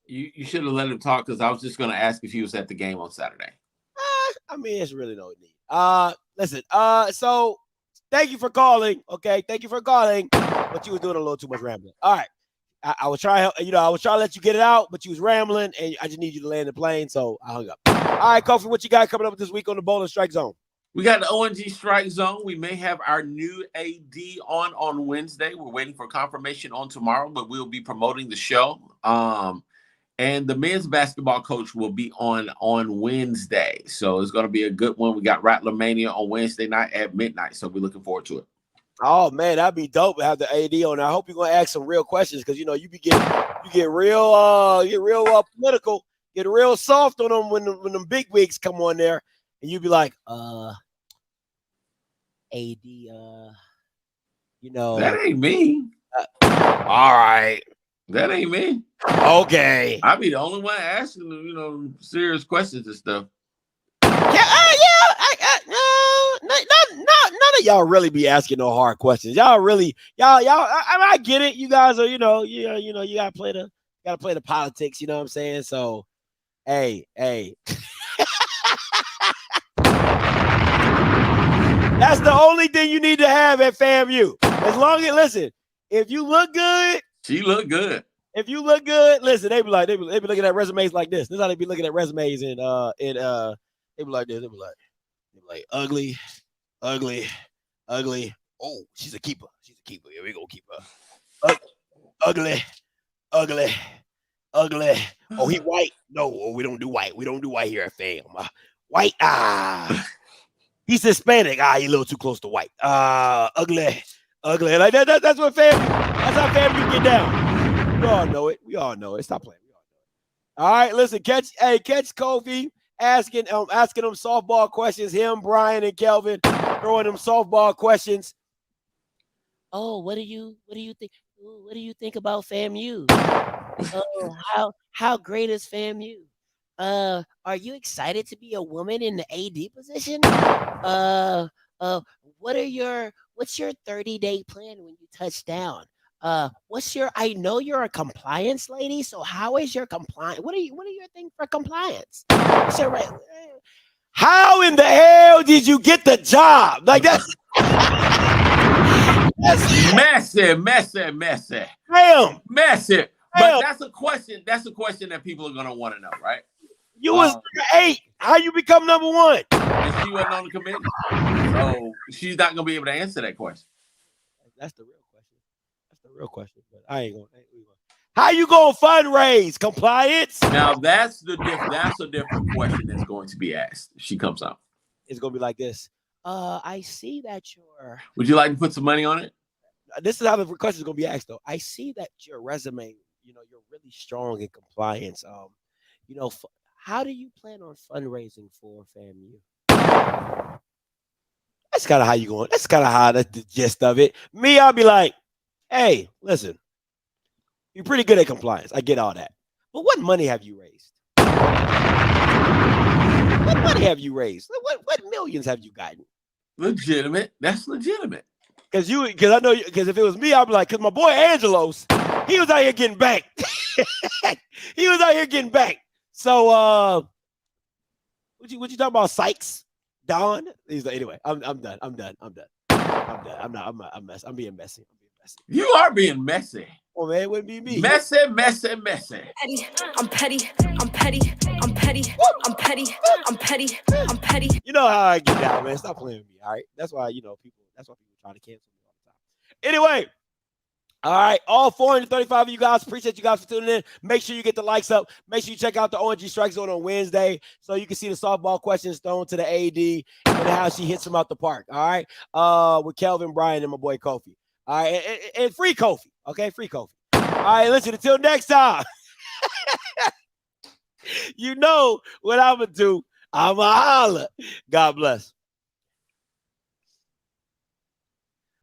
You should have let him talk because I was just going to ask if he was at the game on Saturday. I mean, it's really no need. Listen. So thank you for calling. Okay, thank you for calling. But you was doing a little too much rambling. All right. I was trying, I was trying to let you get it out, but you was rambling, and I just need you to land the plane, so I hung up. All right, Kofi, what you got coming up this week on the Bowling Strike Zone? We got the ONG Strike Zone. We may have our new AD on Wednesday. We're waiting for confirmation on tomorrow, but we'll be promoting the show. And the men's basketball coach will be on Wednesday, so it's going to be a good one. We got Rattler Mania on Wednesday night at midnight, so we're looking forward to it. Oh man, that'd be dope to have the AD on. I hope you're gonna ask some real questions because you get real political, get real soft on them when them big wigs come on there, and you be like, AD, that ain't me. All right, that ain't me. Okay, I be the only one asking them, serious questions and stuff. None of y'all really be asking no hard questions. Y'all. I get it. You guys are, you gotta play the politics. You know what I'm saying? So, hey. That's the only thing you need to have at FAMU. As long as if you look good, she look good. If you look good, listen, they be looking at resumes like this. This is how they be looking at resumes they be like this. They be like ugly. Oh, she's a keeper. Here we go, keeper. Ugly. Oh, he white? No, we don't do white. We don't do white here at FAM. White. He's Hispanic. He a little too close to white. Ugly. Like that. That's what FAM. That's how FAM get down. We all know it. Stop playing. We all know it. All right, listen. Catch Kofi asking them softball questions. Him, Brian, and Kelvin throwing them softball questions. Oh, what do you think? What do you think about FAMU? Oh, how great is FAMU? Are you excited to be a woman in the AD position? What's your 30-day plan when you touch down? I know you're a compliance lady, so how is your compliance? What are your things for compliance? How in the hell did you get the job? Like that's messy. Damn. Messy. But that's a question that people are gonna want to know, right? You was 8. How you become number 1? And she wasn't on the committee. So she's not gonna be able to answer that question. That's the real question. But I ain't gonna. How you gonna fundraise? Compliance? Now that's a different question that's going to be asked if she comes out. It's gonna be like this. I see that you're. Would you like to put some money on it? This is how the question is gonna be asked, though. I see that your resume, you're really strong in compliance. How do you plan on fundraising for FAMU? That's kind of how you going. That's kind of how that's the gist of it. Me, I'll be like, hey, listen, you're pretty good at compliance. I get all that. But what money have you raised? What money have you raised? What millions have you gotten? Legitimate. That's legitimate. Because if it was me, I'd be like, because my boy Angelos, he was out here getting banked. So what you talking about, Sykes? Don? He's like, anyway, I'm done. I'm being messy. You are being messy. Oh man, it wouldn't be me. Messy. I'm petty. You know how I get down, man. Stop playing with me, all right? That's why people try to cancel me all the time. Anyway, All right, all 435 of you guys, appreciate you guys for tuning in. Make sure you get the likes up. Make sure you check out the ONG Strike Zone on Wednesday so you can see the softball questions thrown to the AD and how she hits them out the park. All right, with Kelvin, Brian, and my boy Kofi. All right, and free Kofi. Okay, free Kofi. All right, listen, until next time. You know what I'm going to do. I'm going to holler. God bless.